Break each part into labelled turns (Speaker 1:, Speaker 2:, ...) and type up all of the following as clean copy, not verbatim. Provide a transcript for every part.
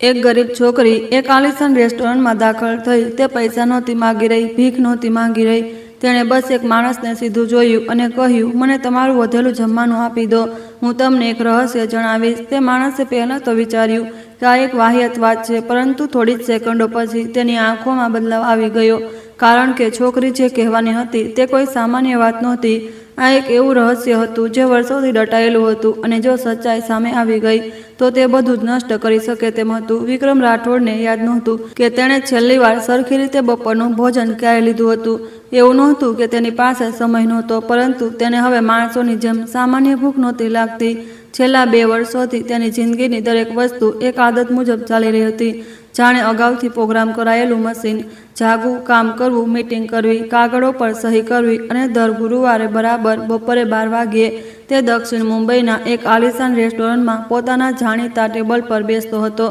Speaker 1: એક ગરીબ છોકરી એક આલિશાન રેસ્ટોરન્ટમાં દાખલ થઈ। તે પૈસા નહોતી માગી રહી, ભીખ નહોતી માંગી રહી। તેણે બસ એક માણસને સીધું જોયું અને કહ્યું, મને તમારું વધેલું જમવાનું આપી દો, હું તમને એક રહસ્ય જણાવીશ। તે માણસે પહેલાં તો વિચાર્યું કે આ એક વાહિયાત વાત છે, પરંતુ થોડી જ સેકન્ડો પછી તેની આંખોમાં બદલાવ આવી ગયો, કારણ કે છોકરી જે કહેવાની હતી તે કોઈ સામાન્ય વાત નહોતી। આ એક એવું રહસ્ય હતું જે વર્ષોથી દટાયેલું હતું, અને જો સચ્ચાઈ સામે આવી ગઈ તો તે બધું જ નષ્ટ કરી શકે તેમ હતું। વિક્રમ રાઠોડને યાદ નહોતું કે તેણે છેલ્લી વાર સરખી રીતે બપોરનું ભોજન ક્યારે લીધું હતું। એવું નહોતું કે તેની પાસે સમય નહોતો, પરંતુ તેને હવે માણસોની જેમ સામાન્ય ભૂખ નહોતી લાગતી। છેલ્લા 2 વર્ષોથી તેની જિંદગીની દરેક વસ્તુ એક આદત મુજબ ચાલી રહી હતી, જાણે અગાઉથી પ્રોગ્રામ કરાયેલું મશીન। જાગવું, કામ કરવું, મીટિંગ કરવી, કાગળો પર સહી કરવી, અને દર ગુરુવારે બરાબર બપોરે 12 વાગ્યે તે દક્ષિણ મુંબઈના એક આલિશાન રેસ્ટોરન્ટમાં પોતાના જાણીતા ટેબલ પર બેસતો હતો।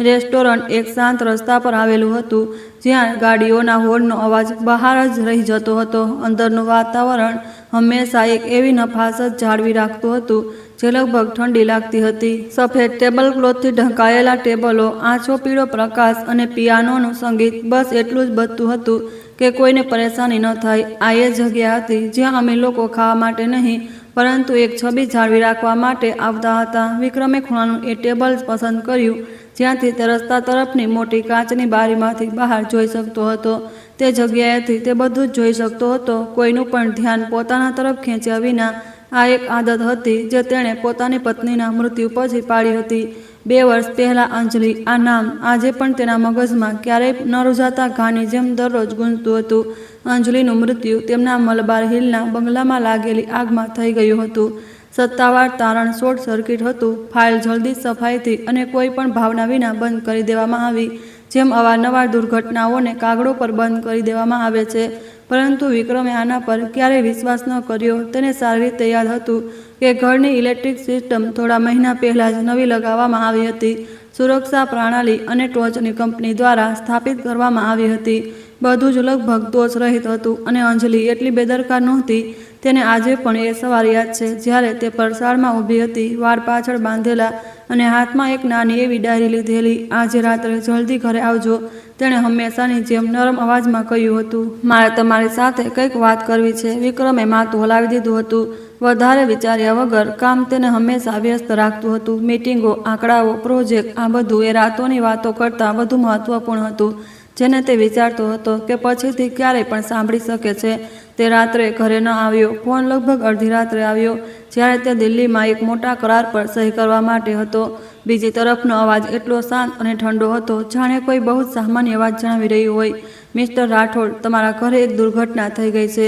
Speaker 1: રેસ્ટોરન્ટ એક શાંત રસ્તા પર આવેલું હતું, જ્યાં ગાડીઓના હોર્નનો અવાજ બહાર જ રહી જતો હતો। અંદરનું વાતાવરણ હંમેશા એક એવી નફાસત જાળવી રાખતું હતું જે લગભગ ઠંડી લાગતી હતી। સફેદ ટેબલ ક્લોથથી ઢંકાયેલા ટેબલો, આછો પીળો પ્રકાશ અને પિયાનોનું સંગીત, બસ એટલું જ બધું હતું કે કોઈને પરેશાની ન થાય। આ એ જગ્યા હતી જ્યાં અમીર લોકો ખાવા માટે નહીં, પરંતુ એક છબી જાળવી રાખવા માટે આવતા હતા। વિક્રમે ખૂણાનું એ ટેબલ પસંદ કર્યું જ્યાંથી તે રસ્તા તરફની મોટી કાચની બારીમાંથી બહાર જોઈ શકતો હતો। તે જગ્યાએથી તે બધું જ જોઈ શકતો હતો, કોઈનું પણ ધ્યાન પોતાના તરફ ખેંચ્યા વિના। આ એક આદત હતી જે તેણે પોતાની પત્નીના મૃત્યુ પછી પાડી હતી 2 વર્ષ પહેલાં। અંજલિ, આ નામ આજે પણ તેના મગજમાં ક્યારેય ન રૂઝાતા ઘાની જેમ દરરોજ ગૂંજતું હતું। અંજલિનું મૃત્યુ તેમના મલબાર હિલના બંગલામાં લાગેલી આગમાં થઈ ગયું હતું। સત્તાવાર તારણ શોર્ટ સર્કિટ હતું। ફાઇલ જલ્દી, સફાઈથી અને કોઈ પણ ભાવના વિના બંધ કરી દેવામાં આવી, જેમ અવારનવાર દુર્ઘટનાઓને કાગળો પર બંધ કરી દેવામાં આવે છે। પરંતુ વિક્રમે આના પર ક્યારેય વિશ્વાસ ન કર્યો। તેને સારી રીતે યાદ હતું કે ઘરની ઇલેક્ટ્રિક સિસ્ટમ થોડા મહિના પહેલાં જ નવી લગાવવામાં આવી હતી, સુરક્ષા પ્રણાલી અને ટોચની કંપની દ્વારા સ્થાપિત કરવામાં આવી હતી। બધું જ લગભગ દોષરહિત હતું, અને અંજલિ એટલી બેદરકાર નહોતી। તેને આજે પણ એ સવાર યાદ છે જ્યારે તે પરસાળમાં ઊભી હતી, વાળ પાછળ બાંધેલા અને હાથમાં એક નાની એવી ડાયરી લીધેલી। આજે રાત્રે જલ્દી ઘરે આવજો, તેણે હંમેશાની જેમ નરમ અવાજમાં કહ્યું હતું। મારે તમારી સાથે કંઈક વાત કરવી છે। વિક્રમે માથું હલાવી દીધું હતું। વધારે વિચાર્યા વગર કામ તેને હંમેશા વ્યસ્ત રાખતું હતું। મીટિંગો, આંકડાઓ, પ્રોજેક્ટ, આ બધું એ રાતોની વાતો કરતાં વધુ મહત્વપૂર્ણ હતું, જેને તે વિચારતો હતો કે પછીથી ક્યારેય પણ સાંભળી શકે છે। તે રાત્રે ઘરે ન આવ્યો। ફોન લગભગ અડધી રાત્રે આવ્યો, જ્યારે તે દિલ્હીમાં એક મોટા કરાર પર સહી કરવા માટે હતો। બીજી તરફનો અવાજ એટલો શાંત અને ઠંડો હતો, જાણે કોઈ બહુ જ સામાન્ય વાત જણાવી રહ્યું હોય। મિસ્ટર રાઠોડ, તમારા ઘરે એક દુર્ઘટના થઈ ગઈ છે,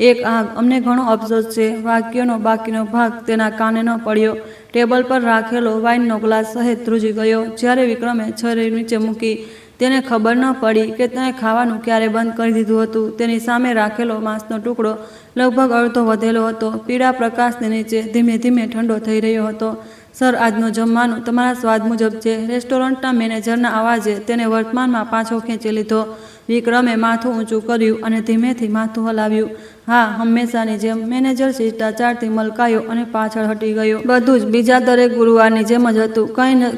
Speaker 1: એક આગ, અમને ઘણો અફસોસ છે। વાક્યનો બાકીનો ભાગ તેના કાને ન પડ્યો। ટેબલ પર રાખેલો વાઇનનો ગ્લાસ સહેજ ધ્રુજી ગયો જ્યારે વિક્રમે છરી નીચે મૂકી। તેને ખબર ન પડી કે તેણે ખાવાનું ક્યારે બંધ કરી દીધું હતું। તેની સામે રાખેલો માંસનો ટુકડો લગભગ અડધો વધેલો હતો, પીળા પ્રકાશની નીચે ધીમે ધીમે ઠંડો થઈ રહ્યો હતો। સર, આજનું જમવાનું તમારા સ્વાદ મુજબ છે, રેસ્ટોરન્ટના મેનેજરના અવાજે તેને વર્તમાનમાં પાછો ખેંચી લીધો। વિક્રમે માથું ઊંચું કર્યું અને ધીમેથી માથું હલાવ્યું। હા, હંમેશાની જેમ। મેનેજર શિષ્ટાચારથી મલકાયો અને પાછળ હટી ગયો। બધું જ બીજા દરેક ગુરુવારની જેમ જ હતું,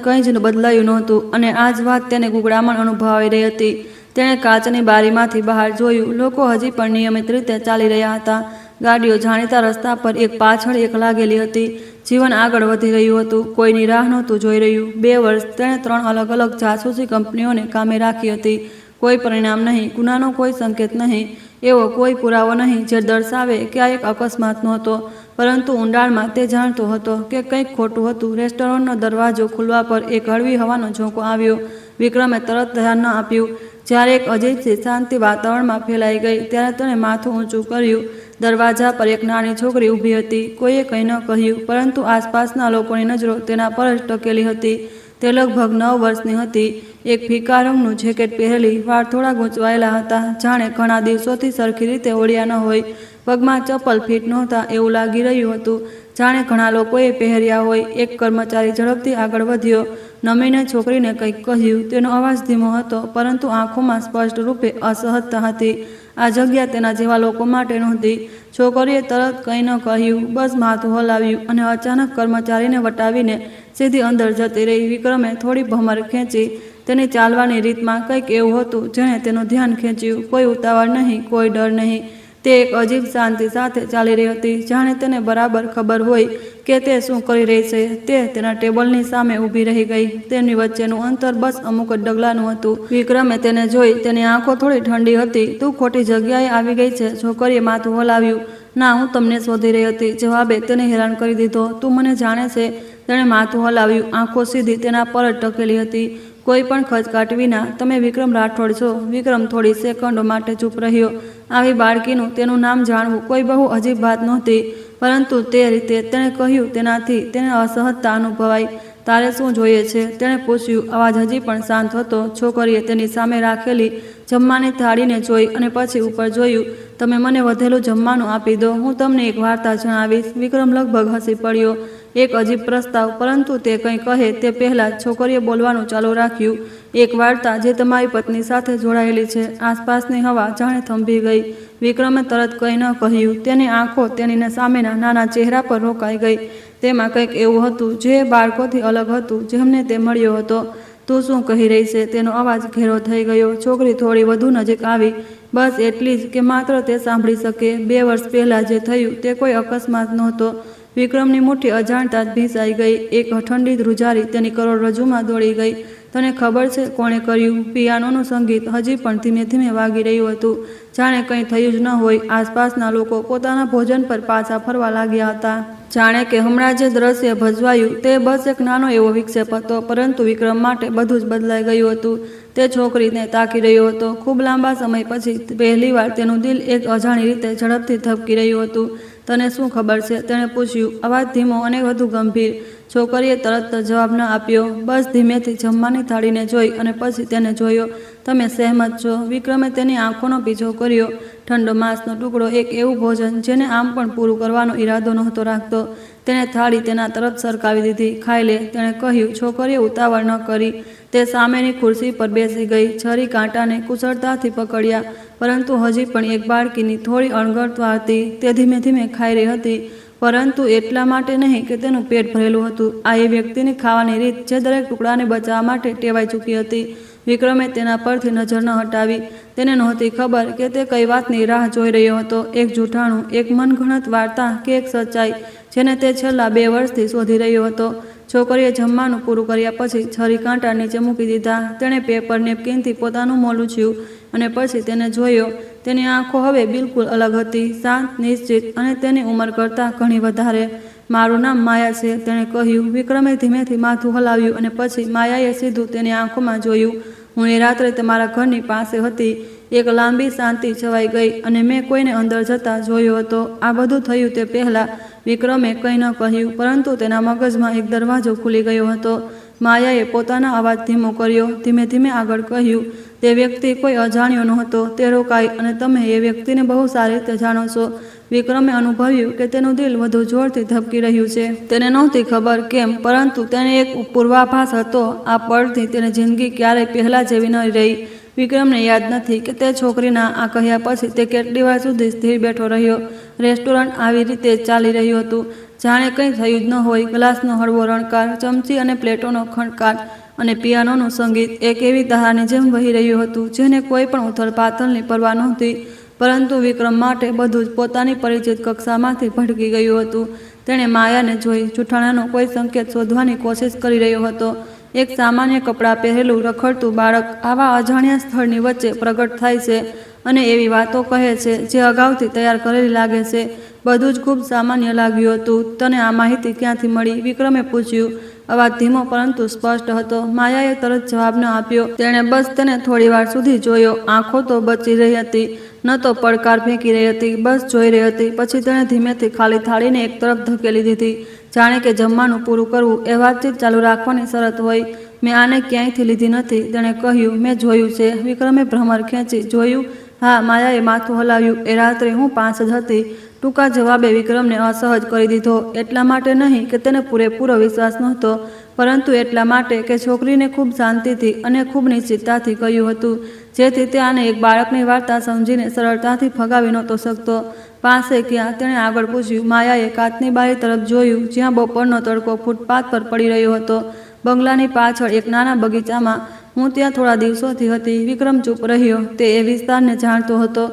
Speaker 1: કંઈ જ બદલાયું નહોતું, અને આ જ વાત તેને ગુંગળામણ અનુભવાઈ રહી હતી। તેણે કાચની બારીમાંથી બહાર જોયું। લોકો હજી પણ નિયમિત રીતે ચાલી રહ્યા હતા। ગાડીઓ જાણીતા રસ્તા પર એક પાછળ એક લાગેલી હતી। જીવન આગળ વધી રહ્યું હતું, કોઈની રાહ નહોતું જોઈ રહ્યું। 2 વર્ષ તેણે 3 અલગ અલગ જાસૂસી કંપનીઓને કામે રાખી હતી। કોઈ પરિણામ નહીં, ગુનાનો કોઈ સંકેત નહીં, એવો કોઈ પુરાવો નહીં જે દર્શાવે કે આ એક અકસ્માત નહોતો, પરંતુ ઊંડાણમાં તે જાણતો હતો કે કંઈક ખોટું હતું। રેસ્ટોરન્ટનો દરવાજો ખુલવા પર એક હળવી હવાનો ઝોકો આવ્યો। વિક્રમે તરત ધ્યાન ન આપ્યું। જ્યારે એક અજીબસી શાંતિ વાતાવરણમાં ફેલાઈ ગઈ ત્યારે તેણે માથું ઊંચું કર્યું। દરવાજા પર એક નાની છોકરી ઊભી હતી। કોઈએ કંઈ ન કહ્યું, પરંતુ આસપાસના લોકોની નજરો તેના પર જ ટકેલી હતી। તે લગભગ 9 વર્ષની હતી, એક ફીકા રંગનું જેકેટ પહેરેલી, વાળ થોડા ગૂંચવાયેલા હતા, જાણે ઘણા દિવસોથી સરખી રીતે ઓળ્યા ન હોય। પગમાં ચપ્પલ ફિટ નહોતા એવું લાગી રહ્યું હતું, જાણે ઘણા લોકોએ પહેર્યા હોય। એક કર્મચારી ઝડપથી આગળ વધ્યો, નમીને છોકરીને કંઈક કહ્યું। તેનો અવાજ ધીમો હતો, પરંતુ આંખોમાં સ્પષ્ટ રૂપે અસહજતા હતી। આ જગ્યા તેના જેવા લોકો માટે નહોતી। છોકરીએ તરત કંઈ ન કહ્યું, બસ માથું હલાવ્યું અને અચાનક કર્મચારીને વટાવીને સીધી અંદર જતી રહી. વિક્રમે થોડી ભમર ખેંચી. તેની ચાલવાની રીતમાં કંઈક એવું હતું જેણે તેનું ધ્યાન ખેંચ્યું. કોઈ ઉતાવળ નહીં, કોઈ ડર નહીં. તે એક અજીબ શાંતિ સાથે ચાલી રહી હતી, જાણે તેને બરાબર ખબર હોય કે તે શું કરી રહી છે. તે તેના ટેબલની સામે ઊભી રહી ગઈ. તેમની વચ્ચેનું અંતર બસ અમુક જ ડગલાનું હતું. વિક્રમે તેને જોઈ. તેની આંખો થોડી ઠંડી હતી. તું ખોટી જગ્યાએ આવી ગઈ છે. છોકરીએ માથું હલાવ્યું. ના, હું તમને શોધી રહી હતી. જવાબે તેને હેરાન કરી દીધો. તું મને જાણે છે? તેણે માથું હલાવ્યું. આંખો સીધી તેના પર જ ટકેલી હતી, કોઈ પણ ખચકાટ વિના. તમે વિક્રમ રાઠોડ છો? વિક્રમ થોડી સેકન્ડો માટે ચૂપ રહ્યો. આવી બાળકીનું તેનું નામ જાણવું કોઈ બહુ અજીબ વાત નહોતી, પરંતુ તે રીતે તેણે કહ્યું તેનાથી તેને અસહજતા અનુભવાઈ. તારે શું જોઈએ છે? તેણે પૂછ્યું. અવાજ હજી પણ શાંત હતો. છોકરીએ તેની સામે રાખેલી જમવાની થાળીને જોઈ અને પછી ઉપર જોયું. તમે મને વધેલું જમવાનું આપી દો, હું તમને એક વાર્તા જણાવીશ. વિક્રમ લગભગ હસી પડ્યો. એક અજીબ પ્રસ્તાવ, પરંતુ તે કંઈ કહે તે પહેલાં છોકરીએ બોલવાનું ચાલુ રાખ્યું. એક વાર્તા જે તમારી પત્ની સાથે જોડાયેલી છે. આસપાસની હવા જાણે થંભી ગઈ. વિક્રમે તરત કંઈ ન કહ્યું. તેની આંખો તેની સામેના નાના ચહેરા પર રોકાઈ ગઈ. તેમાં કંઈક એવું હતું જે બાળકોથી અલગ હતું જેમને તે મળ્યો હતો. તું શું કહી રહી છે? તેનો અવાજ ઘેરો થઈ ગયો. છોકરી થોડી વધુ નજીક આવી. બસ એટલી જ કે માત્ર તે સાંભળી શકે. 2 વર્ષ પહેલાં જે થયું તે કોઈ અકસ્માત નહોતો. વિક્રમની મુઠ્ઠી અજાણતા જ ભીંસાઈ ગઈ. એક ઠંડી ધ્રુજારી તેની કરોડરજ્જુમાં દોડી ગઈ. તને ખબર છે કોણે કર્યું? પિયાનોનું સંગીત હજી પણ ધીમે ધીમે વાગી રહ્યું હતું, જાણે કંઈ થયું જ ન હોય. આસપાસના લોકો પોતાના ભોજન પર પાછા ફરવા લાગ્યા હતા. જાણે કે હમણાં જે દ્રશ્ય ભજવાયું તે બસ એક નાનો એવો વિક્ષેપ હતો, પરંતુ વિક્રમ માટે બધું જ બદલાઈ ગયું હતું. તે છોકરીને તાકી રહ્યો હતો. ખૂબ લાંબા સમય પછી પહેલીવાર તેનું દિલ એક અજાણી રીતે ઝડપથી ધબકી રહ્યું હતું. તને શું ખબર છે? તેણે પૂછ્યું, અવાજ ધીમો અને વધુ ગંભીર. છોકરીએ તરત જવાબ ન આપ્યો. બસ ધીમેથી જમવાની થાળીને જોઈ અને પછી તેને જોયો. તમે સહેમત છો? વિક્રમે તેની આંખોનો પીછો કર્યો. ઠંડો માંસનો ટુકડો, એક એવું ભોજન જેને આમ પણ પૂરું કરવાનો ઈરાદો નહોતો રાખતો. તેણે થાળી તેના તરફ સરકાવી દીધી. ખાઈ લે, તેણે કહ્યું. છોકરીએ ઉતાવળ ન કરી. તે સામેની ખુરશી પર બેસી ગઈ. છરી કાંટાને કુશળતાથી પકડ્યા, પરંતુ હજી પણ એક બાળકીની થોડી અણગતતા હતી. તે ધીમે ધીમે ખાઈ રહી હતી, પરંતુ એટલા માટે નહીં કે તેનું પેટ ભરેલું હતું. આ એ વ્યક્તિની ખાવાની રીત જે દરેક ટુકડાને બચાવવા માટે ટેવાઈ ચૂકી હતી. વિક્રમે તેના પરથી નજર ન હટાવી. તેને નહોતી ખબર કે તે કઈ વાતની રાહ જોઈ રહ્યો હતો. એક જૂઠાણું, એક મનગણત વાર્તા કે એક સચ્ચાઈ જેને તે છેલ્લા 2 વર્ષથી શોધી રહ્યો હતો. છોકરીએ જમવાનું પૂરું કર્યા પછી છરી કાંટા નીચે મૂકી દીધા. તેણે પેપર નેપકિનથી પોતાનું મોં લૂછ્યું અને પછી તેને જોયો. તેની આંખો હવે બિલકુલ અલગ હતી, શાંત, નિશ્ચિત અને તેની ઉંમર કરતાં ઘણી વધારે. મારું નામ માયા છે, તેણે કહ્યું. વિક્રમે ધીમેથી માથું હલાવ્યું અને પછી માયાએ સીધું તેની આંખોમાં જોયું. હું એ રાત્રે તમારા ઘરની પાસે હતી. એક લાંબી શાંતિ છવાઈ ગઈ અને મેં કોઈને અંદર જતા જોયો હતો. આ બધું થયું તે પહેલાં વિક્રમે કંઈ ન કહ્યું, પરંતુ તેના મગજમાં એક દરવાજો ખુલી ગયો હતો. માયાએ પોતાના અવાજ ધીમો કર્યો. ધીમે ધીમે આગળ કહ્યું, તે વ્યક્તિ કોઈ અજાણ્યો નહોતો. તે રોકાઈ અને તમે એ વ્યક્તિને બહુ સારી રીતે જાણો છો. વિક્રમે અનુભવ્યું કે તેનું દિલ વધુ જોરથી ધબકી રહ્યું છે. તેને નહોતી ખબર કેમ, પરંતુ તેને એક પૂર્વાભાસ હતો. આ પળથી તેની જિંદગી ક્યારેય પહેલાં જેવી ન રહી. વિક્રમને યાદ નથી કે તે છોકરીના આ કહ્યા પછી તે કેટલી વાર સુધી સ્થિર બેઠો રહ્યો. રેસ્ટોરન્ટ આવી રીતે ચાલી રહ્યું હતું, જાણે કંઈ થયું જ ન હોય. ગ્લાસનો હળવો રણકાર, ચમચી અને પ્લેટોનો ખણકાર અને પિયાનોનું સંગીત એક એવી ધારાની જેમ વહી રહ્યું હતું જેને કોઈ પણ ઉથલપાથલની પરવા નહોતી. પરંતુ વિક્રમ માટે બધું જ પોતાની પરિચિત કક્ષામાંથી ભટકી ગયું હતું. તેણે માયાને જોઈ. જૂઠાણાનો કોઈ સંકેત શોધવાની કોશિશ કરી રહ્યો હતો. એક સામાન્ય કપડાં પહેરેલું રખડતું બાળક આવા અજાણ્યા સ્થળની વચ્ચે પ્રગટ થાય છે અને એવી વાતો કહે છે જે અગાઉથી તૈયાર કરેલી લાગે છે. બધું જ ખૂબ સામાન્ય લાગ્યું હતું. તને આ માહિતી ક્યાંથી મળી? વિક્રમે પૂછ્યું. અવાજ ધીમો પરંતુ સ્પષ્ટ હતો. માયાએ તરત જવાબ ન આપ્યો. તેણે બસ તેને થોડીવાર સુધી જોયો. આંખો તો બચી રહી હતી, ન તો પડકાર ફેંકી રહી હતી, બસ જોઈ રહી હતી. પછી તેણે ધીમેથી ખાલી થાળીને એક તરફ ધકેલી દીધી, જાણે કે જમવાનું પૂરું કરવું એ વાતચીત ચાલુ રાખવાની શરત હોય. મેં આને ક્યાંયથી લીધી નથી, તેણે કહ્યું. મેં જોયું છે. વિક્રમે ભ્રમર ખેંચી. જોયું? હા, માયાએ માથું હલાવ્યું. એ રાત્રે હું 5 જ હતી. ટૂંકા જવાબે વિક્રમને અસહજ કરી દીધો. એટલા માટે નહીં કે તેને પૂરેપૂરો વિશ્વાસ નહોતો, પરંતુ એટલા માટે કે છોકરીને ખૂબ શાંતિથી અને ખૂબ નિશ્ચિતતાથી કહ્યું હતું, જેથી તે આને એક બાળકની વાર્તા સમજીને સરળતાથી ફગાવી નહોતો શકતો. પાસે ક્યાં? તેણે આગળ પૂછ્યું. માયાએ કાચની બારી તરફ જોયું, જ્યાં બપોરનો તડકો ફૂટપાથ પર પડી રહ્યો હતો. બંગલાની પાછળ એક નાના બગીચામાં. હું ત્યાં થોડા દિવસોથી હતી. વિક્રમ ચૂપ રહ્યો. તે એ વિસ્તારને જાણતો હતો.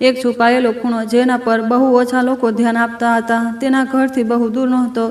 Speaker 1: એક છુપાયેલો ખૂણો જેના પર બહુ ઓછા લોકો ધ્યાન આપતા હતા. તેના ઘરથી બહુ દૂર નહોતો.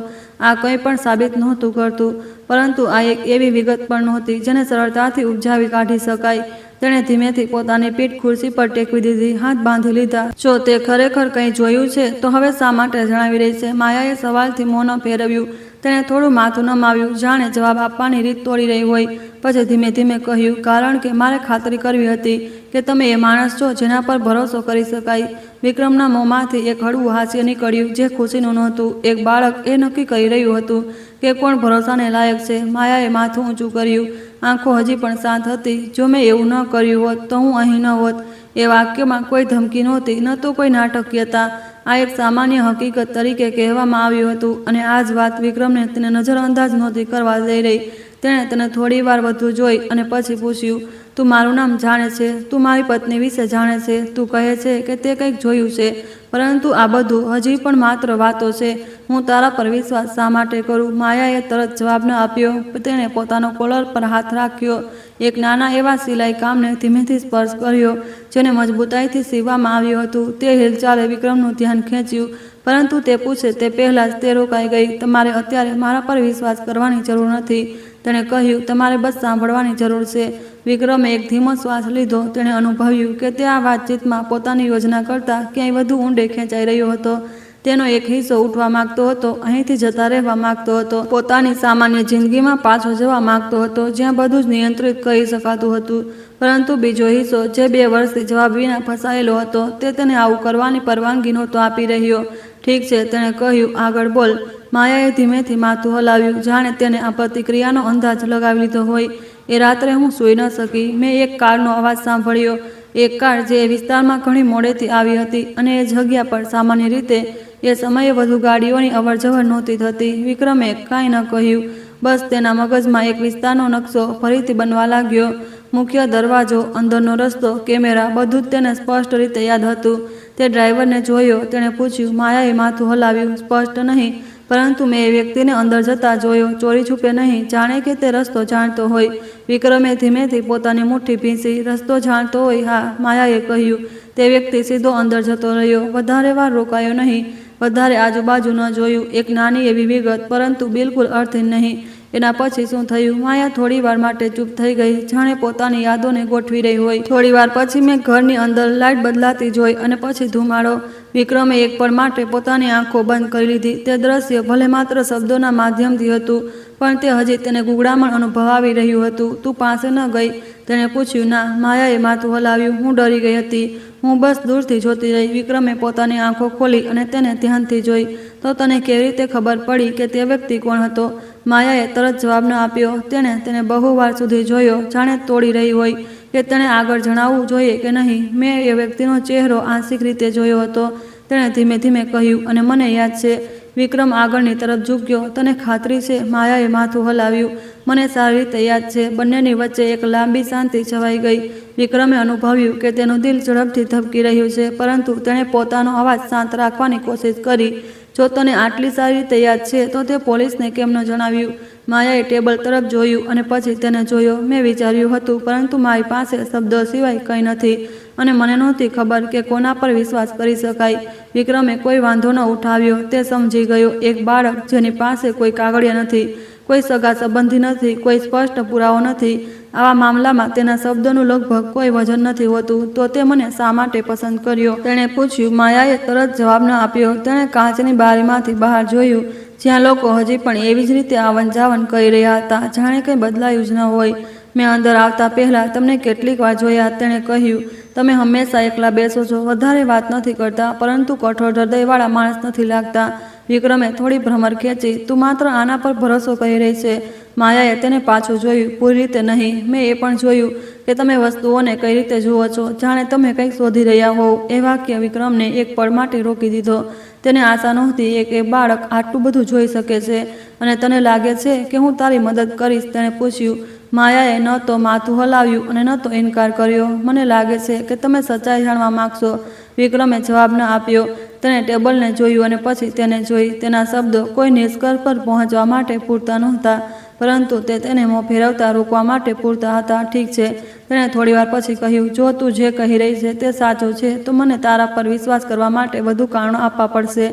Speaker 1: આ કંઈ પણ સાબિત નહોતું કરતું, પરંતુ આ એક એવી વિગત પણ નહોતી જેને સરળતાથી ઉપજાવી કાઢી શકાય. તેણે ધીમેથી પોતાની પીઠ ખુરશી પર ટેકવી દીધી, હાથ બાંધી લીધા. જો તે ખરેખર કંઈ જોયું છે તો હવે શા માટે જણાવી રહી છે? માયાએ સવાલથી મોં ન ફેરવ્યું. તેણે થોડું માથું નમાવ્યું, જાણે જવાબ આપવાની રીત તોડી રહી હોય. પછી ધીમે ધીમે કહ્યું, કારણ કે મારે ખાતરી કરવી હતી કે તમે એ માણસ છો જેના પર ભરોસો કરી શકાય. વિક્રમના મોંમાંથી એક હળવું હાસ્ય નીકળ્યું, જે ખુશીનું નહોતું. એક બાળક એ નક્કી કરી રહ્યું હતું કે કોણ ભરોસાને લાયક છે. માયાએ માથું ઊંચું કર્યું. આંખો હજી પણ શાંત હતી. જો મેં એવું ન કર્યું હોત તો હું અહીં ન હોત. એ વાક્યમાં કોઈ ધમકી નહોતી, ન તો કોઈ નાટકીયતા. આ એક સામાન્ય હકીકત તરીકે કહેવામાં આવ્યું હતું, અને આ જ વાત વિક્રમને તેને નજરઅંદાજ નહોતી કરવા દઈ રહી. તેણે તેને થોડી વાર વધુ જોઈ અને પછી પૂછ્યું, તું મારું નામ જાણે છે? તું મારી પત્ની વિશે જાણે છે? તું કહે છે કે તે કંઈક જોયું છે, પરંતુ આ બધું હજી પણ માત્ર વાતો છે. હું તારા પર વિશ્વાસ શા માટે કરું? માયાએ તરત જવાબ ન આપ્યો. તેણે પોતાનો કોલર પર હાથ રાખ્યો. એક નાના એવા સિલાઈ કામને ધીમેથી સ્પર્શ કર્યો, જેને મજબૂતાઈથી સીવવામાં આવ્યું હતું. તે હિલચાલે વિક્રમનું ધ્યાન ખેંચ્યું, પરંતુ તે પૂછે તે પહેલાં જ તે રોકાઈ ગઈ. તમારે અત્યારે મારા પર વિશ્વાસ કરવાની જરૂર નથી, તેણે કહ્યું. તમારે બસ સાંભળવાની જરૂર છે. વિક્રમે એક ધીમો શ્વાસ લીધો. તેણે અનુભવ્યું કે તે આ વાતચીતમાં પોતાની યોજના કરતાં ક્યાંય વધુ ઊંડે ખેંચાઈ રહ્યો હતો. તેનો એક હિસ્સો ઉઠવા માંગતો હતો, અહીંથી જતા રહેવા માંગતો હતો, પોતાની સામાન્ય જિંદગીમાં પાછો જવા માંગતો હતો, જ્યાં બધું જ નિયંત્રિત કરી શકાતું હતું. પરંતુ બીજો હિસ્સો, જે 2 વર્ષથી જવાબ વિના ફસાયેલો હતો, તે તેને આવું કરવાની પરવાનગી નહોતો આપી રહ્યો. ઠીક છે, તેણે કહ્યું, આગળ બોલ. માયાએ ધીમેથી માથું હલાવ્યું, જાણે તેને આ પ્રતિક્રિયાનો અંદાજ લગાવી લીધો હોય. એ રાત્રે હું સૂઈ ન શકી. મેં એક કારનો અવાજ સાંભળ્યો. એક કાર જે એ વિસ્તારમાં ઘણી મોડેથી આવી હતી, અને એ જગ્યા પર સામાન્ય રીતે એ સમયે વધુ ગાડીઓની અવરજવર નહોતી થતી. વિક્રમે કાંઈ ન કહ્યું. બસ તેના મગજમાં એક વિસ્તારનો નકશો ફરીથી બનવા લાગ્યો. મુખ્ય દરવાજો, અંદરનો રસ્તો, કેમેરા, બધું જ તેને સ્પષ્ટ રીતે યાદ હતું. તે ડ્રાઈવરને જોયો. તેણે પૂછ્યું. માયાએ માથું હલાવ્યું. સ્પષ્ટ નહીં, પરંતુ મેં એ વ્યક્તિને અંદર જતા જોયો, ચોરી છુપે નહીં, જાણે કે તે રસ્તો જાણતો હોય. વિક્રમે ધીમેથી પોતાની મુઠ્ઠી ભીંસી. રસ્તો જાણતો હોય? હા, માયાએ કહ્યું. તે વ્યક્તિ સીધો અંદર જતો રહ્યો. વધારે વાર રોકાયો નહીં, વધારે આજુબાજુ ન જોયું. એક નાની એવી વિગત, પરંતુ બિલકુલ અર્થહીન નહીં. એના પછી શું થયું? માયા થોડી વાર માટે ચૂપ થઈ ગઈ, જાણે પોતાની યાદોને ગોઠવી રહી હોય. થોડી વાર પછી મેં ઘરની અંદર લાઇટ બદલાતી જોઈ, અને પછી ધુમાડો. વિક્રમે એક પળ માટે પોતાની આંખો બંધ કરી લીધી. તે દ્રશ્ય ભલે માત્ર શબ્દોના માધ્યમથી હતું, પણ તે હજી તેને ગુંગળામણ અનુભવાવી રહ્યું હતું. તું પાસે ન ગઈ? તેણે પૂછ્યું. ના, માયાએ માથું હલાવ્યું. હું ડરી ગઈ હતી. હું બસ દૂરથી જોતી રહી. વિક્રમે પોતાની આંખો ખોલી અને તેને ધ્યાનથી જોઈ. તો તને કેવી રીતે ખબર પડી કે તે વ્યક્તિ કોણ હતો? માયાએ તરત જવાબ ન આપ્યો. તેણે તેને બહુ વાર સુધી જોયો, જાણે તોડી રહી હોય કે તેણે આગળ જણાવવું જોઈએ કે નહીં. મેં એ વ્યક્તિનો ચહેરો આંશિક રીતે જોયો હતો, તેણે ધીમે ધીમે કહ્યું, અને મને યાદ છે. વિક્રમ આગળની તરફ ઝૂક્યો. તને ખાતરી છે? માયાએ માથું હલાવ્યું. મને સારી રીતે યાદ છે. બંનેની વચ્ચે એક લાંબી શાંતિ છવાઈ ગઈ. વિક્રમે અનુભવ્યું કે તેનું દિલ ઝડપથી ધબકી રહ્યું છે, પરંતુ તેણે પોતાનો અવાજ શાંત રાખવાની કોશિશ કરી. જો તને આટલી સારી રીતે યાદ છે, તો તે પોલીસને કેમ ન જણાવ્યું? માયાએ ટેબલ તરફ જોયું અને પછી તેને જોયો. મેં વિચાર્યું હતું, પરંતુ મારી પાસે શબ્દો સિવાય કંઈ નથી, અને મને નહોતી ખબર કે કોના પર વિશ્વાસ કરી શકાય. વિક્રમે કોઈ વાંધો ન ઉઠાવ્યો. તે સમજી ગયો. એક બાળક જેની પાસે કોઈ કાગળિયા નથી, કોઈ સગા સંબંધી નથી, કોઈ સ્પષ્ટ પુરાવો નથી. આવા મામલામાં તેના શબ્દોનું લગભગ કોઈ વજન નથી હોતું. તો તે મને શા માટે પસંદ કર્યો? તેણે પૂછ્યું. માયાએ તરત જવાબ ન આપ્યો. તેણે કાચની બારીમાંથી બહાર જોયું, જ્યાં લોકો હજી પણ એવી જ રીતે આવન જાવન કરી રહ્યા હતા, જાણે કંઈ બદલાયું જ ન હોય. મેં અંદર આવતા પહેલાં તમને કેટલીક વાર જોયા, તેણે કહ્યું. તમે હંમેશા એકલા બેસો છો, વધારે વાત નથી કરતા, પરંતુ કઠોર હૃદયવાળા માણસ નથી લાગતા. વિક્રમે થોડી ભ્રમર ખેંચી. તું માત્ર આના પર ભરોસો કરી રહી છે? માયાએ તેને પાછું જોયું. પૂરી રીતે નહીં. મેં એ પણ જોયું કે તમે વસ્તુઓને કઈ રીતે જુઓ છો, જાણે તમે કંઈક શોધી રહ્યા હોવ. એ વાક્ય વિક્રમને એક પળ માટે રોકી દીધો. તેને આશા નહોતી કે બાળક આટલું બધું જોઈ શકે છે અને તને લાગે છે કે હું તારી મદદ કરીશ, તેણે પૂછ્યું. માયાએ ન તો માથું હલાવ્યું અને ન તો ઇનકાર કર્યો. મને લાગે છે કે તમે સચ્ચાઈ જાણવા માંગશો, વિક્રમે જવાબ ન આપ્યો. તેણે ટેબલને જોયું અને પછી તેને જોઈ. તેના શબ્દો કોઈ નિષ્કર્ષ પર પહોંચવા માટે પૂરતા નહોતા, પરંતુ તેને મોં ફેરવતા રોકવા માટે પૂરતા હતા. ઠીક છે, તેણે થોડીવાર પછી કહ્યું, જો તું જે કહી રહી છે તે સાચું છે તો મને તારા પર વિશ્વાસ કરવા માટે વધુ કારણો આપવા પડશે.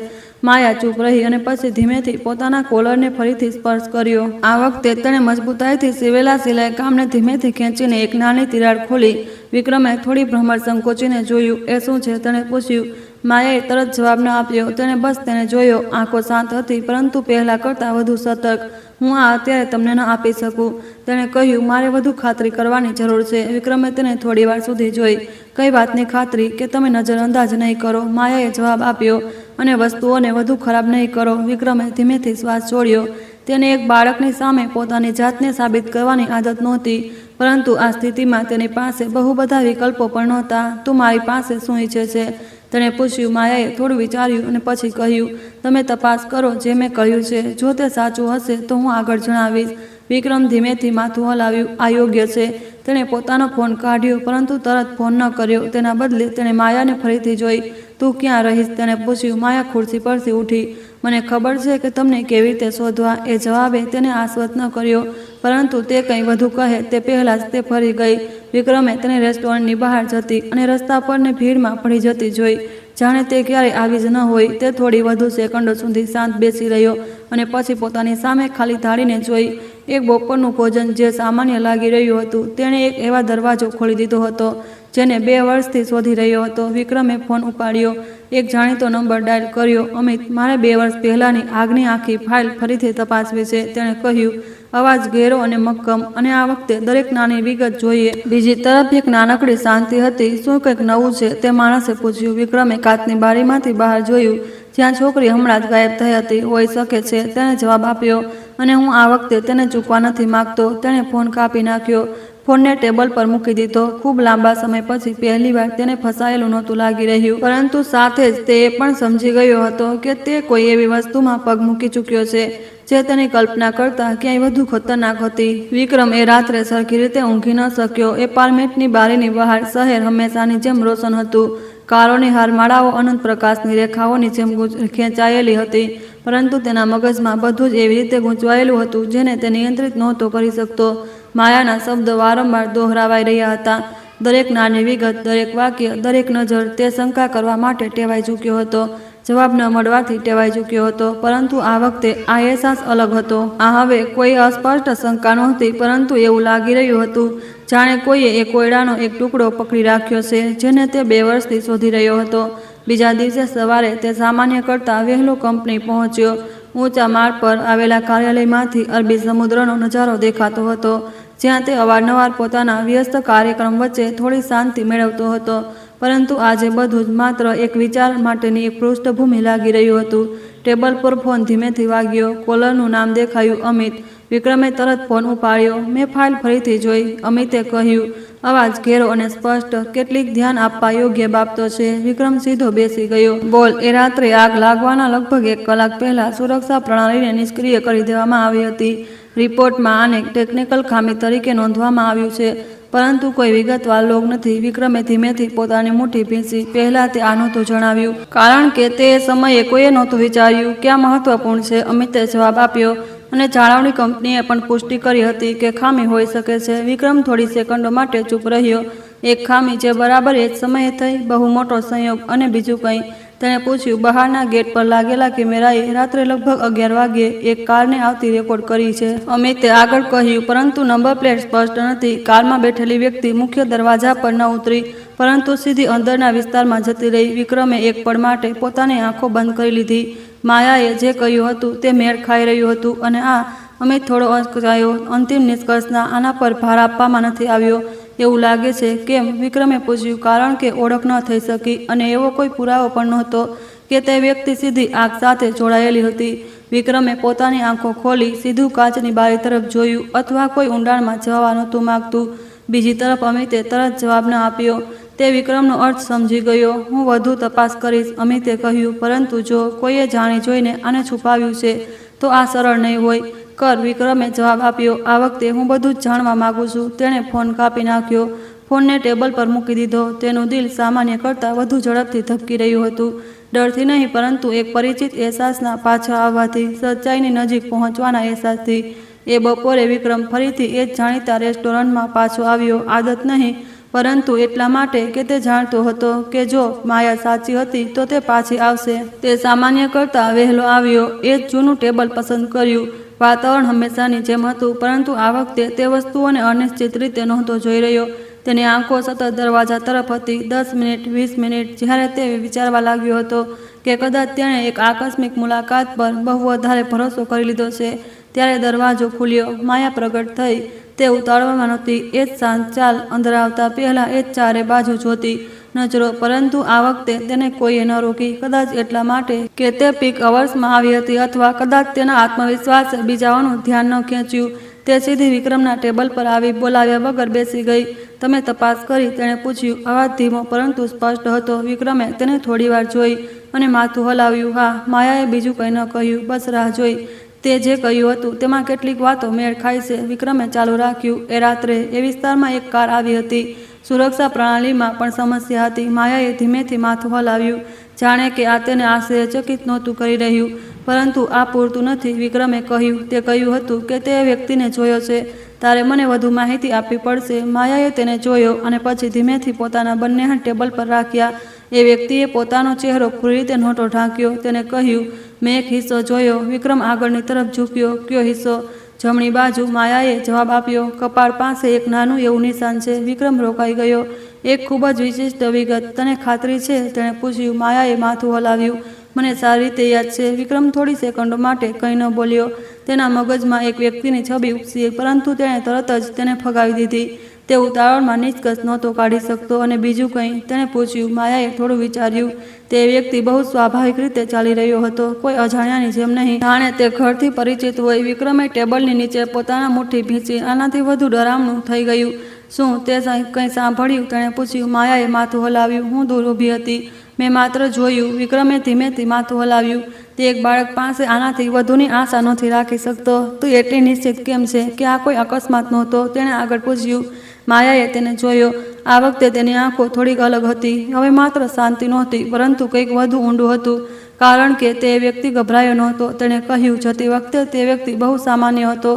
Speaker 1: માયા ચૂપ રહી અને પછી ધીમેથી પોતાના કોલરને ફરીથી સ્પર્શ કર્યો. આ વખતે તેણે મજબૂતાઈથી સીવેલા સિલાઈ કામને ધીમેથી ખેંચીને એક નાની તિરાડ ખોલી. વિક્રમે થોડી ભ્રમર સંકોચીને જોયું. એ શું છે? તેણે પૂછ્યું. માયાએ તરત જવાબ ન આપ્યો. તેણે બસ તેને જોયો. આંખો શાંત હતી પરંતુ પહેલા કરતાં વધુ સતર્ક. હું આ અત્યારે તમને ન આપી શકું, તેણે કહ્યું. મારે વધુ ખાતરી કરવાની જરૂર છે. વિક્રમે તેને થોડીવાર સુધી જોઈ. કઈ વાતની ખાતરી? કે તમે નજરઅંદાજ નહીં કરો, માયાએ જવાબ આપ્યો, અને વસ્તુઓને વધુ ખરાબ નહીં કરો. વિક્રમે ધીમેથી શ્વાસ છોડ્યો. તેને એક બાળકની સામે પોતાની જાતને સાબિત કરવાની આદત નહોતી, પરંતુ આ સ્થિતિમાં તેની પાસે બહુ બધા વિકલ્પો પણ નહોતા. તું મારી પાસે શું ઈચ્છે છે? તેણે પૂછ્યું. માયાએ થોડું વિચાર્યું અને પછી કહ્યું, તમે તપાસ કરો જે મેં કહ્યું છે. જો તે સાચું હશે તો હું આગળ જણાવીશ. વિક્રમ ધીમેથી માથું હલાવ્યું. આ યોગ્ય છે. તેણે પોતાનો ફોન કાઢ્યો પરંતુ તરત ફોન ન કર્યો. તેના બદલે તેણે માયાને ફરીથી જોઈ. તું ક્યાં રહીશ? તેણે પૂછ્યું. માયા ખુરશી પરથી ઉઠી. મને ખબર છે કે તમને કેવી રીતે શોધવા, એ જવાબે તેને આશ્વસ્ત ન કર્યો, પરંતુ તે કંઈ વધુ કહે તે પહેલાં જ તે ફરી ગઈ. વિક્રમે તેને રેસ્ટોરન્ટની બહાર જતી અને રસ્તા પરની ભીડમાં પડી જતી જોઈ. જાણે તે ક્યારેય આવી જ ન હોય. તે થોડી વધુ સેકન્ડો સુધી શાંત બેસી રહ્યો અને પછી પોતાની સામે ખાલી થાળીને જોઈ. એક બપોરનું ભોજન જે સામાન્ય લાગી રહ્યું હતું. તેણે એક એવા દરવાજો ખોલી દીધો હતો જેને 2 વર્ષથી શોધી રહ્યો હતો. વિક્રમે ફોન ઉપાડ્યો. એક જાણીતો નંબર ડાયલ કર્યો. અમિત, મારે 2 વર્ષ પહેલાંની આગની આખી ફાઇલ ફરીથી તપાસવી છે, તેણે કહ્યું. અવાજ ઘેરો અને મક્કમ, અને આ વખતે દરેક નાની વિગત જોઈએ. બીજી તરફ એક નાનકડી શાંતિ હતી. શું કંઈક નવું છે? તે માણસે પૂછ્યું. વિક્રમે કાચની બારીમાંથી બહાર જોયું, જ્યાં છોકરી હમણાં જ ગાયબ થઈ હતી. હોઈ શકે છે, તેણે જવાબ આપ્યો, અને હું આ વખતે તેને ચૂકવા નથી માંગતો. તેણે ફોન કાપી નાખ્યો. ફોનને ટેબલ પર મૂકી દીધો. ખૂબ લાંબા સમય પછી પહેલીવાર તેને ફસાયેલું નહોતું લાગી રહ્યું, પરંતુ સાથે જ તે એ પણ સમજી ગયો હતો કે તે કોઈ એવી વસ્તુમાં પગ મૂકી ચૂક્યો છે જે તેની કલ્પના કરતાં ક્યાંય વધુ ખતરનાક હતી. વિક્રમ એ રાત્રે સરખી રીતે ઊંઘી ન શક્યો. એપાર્ટમેન્ટની બારીની બહાર શહેર હંમેશાની જેમ રોશન હતું. કારોની હારમાળાઓ અનંત પ્રકાશની રેખાઓની જેમ ખેંચાયેલી હતી, પરંતુ તેના મગજમાં બધું જ એવી રીતે ગૂંચવાયેલું હતું જેને તે નિયંત્રિત નહોતો કરી શકતો. માયાના શબ્દો વારંવાર દોહરાવાઈ રહ્યા હતા. દરેક નાની વિગત, દરેક વાક્ય, દરેક નજર. તે શંકા કરવા માટે ટેવાઈ ચૂક્યો હતો, જવાબ ન મળવાથી ટેવાઈ ચૂક્યો હતો, પરંતુ આ વખતે આ અહેસાસ અલગ હતો. આ હવે કોઈ અસ્પષ્ટ શંકા નહોતી, પરંતુ એવું લાગી રહ્યું હતું જાણે કોઈએ એક કોયડાનો એક ટુકડો પકડી રાખ્યો છે જેને તે 2 વર્ષથી શોધી રહ્યો હતો. બીજા દિવસે સવારે તે સામાન્ય કરતાં વહેલો કંપની પહોંચ્યો. ઊંચા માળ પર આવેલા કાર્યાલયમાંથી અરબી સમુદ્રનો નજારો દેખાતો હતો, જ્યાં તે અવારનવાર પોતાના વ્યસ્ત કાર્યક્રમ વચ્ચે થોડી શાંતિ મેળવતો હતો. પરંતુ આજે બધું જ માત્ર એક વિચાર માટેની એક પૃષ્ઠભૂમિ લાગી રહ્યું હતું. ટેબલ પર ફોન ધીમેથી વાગ્યો. કોલરનું નામ દેખાયું, અમિત. વિક્રમે તરત ફોન ઉપાડ્યો. મેં ફાઇલ ફરીથી જોઈ, અમિતે કહ્યું. અવાજ ઘેરો અને સ્પષ્ટ. કેટલીક ધ્યાન આપવા યોગ્ય બાબતો છે. વિક્રમ સીધો બેસી ગયો. બોલ. એ રાત્રે આગ લાગવાના લગભગ 1 કલાક પહેલા સુરક્ષા પ્રણાલીને નિષ્ક્રિય કરી દેવામાં આવી હતી. રિપોર્ટમાં આને ટેકનિકલ ખામી તરીકે નોંધવામાં આવ્યું છે, પરંતુ કોઈ વિગતવાર લોગ નથી. વિક્રમે ધીમેથી પોતાની મુઠ્ઠી ભીંસી. પહેલાં તે આ નહોતું જણાવ્યું, કારણ કે તે સમયે કોઈએ નહોતું વિચાર્યું કે આ મહત્વપૂર્ણ છે, અમિતે જવાબ આપ્યો. અને જાળવણી કંપનીએ પણ પુષ્ટિ કરી હતી કે ખામી હોઈ શકે છે. વિક્રમ થોડી સેકન્ડો માટે ચૂપ રહ્યો. એક ખામી જે બરાબર એ જ સમયે થઈ, બહુ મોટો સંયોગ, અને બીજું કંઈ? તેણે પૂછ્યું. બહારના ગેટ પર લાગેલા કેમેરાએ રાત્રે લગભગ 11 વાગ્યે એક કારને આવતી રેકોર્ડ કરી છે, અમિતે આગળ કહ્યું, પરંતુ નંબર પ્લેટ સ્પષ્ટ નથી. કારમાં બેઠેલી વ્યક્તિ મુખ્ય દરવાજા પર ન ઉતરી, પરંતુ સીધી અંદરના વિસ્તારમાં જતી રહી. વિક્રમે એક પળ માટે પોતાની આંખો બંધ કરી લીધી. માયાએ જે કહ્યું હતું તે મેળ ખાઈ રહ્યું હતું, અને આ અમિત થોડો અચકાયો. અંતિમ નિષ્કર્ષના આના પર ભાર આપવામાં નથી આવ્યો, એવું લાગે છે. કેમ? વિક્રમે પૂછ્યું. કારણ કે ઓળખ ન થઈ શકી, અને એવો કોઈ પુરાવો પણ નહોતો કે તે વ્યક્તિ સીધી આગ સાથે જોડાયેલી હતી. વિક્રમે પોતાની આંખો ખોલી, સીધું કાચની બારી તરફ જોયું, અથવા કોઈ ઊંડાણમાં જવા નહોતું માગતું. બીજી તરફ અમિતે તરત જવાબ ન આપ્યો. તે વિક્રમનો અર્થ સમજી ગયો. હું વધુ તપાસ કરીશ, અમિતે કહ્યું. પરંતુ જો કોઈએ જાણી જોઈને આને છુપાવ્યું છે તો આ સરળ નહીં હોય. કર, વિક્રમે જવાબ આપ્યો. આ વખતે હું બધું જ જાણવા માંગુ છું. તેણે ફોન કાપી નાખ્યો. ફોનને ટેબલ પર મૂકી દીધો. તેનું દિલ સામાન્ય કરતાં વધુ ઝડપથી ધબકી રહ્યું હતું. ડરથી નહીં, પરંતુ એક પરિચિત અહેસાસના પાછા આવવાથી, સચ્ચાઈની નજીક પહોંચવાના અહેસાસથી. એ બપોરે વિક્રમ ફરીથી એ જ જાણીતા રેસ્ટોરન્ટમાં પાછો આવ્યો. આદત નહીં, પરંતુ એટલા માટે કે તે જાણતો હતો કે જો માયા સાચી હતી તો તે પાછી આવશે. તે સામાન્ય કરતાં વહેલો આવ્યો. એ જ જૂનું ટેબલ પસંદ કર્યું. વાતાવરણ હંમેશાની જેમ હતું, પરંતુ આ વખતે તે વસ્તુઓને અનિશ્ચિત રીતે નહોતો જોઈ રહ્યો. તેની આંખો સતત દરવાજા તરફ હતી. 10 મિનિટ, 20 મિનિટ. જ્યારે તે વિચારવા લાગ્યો હતો કે કદાચ તેણે એક આકસ્મિક મુલાકાત પર બહુ વધારે ભરોસો કરી લીધો છે, ત્યારે દરવાજો ખુલ્યો. માયા પ્રગટ થઈ. તે ઉતાવળમાં નહોતી. એ જ શાંત ચાલ, અંદર આવતા પહેલા એ જ ચારે બાજુ જોતી નજરો. પરંતુ આ વખતે તેને કોઈએ ન રોકી. કદાચ એટલા માટે કે તે પીક અવર્સમાં આવી હતી, અથવા કદાચ તેના આત્મવિશ્વાસે બીજાઓનું ધ્યાન ન ખેંચ્યું. તે સીધી વિક્રમના ટેબલ પર આવી બોલાવ્યા વગર બેસી ગઈ. તમે તપાસ કરી? તેણે પૂછ્યું. અવાજ ધીમો પરંતુ સ્પષ્ટ હતો. વિક્રમે તેને થોડીવાર જોઈ અને માથું હલાવ્યું. હા. માયાએ બીજું કંઈ ન કહ્યું, બસ રાહ જોઈ. તે જે કહ્યું હતું તેમાં કેટલીક વાતો મેળ ખાય છે, વિક્રમે ચાલુ રાખ્યું. એ રાત્રે એ વિસ્તારમાં એક કાર આવી હતી. સુરક્ષા પ્રણાલીમાં પણ સમસ્યા હતી. માયાએ ધીમેથી માથું હલાવ્યું, જાણે કે આ તેને આશ્ચર્યચકિત નહોતું કરી રહ્યું. પરંતુ આ પૂરતું નથી, વિક્રમે કહ્યું. તે કહ્યું હતું કે તે વ્યક્તિને જોયો છે. તારે મને વધુ માહિતી આપવી પડશે. માયાએ તેને જોયો અને પછી ધીમેથી પોતાના બંને હાથ ટેબલ પર રાખ્યા. એ વ્યક્તિએ પોતાનો ચહેરો પૂરી રીતે નહોતો ઢાંક્યો. તેને કહ્યું, મેં એક હિસ્સો જોયો. વિક્રમ આગળની તરફ ઝૂક્યો. કયો હિસ્સો? જમણી બાજુ, માયાએ જવાબ આપ્યો. કપાળ પાસે એક નાનું એવું નિશાન છે. વિક્રમ રોકાઈ ગયો. એક ખૂબ જ વિશિષ્ટ વિગત. તને ખાતરી છે? તેણે પૂછ્યું. માયાએ માથું હલાવ્યું. મને સારી રીતે યાદ છે. વિક્રમ થોડી સેકન્ડો માટે કંઈ ન બોલ્યો. તેના મગજમાં એક વ્યક્તિની છબી ઉપસી, પરંતુ તેણે તરત જ તેને ફગાવી દીધી. તે ઉતાવળમાં નિષ્કર્ષ નહોતો કાઢી શકતો. અને બીજું કંઈ? તેણે પૂછ્યું. માયાએ થોડું વિચાર્યું. તે વ્યક્તિ બહુ સ્વાભાવિક રીતે ચાલી રહ્યો હતો, કોઈ અજાણ્યાની જેમ નહીં, જાણે તે ઘરથી પરિચિત હોય. વિક્રમે ટેબલની નીચે પોતાના મુઠ્ઠી ભીંચી. આનાથી વધુ ડરામણું થઈ ગયું. શું તે કંઈ સાંભળ્યું? તેણે પૂછ્યું. માયાએ માથું હલાવ્યું. હું દૂર ઊભી હતી. મેં માત્ર જોયું. વિક્રમે ધીમેથી માથું હલાવ્યું. તે એક બાળક પાસે આનાથી વધુની આશા નથી રાખી શકતો. તું એટલી નિશ્ચિત કેમ છે કે આ કોઈ અકસ્માત નહોતો? તેણે આગળ પૂછ્યું. માયાએ તેને જોયો. આ વખતે તેની આંખો થોડીક અલગ હતી. હવે માત્ર શાંતિ નહોતી, પરંતુ કંઈક વધુ ઊંડું હતું. કારણ કે તે વ્યક્તિ ગભરાયો નહોતો. તેણે કહ્યું, જતી વખતે તે વ્યક્તિ બહુ સામાન્ય હતો.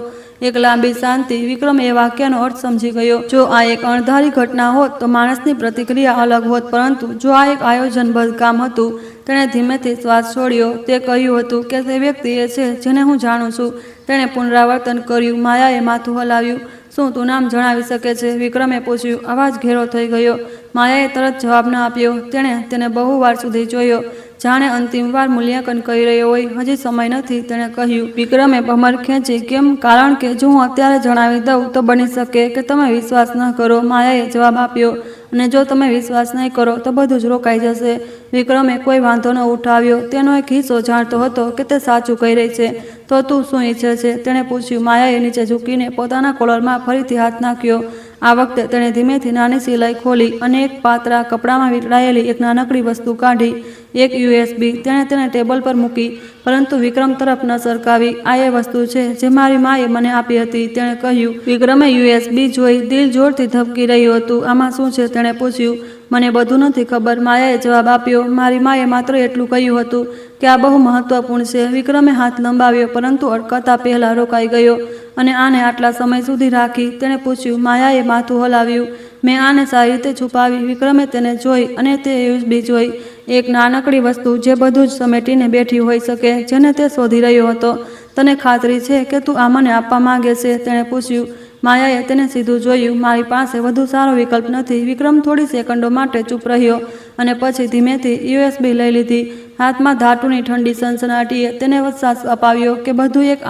Speaker 1: એક લાંબી શાંતિ. વિક્રમ એ વાક્યનો અર્થ સમજી ગયો. જો આ એક અણધારી ઘટના હોત તો માણસની પ્રતિક્રિયા અલગ હોત, પરંતુ જો આ એક આયોજનબદ્ધ કામ હતું. તેણે ધીમેથી શ્વાસ છોડ્યો. તે કહ્યું હતું કે તે વ્યક્તિ એ છે જેને હું જાણું છું. તેણે પુનરાવર્તન કર્યું. માયાએ માથું હલાવ્યું. શું તું નામ જણાવી શકે છે? વિક્રમે પૂછ્યું. અવાજ ઘેરો થઈ ગયો. માયાએ તરત જવાબ ન આપ્યો. તેણે તેને બહુ વાર સુધી જોયો, જાણે અંતિમવાર મૂલ્યાંકન કરી રહ્યો હોય. હજી સમય નથી, તેણે કહ્યું. વિક્રમે ભમર ખેંચી. કેમ? કારણ કે જો હું અત્યારે જણાવી દઉં તો બની શકે કે તમે વિશ્વાસ ન કરો, માયાએ જવાબ આપ્યો. અને જો તમે વિશ્વાસ નહીં કરો તો બધું જ રોકાઈ જશે. વિક્રમે કોઈ વાંધો ન ઉઠાવ્યો. તેનો એક હિસ્સો જાણતો હતો કે તે સાચું કહી રહી છે. તો તું શું ઈચ્છે છે? તેણે પૂછ્યું. માયાએ નીચે ઝૂકીને પોતાના કોલરમાં ફરીથી હાથ નાખ્યો. આ વખતે તેણે ધીમેથી નાની સિલાઈ ખોલી અને એક પાતળા કપડામાં વીંટળાયેલી એક નાનકડી વસ્તુ કાઢી. એક USB. તેણે તેને ટેબલ પર મૂકી, પરંતુ વિક્રમ તરફ ન સરકાવી. આ એ વસ્તુ છે જે મારી માએ મને આપી હતી, તેણે કહ્યું. વિક્રમે USB જોઈ. દિલ જોરથી ધબકી રહ્યું હતું. આમાં શું છે? તેણે પૂછ્યું. મને બધું નથી ખબર, માયાએ જવાબ આપ્યો. મારી માએ માત્ર એટલું કહ્યું હતું કે આ બહુ મહત્વપૂર્ણ છે. વિક્રમે હાથ લંબાવ્યો, પરંતુ અટકાતા પહેલા રોકાઈ ગયો. અને આને આટલા સમય સુધી રાખી? તેણે પૂછ્યું. માયાએ માથું હલાવ્યું. મેં આને સારી રીતે છુપાવી. વિક્રમે તેને જોઈ અને તે USB જોઈ. એક નાનકડી વસ્તુ જે બધું જ સમેટીને બેઠી હોઈ શકે, જેને તે શોધી રહ્યો હતો. તને ખાતરી છે કે તું આ મને આપવા માંગે છે? તેણે પૂછ્યું. માયાએ તેને સીધું જોયું. મારી પાસે વધુ સારો વિકલ્પ નથી. વિક્રમ થોડી સેકન્ડો માટે ચૂપ રહ્યો અને પછી ધીમેથી USB લઈ લીધી. હાથમાં ધાતુની ઠંડી સનસનાટીએ તેને વિશ્વાસ અપાવ્યો કે બધું એક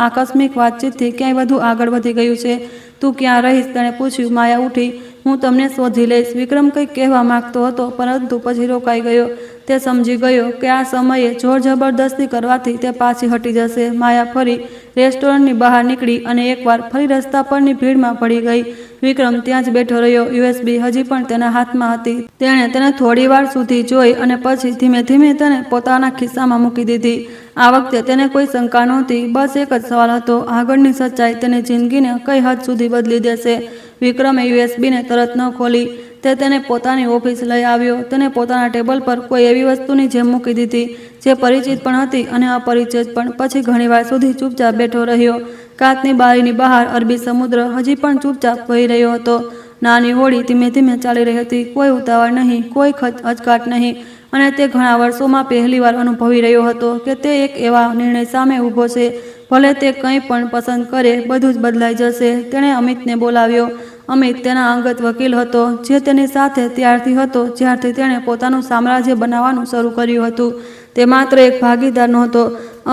Speaker 1: આકસ્મિક વાતચીતથી ક્યાંય વધુ આગળ વધી ગયું છે. તું ક્યાં રહીશ? તેણે પૂછ્યું. માયા ઉઠી. હું તમને શોધી લઈશ. વિક્રમ કંઈક કહેવા માંગતો હતો પરંતુ પછી રોકાઈ ગયો. તે સમજી ગયો કે આ સમયે જોર જબરદસ્તી કરવાથી તે પાછી હટી જશે. માયા ફરી રેસ્ટોરન્ટની બહાર નીકળી અને એકવાર ફરી રસ્તા પરની ભીડમાં પડી ગઈ. વિક્રમ ત્યાં જ બેઠો રહ્યો. યુએસબી હજી પણ તેના હાથમાં હતી. તેણે તેને થોડી વાર સુધી જોઈ અને પછી ધીમે ધીમે તેને પોતાના ખિસ્સામાં મૂકી દીધી. આ વખતે તેને કોઈ શંકા નહોતી. બસ એક જ સવાલ હતો, આગળની સચ્ચાઈ તેની જિંદગીને કઈ હદ સુધી બદલી દેશે. વિક્રમે યુએસબીને તરત ન ખોલી. તે તેને પોતાની ઓફિસ લઈ આવ્યો. તેને પોતાના ટેબલ પર કોઈ એવી વસ્તુની જેમ મૂકી દીધી જે પરિચિત પણ હતી અને અપરિચિત પણ. પછી ઘણીવાર સુધી ચૂપચાપ બેઠો રહ્યો. કાચની બારીની બહાર અરબી સમુદ્ર હજી પણ ચૂપચાપ વહી રહ્યો હતો. નાની હોડી ધીમે ધીમે ચાલી રહી હતી. કોઈ ઉતાવળ નહીં, કોઈ અચકાટ નહીં. અને તે ઘણા વર્ષોમાં પહેલીવાર અનુભવી રહ્યો હતો કે તે એક એવા નિર્ણય સામે ઊભો છે. ભલે તે કંઈ પણ પસંદ કરે, બધું જ બદલાઈ જશે. તેણે અમિતને બોલાવ્યો. અમિત તેના અંગત વકીલ હતો, જે તેની સાથે ત્યારથી હતો જ્યારથી તેણે પોતાનું સામ્રાજ્ય બનાવવાનું શરૂ કર્યું હતું. તે માત્ર એક ભાગીદાર નહોતો.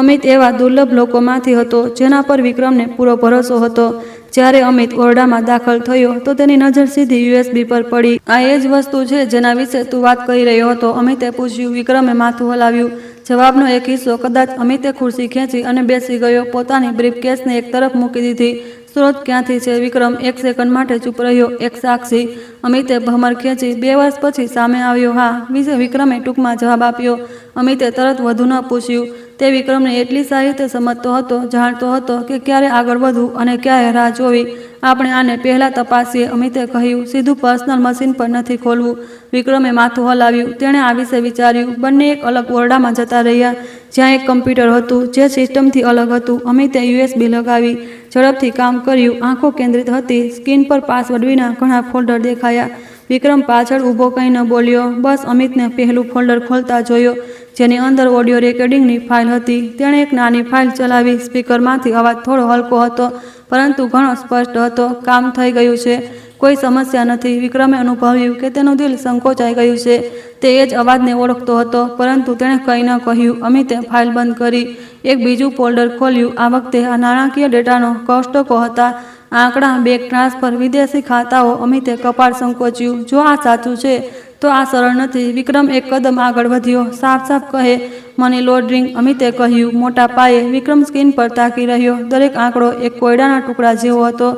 Speaker 1: અમિત એવા દુર્લભ લોકોમાંથી હતો જેના પર વિક્રમને પૂરો ભરોસો હતો. જ્યારે અમિત ઓરડામાં દાખલ થયો તો તેની નજર સીધી યુએસબી પર પડી. આ એ જ વસ્તુ છે જેના વિશે તું વાત કરી રહ્યો હતો? અમિતે પૂછ્યું. વિક્રમે માથું હલાવ્યું. જવાબનો એક હિસ્સો કદાચ. અમિતે ખુરશી ખેંચી અને બેસી ગયો. પોતાની બ્રીફકેસને એક તરફ મૂકી દીધી. સ્ત્રોત ક્યાંથી છે? વિક્રમ એક સેકન્ડ માટે ચૂપ રહ્યો. એક સાક્ષી? અમિતે ભમર ખેંચી. 2 વર્ષ પછી સામે આવ્યો. હા, વિક્રમે ટૂંકમાં જવાબ આપ્યો. અમિતે તરત વધુ ન પૂછ્યું. તે વિક્રમને એટલી સારી રીતે સમજતો હતો, જાણતો હતો કે ક્યારે આગળ વધવું અને ક્યારે રાહ જોવી. આપણે આને પહેલા તપાસીએ, અમિતે કહ્યું. સીધું પર્સનલ મશીન પર નથી ખોલવું? વિક્રમે માથું હલાવ્યું. તેણે આ વિશે વિચાર્યું. બંને એક અલગ ઓરડામાં જતા રહ્યા જ્યાં એક કમ્પ્યુટર હતું જે સિસ્ટમથી અલગ હતું. અમિતે યુએસબી લગાવી. ઝડપથી કામ કર્યું. આંખો કેન્દ્રિત હતી. સ્ક્રીન પર પાસવર્ડ વિના ઘણા ફોલ્ડર દેખાયા. વિક્રમ પાછળ ઊભો કંઈ ન બોલ્યો. બસ અમિતને પહેલું ફોલ્ડર ખોલતા જોયો જેની અંદર ઓડિયો રેકોર્ડિંગની ફાઇલ હતી. તેણે એક નાની ફાઇલ ચલાવી. સ્પીકરમાંથી અવાજ થોડો હલકો હતો પરંતુ ઘણો સ્પષ્ટ હતો. કામ થઈ ગયું છે, કોઈ સમસ્યા નથી. વિક્રમે અનુભવ્યું કે તેનું દિલ સંકોચાઈ ગયું છે. તે એ જ અવાજને ઓળખતો હતો પરંતુ તેણે કંઈ ન કહ્યું. અમિતે ફાઇલ બંધ કરી. એક બીજું ફોલ્ડર ખોલ્યું. આ વખતે આ નાણાકીય ડેટાનો કોષ્ટકો હતા. આંકડા, બેંક ટ્રાન્સફર, વિદેશી ખાતાઓ. અમિતે કપાળ સંકોચ્યું. જો આ સાચું છે તો આ સરળ નથી. વિક્રમ એક કદમ આગળ વધ્યો. સાફ સાફ કહે, મની લોન્ડરિંગ, અમિતે કહ્યું. મોટા પાયે. વિક્રમ સ્ક્રીન પર તાકી રહ્યો. દરેક આંકડો એક કોયડાના ટુકડા જેવો હતો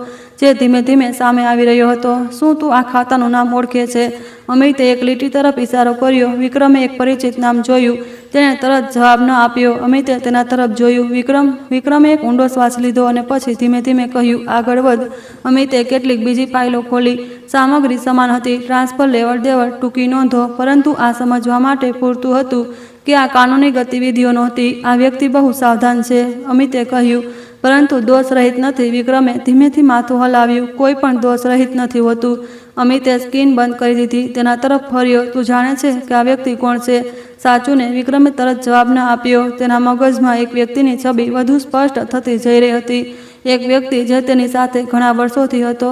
Speaker 1: જે ધીમે ધીમે સામે આવી રહ્યો હતો. શું તું આ ખાતાનું નામ ઓળખે છે? અમિતે એક લીટી તરફ ઇશારો કર્યો. વિક્રમે એક પરિચિત નામ જોયું. તેણે તરત જવાબ ન આપ્યો. અમિતે તેના તરફ જોયું. વિક્રમે એક ઊંડો શ્વાસ લીધો અને પછી ધીમે ધીમે કહ્યું, આગળ વધ. અમિતે કેટલીક બીજી ફાઇલો ખોલી. સામગ્રી સમાન હતી. ટ્રાન્સફર, લેવડ દેવડ, ટૂંકી નોંધો. પરંતુ આ સમજવા માટે પૂરતું હતું કે આ કાનૂની ગતિવિધિઓ નહોતી. આ વ્યક્તિ બહુ સાવધાન છે, અમિતે કહ્યું. પરંતુ દોષ રહિત નથી. વિક્રમે ધીમેથી માથું હલાવ્યું. કોઈ પણ દોષ રહિત નથી હોતું. અમિતે સ્ક્રીન બંધ કરી દીધી. તેના તરફ ફર્યો. તું જાણે છે કે આ વ્યક્તિ કોણ છે? સાચું ને? વિક્રમે તરત જવાબ ન આપ્યો. તેના મગજમાં એક વ્યક્તિની છબી વધુ સ્પષ્ટ થતી જઈ રહી હતી. એક વ્યક્તિ જે તેની સાથે ઘણા વર્ષોથી હતો.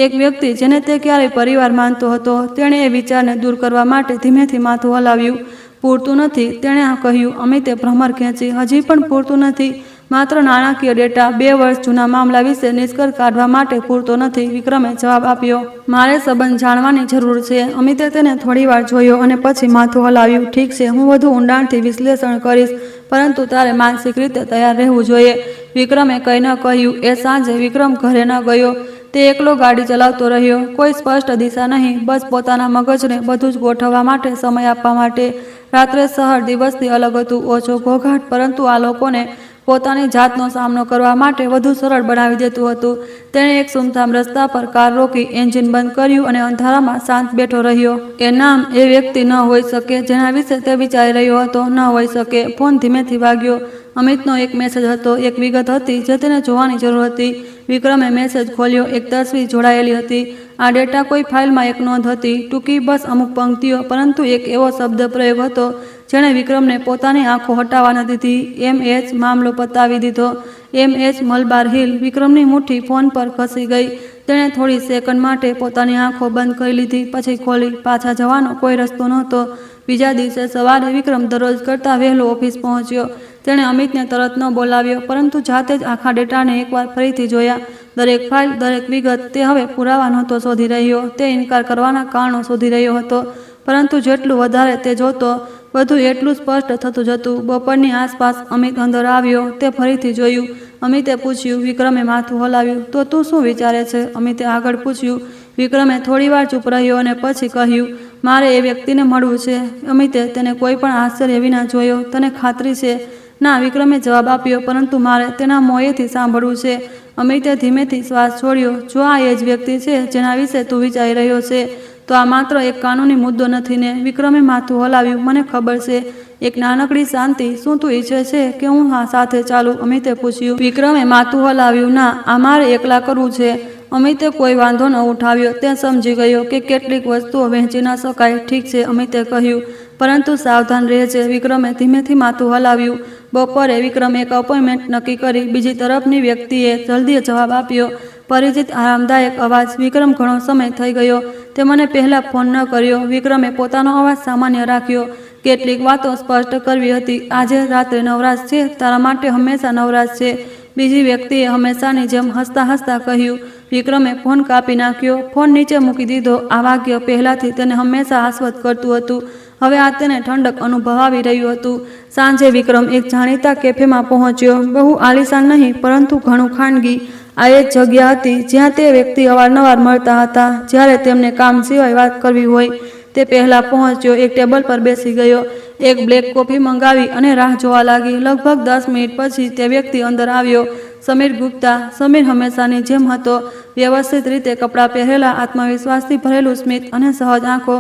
Speaker 1: એક વ્યક્તિ જેને તે ક્યારેય પરિવાર માનતો હતો. તેણે એ વિચારને દૂર કરવા માટે ધીમેથી માથું હલાવ્યું. પૂરતું નથી, તેણે કહ્યું. અમિતે ભ્રમર ખેંચી. હજી પણ પૂરતું નથી? માત્ર નાણાકીય ડેટા 2 વર્ષ જૂના મામલા વિશે નિષ્કર્ષ કાઢવા માટે પૂરતો નથી. વિક્રમે જવાબ આપ્યો. મારે સંબંધ જાણવાની જરૂર છે. અમિતે તેને થોડીવાર જોયો અને પછી માથું હલાવ્યું. ઠીક છે, હું વધુ ઊંડાણથી વિશ્લેષણ કરીશ, પરંતુ તારે માનસિક રીતે તૈયાર રહેવું જોઈએ. વિક્રમે કંઈ ન કહ્યું. એ સાંજે વિક્રમ ઘરે ન ગયો. તે એકલો ગાડી ચલાવતો રહ્યો. કોઈ સ્પષ્ટ દિશા નહીં, બસ પોતાના મગજને બધું જ ગોઠવવા માટે સમય આપવા માટે. રાત્રે શહેર દિવસથી અલગ હતું. ઓછો ઘોંઘાટ, પરંતુ આ લોકોને પોતાની જાતનો સામનો કરવા માટે વધુ સરળ બનાવી દેતું હતું. તેણે એક સુમસામ રસ્તા પર કાર રોકી, એન્જિન બંધ કર્યું અને અંધારામાં શાંત બેઠો રહ્યો. એ નામ, એ વ્યક્તિ ન હોઈ શકે જેના વિશે તે વિચારી રહ્યો હતો. ન હોઈ શકે. ફોન ધીમેથી વાગ્યો. અમિતનો એક મેસેજ હતો. એક વિગત હતી જે તેને જોવાની જરૂર હતી. વિક્રમે મેસેજ ખોલ્યો. એક તસવીર જોડાયેલી હતી. આ ડેટા કોઈ ફાઇલમાં એક નોંધ હતી. ટૂંકી, બસ અમુક પંક્તિઓ, પરંતુ એક એવો શબ્દ પ્રયોગ હતો જેણે વિક્રમને પોતાની આંખો હટાવવા ન દીધી. MH મામલો પતાવી દીધો. MH Malabar hill. વિક્રમની મુઠ્ઠી ફોન પર ખસી ગઈ. તેણે થોડી સેકન્ડ માટે પોતાની આંખો બંધ કરી લીધી, પછી ખોલી. પાછા જવાનો કોઈ રસ્તો નહોતો. બીજા દિવસે સવારે વિક્રમ દરરોજ કરતાં વહેલો ઓફિસ પહોંચ્યો. તેણે અમિતને તરત ન બોલાવ્યો, પરંતુ જાતે જ આખા ડેટાને એકવાર ફરીથી જોયા. દરેક ફાઇલ, દરેક વિગત તે હવે પુરાવા નહોતો શોધી રહ્યો, તે ઇનકાર કરવાના કારણો શોધી રહ્યો હતો. પરંતુ જેટલું વધારે તે જોતો બધું એટલું સ્પષ્ટ થતું જતું. બપોરની આસપાસ અમિત અંદર આવ્યો. તે ફરીથી જોયું. અમિતે પૂછ્યું. વિક્રમે માથું હલાવ્યું. તો તું શું વિચારે છે? અમિતે આગળ પૂછ્યું. વિક્રમે થોડીવાર ચૂપ રહ્યો અને પછી કહ્યું, મારે એ વ્યક્તિને મળવું છે. અમિતે તેને કોઈ પણ આશ્ચર્ય વિના જોયો. તને ખાતરી છે? ના, વિક્રમે જવાબ આપ્યો, પરંતુ મારે તેના મોંએથી સાંભળવું છે. અમિતે ધીમેથી શ્વાસ છોડ્યો. જો આ એ જ વ્યક્તિ છે જેના વિશે તું વિચારી રહ્યો છે, તો આ માત્ર એક કાનૂની મુદ્દો નથી ને? વિક્રમે માથું હલાવ્યું. મને ખબર છે. એક નાનકડી શાંતિ. શું તું ઈચ્છે છે કે હું સાથે ચાલું? અમિતે પૂછ્યું. વિક્રમે માથું હલાવ્યું. ના, આ મારે એકલા કરવું છે. અમિતે કોઈ વાંધો ન ઉઠાવ્યો. તે સમજી ગયો કે કેટલીક વસ્તુઓ વહેંચી ન શકાય. ઠીક છે, અમિતે કહ્યું, પરંતુ સાવધાન રહેજે. વિક્રમે ધીમેથી માથું હલાવ્યું. બપોરે વિક્રમે એક અપોઇન્ટમેન્ટ નક્કી કરી. બીજી તરફની વ્યક્તિએ જલ્દી જવાબ આપ્યો. પરિચિત આરામદાયક અવાજ. વિક્રમ, ઘણો સમય થઈ ગયો. તે મને પહેલાં ફોન ન કર્યો. વિક્રમે પોતાનો અવાજ સામાન્ય રાખ્યો. કેટલીક વાતો સ્પષ્ટ કરવી હતી. આજે રાત્રે નવરાશ છે? તારા માટે હંમેશા નવરાશ છે, બીજી વ્યક્તિએ હંમેશાની જેમ હસતા હસતા કહ્યું. વિક્રમે ફોન કાપી નાખ્યો. ફોન નીચે મૂકી દીધો. આ વાક્ય પહેલાંથી તેને હંમેશા આશ્વત કરતું હતું. હવે આ તેને ઠંડક અનુભવાવી રહ્યું હતું. સાંજે વિક્રમ એક જાણીતા કેફેમાં પહોંચ્યો. બહુ આલિશાન નહીં, પરંતુ ઘણું ખાનગી. આ એ જ જગ્યા હતી જ્યાં તે વ્યક્તિ અવારનવાર મળતા હતા જ્યારે તેમને કામ સિવાય વાત કરવી હોય. તે પહેલાં પહોંચ્યો. એક ટેબલ પર બેસી ગયો. એક બ્લેક કોફી મંગાવી અને રાહ જોવા લાગી. લગભગ 10 મિનિટ પછી તે વ્યક્તિ અંદર આવ્યો. સમીર ગુપ્તા. સમીર હંમેશાની જેમ હતો. વ્યવસ્થિત રીતે કપડાં પહેરેલા, આત્મવિશ્વાસથી ભરેલું સ્મિત અને સહજ આંખો.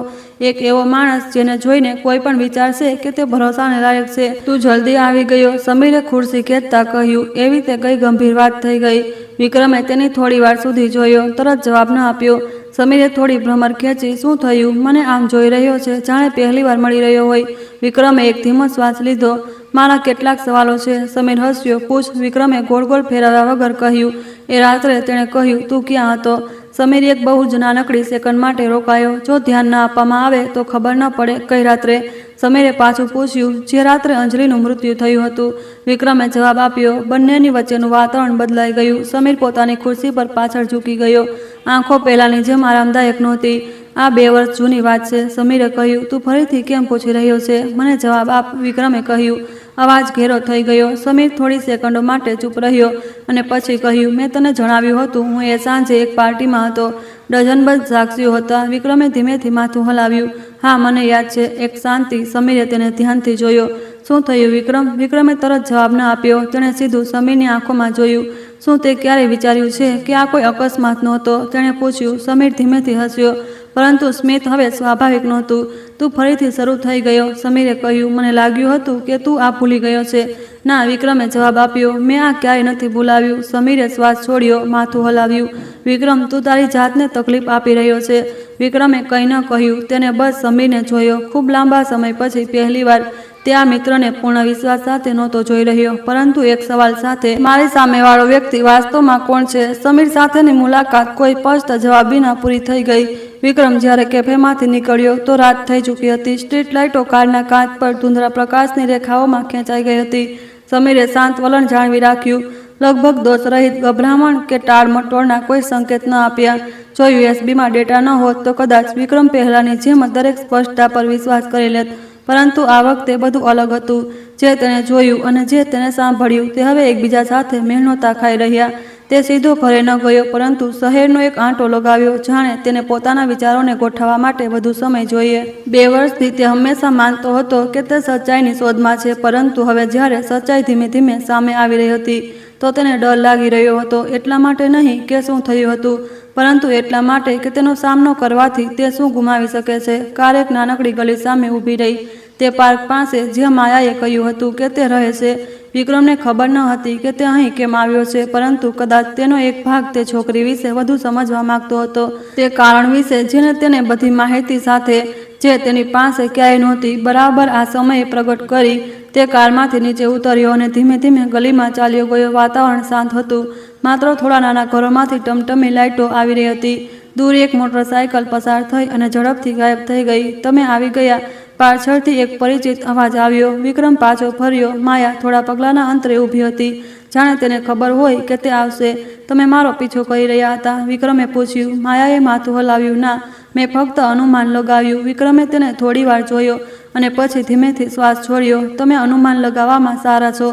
Speaker 1: એક એવો માણસ જેને જોઈને કોઈ પણ વિચારશે કે તે ભરોસાને લાયક છે. તું જલ્દી આવી ગયો, સમીરે ખુરશી ખેંચતા કહ્યું. એવી તે કઈ ગંભીર વાત થઈ ગઈ? વિક્રમે તેની થોડી વાર સુધી જોયો. તરત જવાબ ન આપ્યો. સમીરે થોડી ભ્રમર ખેંચી. શું થયું? મને આમ જોઈ રહ્યો છે જાણે પહેલી વાર મળી રહ્યો હોય. વિક્રમે એક ધીમો શ્વાસ લીધો. મારા કેટલાક સવાલો છે. સમીર હસ્યો. પૂછ. વિક્રમે ગોળ ગોળ ફેરવ્યા વગર કહ્યું. એ રાત્રે તેણે કહ્યું, તું ક્યાં હતો? સમીર એક બહુ જ નાનકડી સેકન્ડ માટે રોકાયો. જો ધ્યાન ન આપવામાં આવે તો ખબર ન પડે. કઈ રાત્રે? સમીરે પાછું પૂછ્યું. જે રાત્રે અંજલિનું મૃત્યુ થયું હતું. વિક્રમે જવાબ આપ્યો. બંનેની વચ્ચેનું વાતાવરણ બદલાઈ ગયું. સમીર પોતાની ખુરશી પર પાછળ ઝૂકી ગયો. આંખો પહેલાની જેમ આરામદાયક નહોતી. આ 2 વર્ષ જૂની વાત છે, સમીરે કહ્યું. તું ફરીથી કેમ પૂછી રહ્યો છે? મને જવાબ આપ, વિક્રમે કહ્યું. અવાજ ઘેરો થઈ ગયો. સમીર થોડી સેકન્ડો માટે ચૂપ રહ્યો અને પછી કહ્યું, મેં તને જણાવ્યું હતું, હું એ સાંજે એક પાર્ટીમાં હતો. ડઝનબંધ સાક્ષીઓ હતા. વિક્રમે ધીમેથી માથું હલાવ્યું. હા, મને યાદ છે. એક શાંતિ. સમીરે તેને ધ્યાનથી જોયો. શું થયું વિક્રમ? વિક્રમે તરત જવાબ ન આપ્યો. તેણે સીધું સમીરની આંખોમાં જોયું. શું તે ક્યારેય વિચાર્યું છે કે આ કોઈ અકસ્માત નહોતો? તેણે પૂછ્યું. સમીર ધીમેથી હસ્યો, પરંતુ સ્મિત હવે સ્વાભાવિક નહોતું. તું ફરીથી શરૂ થઈ ગયો, સમીરે કહ્યું. મને લાગ્યું હતું કે તું આ ભૂલી ગયો છે. ના, વિક્રમે જવાબ આપ્યો. મેં આ ક્યારેય નથી ભૂલાવ્યું. સમીરે શ્વાસ છોડ્યો, માથું હલાવ્યું. વિક્રમ, તું તારી જાતને તકલીફ આપી રહ્યો છે. વિક્રમે કંઈ ન કહ્યું. તેને બસ સમીરને જોયો. ખૂબ લાંબા સમય પછી પહેલીવાર તે આ મિત્રને પૂર્ણ વિશ્વાસ સાથે નહોતો જોઈ રહ્યો, પરંતુ એક સવાલ સાથે. મારી સામેવાળો વ્યક્તિ વાસ્તવમાં કોણ છે? સમીર સાથેની મુલાકાત કોઈ સ્પષ્ટ જવાબ વિના પૂરી થઈ ગઈ. વિક્રમ જ્યારે કેફેમાંથી નીકળ્યો તો રાત થઈ ચૂકી હતી. સ્ટ્રીટ લાઇટો કારના કાચ પર ધૂંધળા પ્રકાશની રેખાઓમાં ખેંચાઈ ગઈ હતી. સમીરે શાંત વલણ જાળવી રાખ્યું. લગભગ દોષરહિત ગભરામણ કે ટાળમટોળના કોઈ સંકેત ન આપ્યા. જો યુએસબીમાં ડેટા ન હોત તો કદાચ વિક્રમ પહેલાની જેમ દરેક સ્પષ્ટતા પર વિશ્વાસ કરી લેત. પરંતુ આ વખતે બધું અલગ હતું. જે તેણે જોયું અને જે તેણે સાંભળ્યું તે હવે એકબીજા સાથે મેળ નહોતા ખાઈ રહ્યા. તે સીધો ઘરે ન ગયો, પરંતુ શહેરનો એક આંટો લગાવ્યો, જાણે તેને પોતાના વિચારોને ગોઠવવા માટે વધુ સમય જોઈએ. 2 વર્ષથી તે હંમેશા માનતો હતો કે તે સચ્ચાઈની શોધમાં છે, પરંતુ હવે જ્યારે સચ્ચાઈ ધીમે ધીમે સામે આવી રહી હતી તો તેને ડર લાગી રહ્યો હતો. એટલા માટે નહીં કે શું થયું હતું, પરંતુ એટલા માટે કે તેનો સામનો કરવાથી તે શું ગુમાવી શકે છે. કાર એક નાનકડી ગલી સામે ઊભી રહી. તે પાર્ક પાસે જ્યાં માયાએ કહ્યું હતું કે તે રહે છે. વિક્રમને ખબર ન હતી કે તે અહીં કેમ આવ્યો છે, પરંતુ કદાચ તેનો એક ભાગ તે છોકરી વિશે વધુ સમજવા માંગતો હતો. તે કારણ વિશે જેને તેને બધી માહિતી સાથે, જે તેની પાસે ક્યાંય નહોતી, બરાબર આ સમયે પ્રગટ કરી. તે કારમાંથી નીચે ઉતર્યો અને ધીમે ધીમે ગલીમાં ચાલ્યો ગયો. વાતાવરણ શાંત હતું. માત્ર થોડા નાના ઘરોમાંથી ટમટમી લાઇટો આવી રહી હતી. દૂર એક મોટરસાયકલ પસાર થઈ અને ઝડપથી ગાયબ થઈ ગઈ. તમે આવી ગયા, પાછળથી એક પરિચિત અવાજ આવ્યો. વિક્રમ પાછો ફર્યો. માયા થોડા પગલાંના અંતરે ઊભી હતી. જાણે તેને ખબર હોય કે તે આવશે. તમે મારો પીછો કરી રહ્યા હતા? વિક્રમે પૂછ્યું. માયાએ માથું હલાવ્યું. ના, મેં ફક્ત અનુમાન લગાવ્યું. વિક્રમે તેને થોડી વાર જોયો અને પછી ધીમેથી શ્વાસ છોડ્યો. તમે અનુમાન લગાવવામાં સારા છો.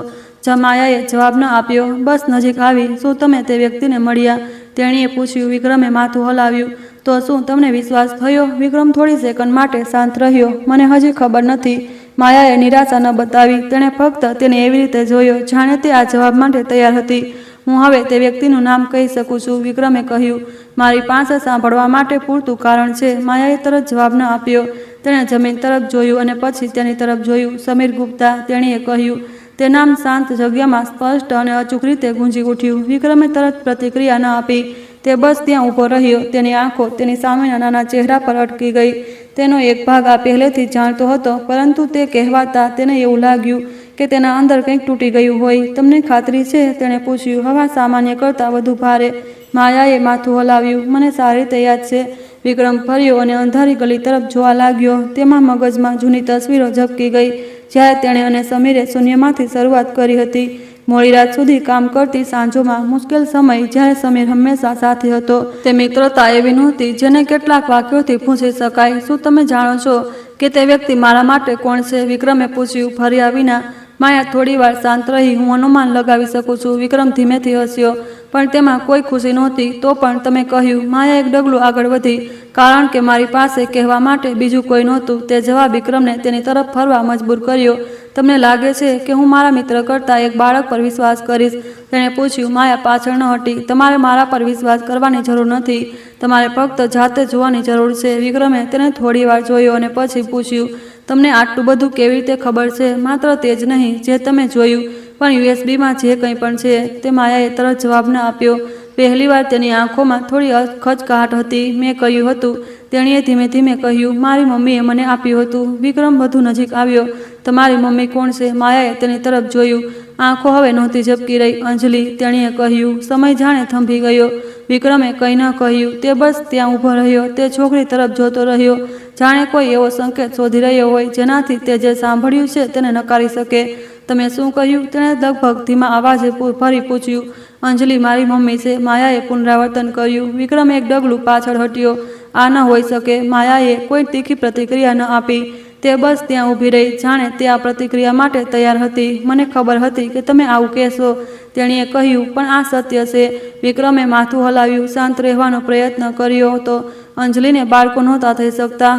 Speaker 1: માયાએ જવાબ ન આપ્યો. બસ નજીક આવી. શું તમે તે વ્યક્તિને મળ્યા? તેણીએ પૂછ્યું. વિક્રમે માથું હલાવ્યું. તો શું તમને વિશ્વાસ થયો? વિક્રમ થોડી સેકન્ડ માટે શાંત રહ્યો. મને હજી ખબર નથી. માયાએ નિરાશા ન બતાવી. તેણે ફક્ત તેને એવી રીતે જોયો જાણે તે આ જવાબ માટે તૈયાર હતી. હું હવે તે વ્યક્તિનું નામ કહી શકું છું, વિક્રમે કહ્યું. મારી પાસે સાંભળવા માટે પૂરતું કારણ છે. માયાએ તરત જવાબ ન આપ્યો. તેણે જમીન તરફ જોયું અને પછી તેની તરફ જોયું. સમીર ગુપ્તા, તેણીએ કહ્યું. તે નામ શાંત જગ્યામાં સ્પષ્ટ અને અચૂક રીતે ગુંજી ઉઠ્યું. વિક્રમે તરત પ્રતિક્રિયા ન આપી. તે બસ ત્યાં ઊભો રહ્યો. તેની આંખો તેની સામેના નાના ચહેરા પર અટકી ગઈ. તેનો એક ભાગ આ પહેલેથી જાણતો હતો, પરંતુ તે કહેવાતા તેને એવું લાગ્યું કે તેના અંદર કંઈક તૂટી ગયું હોય. તમને ખાતરી છે? તેણે પૂછ્યું. હવા સામાન્ય કરતાં વધુ ભારે. માયાએ માથું હલાવ્યું. મને સારી રીતે યાદ છે. વિક્રમ ફર્યો અને અંધારી ગલી તરફ જોવા લાગ્યો. તેમાં મગજમાં જૂની તસવીરો ઝબકી ગઈ. જ્યારે તેણે અને સમીરે શૂન્યમાંથી શરૂઆત કરી હતી. મોડી રાત સુધી કામ કરતી સાંજોમાં મુશ્કેલ સમય જ્યારે સમીર હંમેશા સાથે હતો. તે મિત્રતા એવી નહોતી જેને કેટલાક વાક્યોથી પૂછી શકાય. શું તમે જાણો છો કે તે વ્યક્તિ મારા માટે કોણ છે? વિક્રમે પૂછ્યું. ફર્યા વિના. માયા થોડી વાર શાંત રહી. હું અનુમાન લગાવી શકું છું. વિક્રમ ધીમેથી હસ્યો, પણ તેમાં કોઈ ખુશી નહોતી. તો પણ તમે કહ્યું. માયા એક ડગલું આગળ વધી. કારણ કે મારી પાસે કહેવા માટે બીજું કોઈ નહોતું. તે જવાબ વિક્રમને તેની તરફ ફરવા મજબૂર કર્યો. તમને લાગે છે કે હું મારા મિત્ર કરતાં એક બાળક પર વિશ્વાસ કરીશ? તેણે પૂછ્યું. માયા પાછળ ન હટી. તમારે મારા પર વિશ્વાસ કરવાની જરૂર નથી. તમારે ફક્ત જાતે જોવાની જરૂર છે. વિક્રમે તેને થોડી વાર જોયો અને પછી પૂછ્યું. તમને આટલું બધું કેવી રીતે ખબર છે? માત્ર તે જ નહીં જે તમે જોયું, પણ યુએસબીમાં જે કંઈ પણ છે. તે માયાએ તરત જવાબ ન આપ્યો. પહેલીવાર તેની આંખોમાં થોડી ખચકાહટ હતી. મેં કહ્યું હતું, તેણીએ ધીમે ધીમે કહ્યું. મારી મમ્મીએ મને આપ્યું હતું. વિક્રમ વધુ નજીક આવ્યો. તમારી મમ્મી કોણ છે? માયાએ તેની તરફ જોયું. આંખો હવે નહોતી ઝબકી રહી. અંજલિ, તેણીએ કહ્યું. સમય જાણે થંભી ગયો. વિક્રમે કંઈ ન કહ્યું. તે બસ ત્યાં ઊભો રહ્યો. તે છોકરી તરફ જોતો રહ્યો, જાણે કોઈ એવો સંકેત શોધી રહ્યો હોય જેનાથી તે જે સાંભળ્યું છે તેને નકારી શકે. તમે શું કહ્યું? તેણે લગભગ ધીમા અવાજે ફરી પૂછ્યું. અંજલિ મારી મમ્મી છે. માયાએ પુનરાવર્તન કર્યું. વિક્રમ એક ડગલું પાછળ હટ્યો. આ ન હોઈ શકે. માયાએ કોઈ તીખી પ્રતિક્રિયા ન આપી. તે બસ ત્યાં ઊભી રહી, જાણે તે આ પ્રતિક્રિયા માટે તૈયાર હતી. મને ખબર હતી કે તમે આવું કહેશો, તેણીએ કહ્યું, પણ આ સત્ય છે. વિક્રમે માથું હલાવ્યું. શાંત રહેવાનો પ્રયત્ન કર્યો હતો. અંજલિને બાળકો નહોતા થઈ શકતા.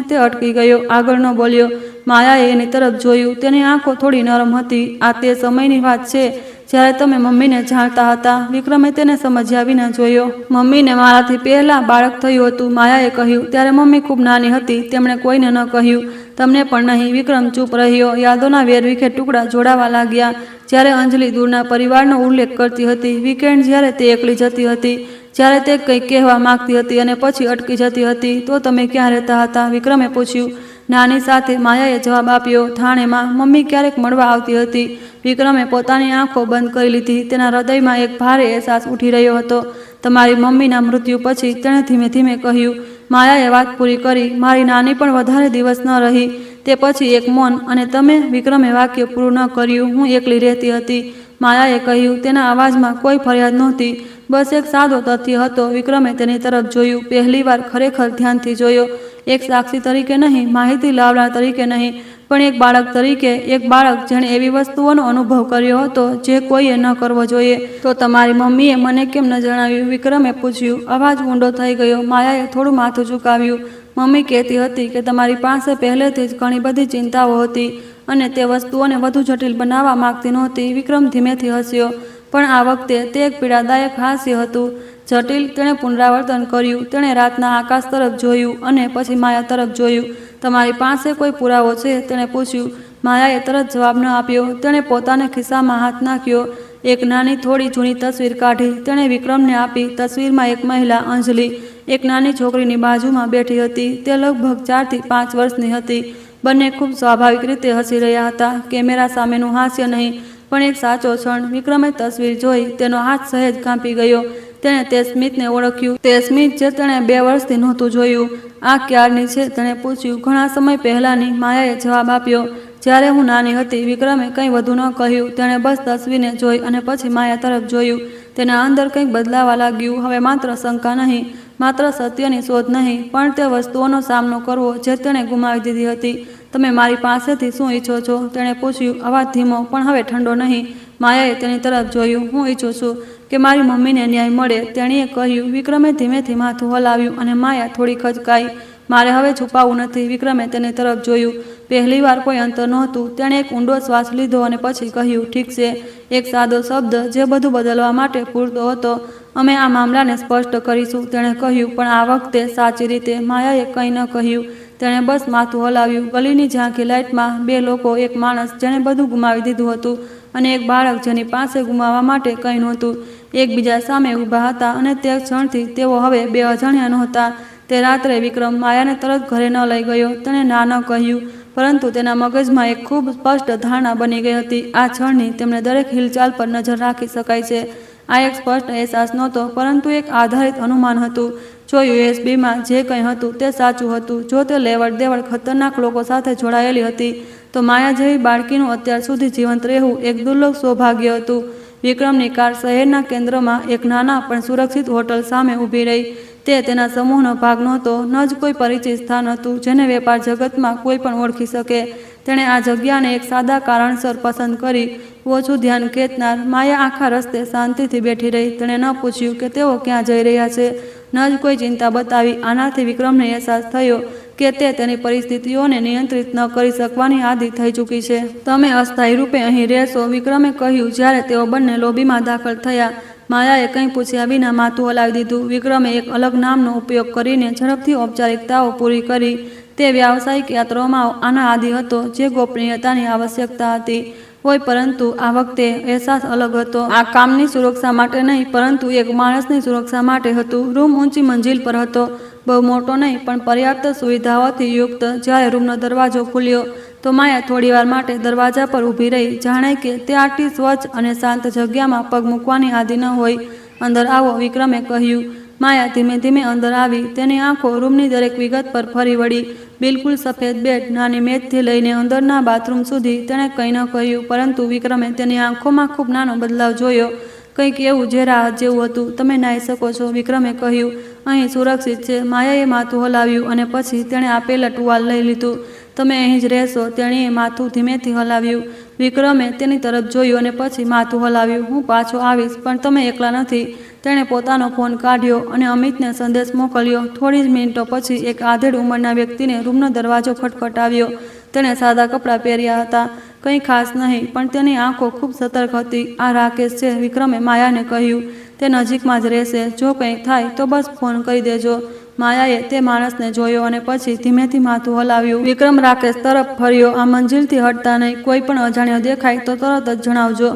Speaker 1: તે અટકી ગયો. આગળ ન બોલ્યો. માયાએ એની તરફ જોયું. તેની આંખો થોડી નરમ હતી. આ તે સમયની વાત છે જ્યારે તમે મમ્મીને જાણતા હતા? વિક્રમે તેને સમજ્યા વિના જોયો. મમ્મીને મારાથી પહેલા બાળક થયું હતું, માયાએ કહ્યું. ત્યારે મમ્મી ખૂબ નાની હતી. તેમણે કોઈને ન કહ્યું. તમને પણ નહીં. વિક્રમ ચૂપ રહ્યો. યાદોના વેરવિખેર ટુકડા જોડાવા લાગ્યા. જ્યારે અંજલિ દૂરના પરિવારનો ઉલ્લેખ કરતી હતી, વીકેન્ડ જ્યારે તે એકલી જતી હતી, જ્યારે તે કંઈક કહેવા માંગતી હતી અને પછી અટકી જતી હતી. તો તમે ક્યાં રહેતા હતા? વિક્રમે પૂછ્યું. નાની સાથે, માયાએ જવાબ આપ્યો. થાણેમાં. મમ્મી ક્યારેક મળવા આવતી હતી. વિક્રમે પોતાની આંખો બંધ કરી લીધી. તેના હૃદયમાં એક ભારે અહેસાસ ઉઠી રહ્યો હતો. તમારી મમ્મીના મૃત્યુ પછી, તેણે ધીમે ધીમે કહ્યું. માયાએ વાત પૂરી કરી. મારી નાની પણ વધારે દિવસ ન રહી. તે પછી એક મૌન. અને તમે? વિક્રમે વાક્ય પૂરું ન કર્યું. હું એકલી રહેતી હતી, માયાએ કહ્યું. તેના અવાજમાં કોઈ ફરિયાદ નહોતી, બસ એક સાદો તથ્ય હતો. વિક્રમે તેની તરફ જોયું. પહેલીવાર ખરેખર ધ્યાનથી જોયો. એક સાક્ષી તરીકે નહીં, માહિતી લાવનાર તરીકે નહીં, પણ એક બાળક તરીકે. એક બાળક જેણે એવી વસ્તુઓનો અનુભવ કર્યો હતો જે કોઈએ ન કરવો જોઈએ. તો તમારી મમ્મીએ મને કેમ ન જણાવ્યું? વિક્રમે પૂછ્યું. અવાજ ઊંડો થઈ ગયો. માયાએ થોડું માથું ઝુકાવ્યું. મમ્મી કહેતી હતી કે તમારી પાસે પહેલેથી જ ઘણી બધી ચિંતાઓ હતી અને તે વસ્તુઓને વધુ જટિલ બનાવવા માંગતી નહોતી. વિક્રમ ધીમેથી હસ્યો, પણ આ વખતે તે એક પીડાદાયક હાસ્ય હતું. જટિલ, તેણે પુનરાવર્તન કર્યું. તેણે રાતના આકાશ તરફ જોયું અને પછી માયા તરફ જોયું. તમારી પાસે કોઈ પુરાવો છે? તેણે પૂછ્યું. માયાએ તરત જવાબ ન આપ્યો. તેણે પોતાને ખિસ્સામાં હાથ નાખ્યો. એક નાની થોડી જૂની તસવીર કાઢી. તેણે વિક્રમને આપી. તસવીરમાં એક મહિલા, અંજલિ, એક નાની છોકરીની બાજુમાં બેઠી હતી. તે લગભગ 4 થી 5 વર્ષની હતી. બંને ખૂબ સ્વાભાવિક રીતે હસી રહ્યા હતા. કેમેરા સામેનું હાસ્ય નહીં, પણ એક સાચો ક્ષણ. વિક્રમે તસવીર જોઈ. તેનો હાથ સહેજ કાંપી ગયો. તેણે તે સ્મિતને ઓળખ્યું. તે સ્મિત જે તેણે 2 વર્ષથી નહોતું જોયું. આ ક્યારની છે? તેણે પૂછ્યું. ઘણા સમય પહેલાંની, માયાએ જવાબ આપ્યો. જ્યારે હું નાની હતી વિક્રમે કંઈ વધુ ન કહ્યું. તેણે બસ તસવીરને જોઈ અને પછી માયા તરફ જોયું. તેના અંદર કંઈક બદલાવા લાગ્યું. હવે માત્ર શંકા નહીં, માત્ર સત્યની શોધ નહીં, પણ તે વસ્તુઓનો સામનો કરવો જે તેણે ગુમાવી દીધી હતી. તમે મારી પાસેથી શું ઈચ્છો છો? તેણે પૂછ્યું, અવાજ ધીમો પણ હવે ઠંડો નહીં. માયાએ તેની તરફ જોયું. હું ઈચ્છું છું કે મારી મમ્મીને ન્યાય મળે, તેણીએ કહ્યું. વિક્રમે ધીમેથી માથું હલાવ્યું અને માયા થોડી ખચકાઈ. મારે હવે છુપાવવું નથી. વિક્રમે તેની તરફ જોયું. પહેલીવાર કોઈ અંતર નહોતું. તેણે એક ઊંડો શ્વાસ લીધો અને પછી કહ્યું, ઠીક છે. એક સાદો શબ્દ જે બધું બદલવા માટે પૂરતો હતો. અમે આ મામલાને સ્પષ્ટ કરીશું, તેણે કહ્યું, પણ આ વખતે સાચી રીતે. માયાએ કંઈ ન કહ્યું. તેણે બસ માથું હલાવ્યું. ગલીની ઝાંખી લાઇટમાં બે લોકો, એક માણસ જેણે બધું ગુમાવી દીધું હતું અને એક બાળક જેની પાસે ગુમાવવા માટે કંઈ નહોતું, એકબીજા સામે ઊભા હતા અને તે ક્ષણથી તેઓ હવે બે અજાણ્યા નહોતા. તે રાત્રે વિક્રમ માયાને તરત ઘરે ન લઈ ગયો. તેણે ના ન કહ્યું, પરંતુ તેના મગજમાં એક ખૂબ સ્પષ્ટ ધારણા બની ગઈ હતી. આ ક્ષણની તેમને દરેક હિલચાલ પર નજર રાખી શકાય છે. આ એક સ્પષ્ટ અહેસાસ નહોતો, પરંતુ એક આધારિત અનુમાન હતું. જો યુએસબીમાં જે કંઈ હતું તે સાચું હતું, જો તે લેવડ દેવડ ખતરનાક લોકો સાથે જોડાયેલી હતી, તો માયા જેવી બાળકીનું અત્યાર સુધી જીવંત રહેવું એક દુર્લભ સૌભાગ્ય હતું. વિક્રમની કાર શહેરના કેન્દ્રમાં એક નાના પણ સુરક્ષિત હોટલ સામે ઊભી રહી. તે તેના સમૂહનો ભાગ નહોતો, ન જ કોઈ પરિચિત સ્થાન હતું જેને વેપાર જગતમાં કોઈ પણ ઓળખી શકે. તેણે આ જગ્યાને એક સાદા કારણસર પસંદ કરી, ઓછું ધ્યાન ખેંચનાર. માયા આખા રસ્તે શાંતિથી બેઠી રહી. તેણે ન પૂછ્યું કે તેઓ ક્યાં જઈ રહ્યા છે, ન જ કોઈ ચિંતા બતાવી. આનાથી વિક્રમને અહેસાસ થયો કે તે તેની પરિસ્થિતિઓને નિયંત્રિત ન કરી શકવાની આદી થઈ ચૂકી છે. તમે અસ્થાયી રૂપે અહીં રહેશો, વિક્રમે કહ્યું જ્યારે તેઓ બંને લોબીમાં દાખલ થયા. માયાએ કંઈ પૂછ્યા વિના માથું હલાવી દીધું. વિક્રમે એક અલગ નામનો ઉપયોગ કરીને ઝડપથી ઔપચારિકતાઓ પૂરી કરી. તે વ્યાવસાયિક યાત્રાઓમાં આના આદી હતો, જે ગોપનીયતાની આવશ્યકતા હતી હોય, પરંતુ આ વખતે અહેસાસ અલગ હતો. આ કામની સુરક્ષા માટે નહીં, પરંતુ એક માણસની સુરક્ષા માટે હતું. રૂમ ઊંચી મંજિલ પર હતો, બહુ મોટો નહીં, પણ પર્યાપ્ત સુવિધાઓથી યુક્ત. જ્યારે રૂમનો દરવાજો ખુલ્યો તો માયા થોડીવાર માટે દરવાજા પર ઊભી રહી, જાણે કે તે આટલી સ્વચ્છ અને શાંત જગ્યામાં પગ મૂકવાની આદી ન હોય. અંદર આવો, વિક્રમે કહ્યું. માયા ધીમે ધીમે અંદર આવી. તેની આંખો રૂમની દરેક વિગત પર ફરી વળી. બિલકુલ સફેદ બેડ, નાની મેજથી લઈને અંદરના બાથરૂમ સુધી. તેણે કંઈ ન કહ્યું, પરંતુ વિક્રમે તેની આંખોમાં ખૂબ નાનો બદલાવ જોયો, કંઈક એવું જે રાહત જેવું હતું. તમે નાહી શકો છો, વિક્રમે કહ્યું. અહીં સુરક્ષિત છે. માયાએ માથું હલાવ્યું અને પછી તેણે આપેલા ટુવાલ લઈ લીધું. તમે અહીં જ રહેશો, તેણીએ માથું ધીમેથી હલાવ્યું. વિક્રમે તેની તરફ જોયું અને પછી માથું હલાવ્યું. હું પાછો આવીશ, પણ તમે એકલા નથી. તેણે પોતાનો ફોન કાઢ્યો અને અમિતને સંદેશ મોકલ્યો. થોડી જ મિનિટો પછી એક આધેડ ઉંમરના વ્યક્તિને રૂમનો દરવાજો ખટખટાવ્યો. તેણે સાદા કપડાં પહેર્યા હતા, કંઈ ખાસ નહીં, પણ તેની આંખો ખૂબ સતર્ક હતી. આ રાકેશ છે, વિક્રમે માયાને કહ્યું. તે નજીકમાં જ રહેશે. જો કંઈ થાય તો બસ ફોન કરી દેજો. માયાએ તે માણસને જોયો અને પછી ધીમેથી માથું હલાવ્યું. વિક્રમ રાકેશ તરફ ફર્યો. આ મંજિલથી હટતા નહીં. કોઈ પણ અજાણ્યો દેખાય તો તરત જ જણાવજો.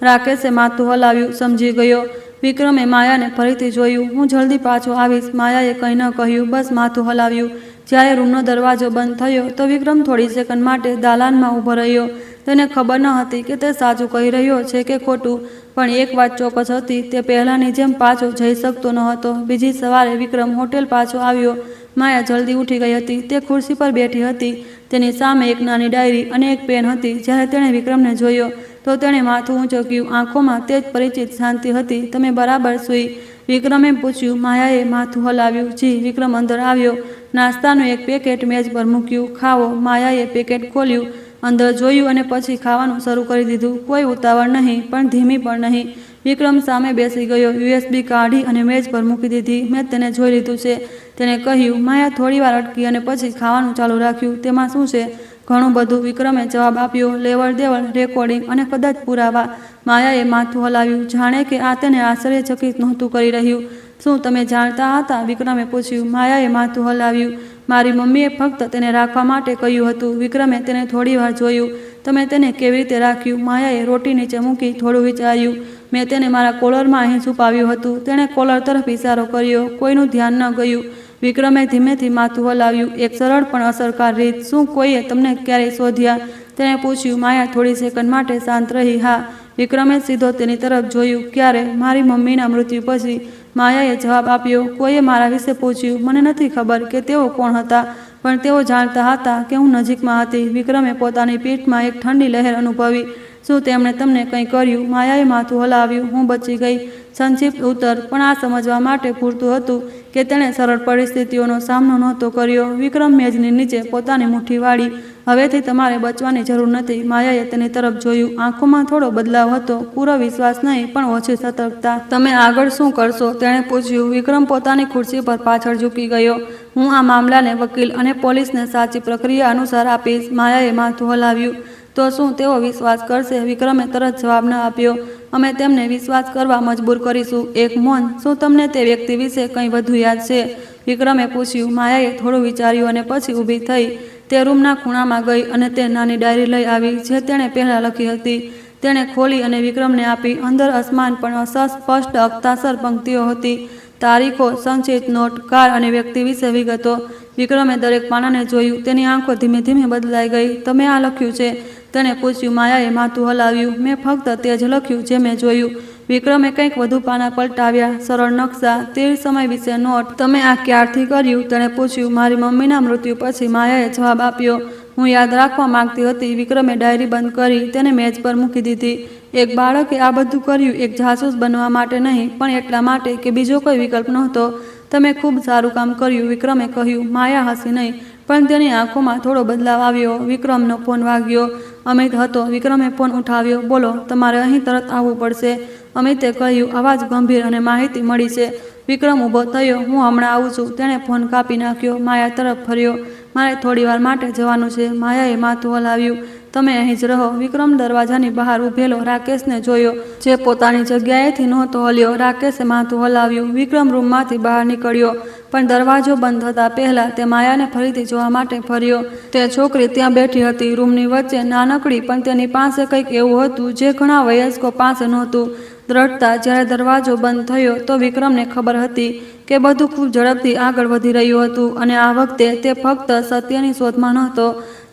Speaker 1: રાકેશે માથું હલાવ્યું. સમજી ગયો. વિક્રમે માયાને ફરીથી જોયું. હું જલ્દી પાછો આવીશ. માયાએ કંઈ ન કહ્યું, બસ માથું હલાવ્યું. જ્યારે રૂમનો દરવાજો બંધ થયો તો વિક્રમ થોડી સેકન્ડ માટે દાલાનમાં ઊભો રહ્યો. તેને ખબર ન હતી કે તે સાચું કહી રહ્યો છે કે ખોટું, પણ એક વાત ચોક્કસ હતી, તે પહેલાંની જેમ પાછો જઈ શકતો ન હતો. બીજી સવારે વિક્રમ હોટેલ પાછો આવ્યો. માયા જલ્દી ઉઠી ગઈ હતી. તે ખુરશી પર બેઠી હતી. તેની સામે એક નાની ડાયરી અને એક પેન હતી. જ્યારે તેણે વિક્રમને જોયો તો તેણે માથું ઊંચક્યું. આંખોમાં તે જ પરિચિત શાંતિ હતી. તમે બરાબર સૂઈ? વિક્રમે પૂછ્યું. માયાએ માથું હલાવ્યું. જી. વિક્રમ અંદર આવ્યો. નાસ્તાનું એક પેકેટ મેજ પર મૂક્યું. ખાવો. માયાએ પેકેટ ખોલ્યું, અંદર જોયું અને પછી ખાવાનું શરૂ કરી દીધું. કોઈ ઉતાવળ નહીં, પણ ધીમી પણ નહીં. વિક્રમ સામે બેસી ગયો. યુએસબી કાઢી અને મેજ પર મૂકી દીધી. મેં તેને જોઈ લીધું છે, તેણે કહ્યું. માયા થોડીવાર અટકી અને પછી ખાવાનું ચાલુ રાખ્યું. તેમાં શું છે? ઘણું બધું, વિક્રમે જવાબ આપ્યો. લેવડ દેવડ, રેકોર્ડિંગ અને કદાચ પુરાવા. માયાએ માથું હલાવ્યું, જાણે કે આ તેને આશ્ચર્યચકિત નહોતું કરી રહ્યું. શું તમે જાણતા હતા? વિક્રમે પૂછ્યું. માયાએ માથું હલાવ્યું. મારી મમ્મીએ ફક્ત તેને રાખવા માટે કહ્યું હતું. વિક્રમે તેને થોડીવાર જોયું. તમે તેને કેવી રીતે રાખ્યું? માયાએ રોટી નીચે મૂકી થોડું વિચાર્યું. મેં તેને મારા કોલરમાં અહીં છુપાવ્યું હતું. તેણે કોલર તરફ ઇશારો કર્યો. કોઈનું ધ્યાન ન ગયું. વિક્રમે ધીમેથી માથું હલાવ્યું. એક સરળ પણ અસરકાર રીત. શું કોઈએ તમને ક્યારેય શોધ્યા? તેણે પૂછ્યું. માયા થોડી સેકન્ડ માટે શાંત રહી. હા. વિક્રમે સીધો તેની તરફ જોયું. ક્યારે? મારી મમ્મીના મૃત્યુ પછી. માયાએ જવાબ આપ્યો, કોઈએ મારા વિશે પૂછ્યું. મને નથી ખબર કે તેઓ કોણ હતા, પણ તેઓ જાણતા હતા કે હું નજીકમાં હતી. વિક્રમે પોતાની પીઠમાં એક ઠંડી લહેર અનુભવી. શું તેમણે તમને કંઈ કર્યું? માયાએ માથું હલાવ્યું. હું બચી ગઈ. સંક્ષિપ્ત ઉત્તર, પણ આ સમજવા માટે પૂરતું હતું કે તેણે સરળ પરિસ્થિતિઓનો સામનો નહોતો કર્યો. વિક્રમ મેજની નીચે પોતાની મુઠ્ઠી વાળી. હવેથી તમારે બચવાની જરૂર નથી. માયાએ તેની તરફ જોયું. આંખોમાં થોડો બદલાવ હતો. પૂરો વિશ્વાસ નહીં, પણ ઓછી સતર્કતા. તમે આગળ શું કરશો? તેણે પૂછ્યું. વિક્રમ પોતાની ખુરશી પર પાછળ ઝૂકી ગયો. હું આ મામલાને વકીલ અને પોલીસને સાચી પ્રક્રિયા અનુસાર આપીશ. માયાએ માથું હલાવ્યું. તો શું તેઓ વિશ્વાસ કરશે? વિક્રમે તરત જવાબ ન આપ્યો. અમે તેમને વિશ્વાસ કરવા મજબૂર કરીશું. એક મૌન. શું તમને તે વ્યક્તિ વિશે કંઈ વધુ યાદ છે? વિક્રમે પૂછ્યું. માયાએ થોડું વિચાર્યું અને પછી ઊભી થઈ. તે રૂમના ખૂણામાં ગઈ અને તે નાની ડાયરી લઈ આવી જે તેણે પહેલાં લખી હતી. તેણે ખોલી અને વિક્રમને આપી. અંદર અસમાન પણ સ્પષ્ટ અક્ષાંશર પંક્તિઓ હતી. તારીખો, સંચિત નોટ, કાર અને વ્યક્તિ વિશે વિગતો. વિક્રમે દરેક પાનાને જોયું. તેની આંખો ધીમે ધીમે બદલાઈ ગઈ. તમે આ લખ્યું છે? તેણે પૂછ્યું. માયાએ માથું હલાવ્યું. મેં ફક્ત તે જ લખ્યું જે મેં જોયું. વિક્રમે કંઈક વધુ પાના પલટાવ્યા. સરળ નકશા, તીર સમય વિશે નોટ. તમે આ ક્યારથી કર્યું? તેણે પૂછ્યું. મારી મમ્મીના મૃત્યુ પછી, માયાએ જવાબ આપ્યો. હું યાદ રાખવા માંગતી હતી. વિક્રમે ડાયરી બંધ કરી તેને મેજ પર મૂકી દીધી. એક બાળકે આ બધું કર્યું એક જાસૂસ બનવા માટે નહીં, પણ એટલા માટે કે બીજો કોઈ વિકલ્પ નહોતો. તમે ખૂબ સારું કામ કર્યું, વિક્રમે કહ્યું. માયા હસી નહીં, પણ તેની આંખોમાં થોડો બદલાવ આવ્યો. વિક્રમનો ફોન વાગ્યો. અમિત હતો. વિક્રમે ફોન ઉઠાવ્યો. બોલો, તમારે અહીં તરત આવવું પડશે. અમિતે કહ્યું. અવાજ ગંભીર અને માહિતી મળી છે. વિક્રમ ઊભો થયો. હું હમણાં આવું છું. તેણે ફોન કાપી નાખ્યો. માયા તરફ ફર્યો. મારે થોડી વાર માટે જવાનું છે. માયાએ માથું હલાવ્યું. તમે અહીં જ રહો. વિક્રમ દરવાજાની બહાર ઊભેલો રાકેશને જોયો, જે પોતાની જગ્યાએથી નહોતો હલ્યો. રાકેશે માથું હલાવ્યું. વિક્રમ રૂમમાંથી બહાર નીકળ્યો, પણ દરવાજો બંધ થતાં પહેલાં તે માયાને ફરીથી જોવા માટે ફર્યો. તે છોકરી ત્યાં બેઠી હતી, રૂમની વચ્ચે, નાનકડી, પણ તેની પાસે કંઈક એવું હતું જે ઘણા વયસ્કો પાસે નહોતું. દ્રઢતા. જ્યારે દરવાજો બંધ થયો તો વિક્રમને ખબર હતી કે બધું ખૂબ ઝડપથી આગળ વધી રહ્યું હતું, અને આ વખતે તે ફક્ત સત્યની શોધમાં નહોતો,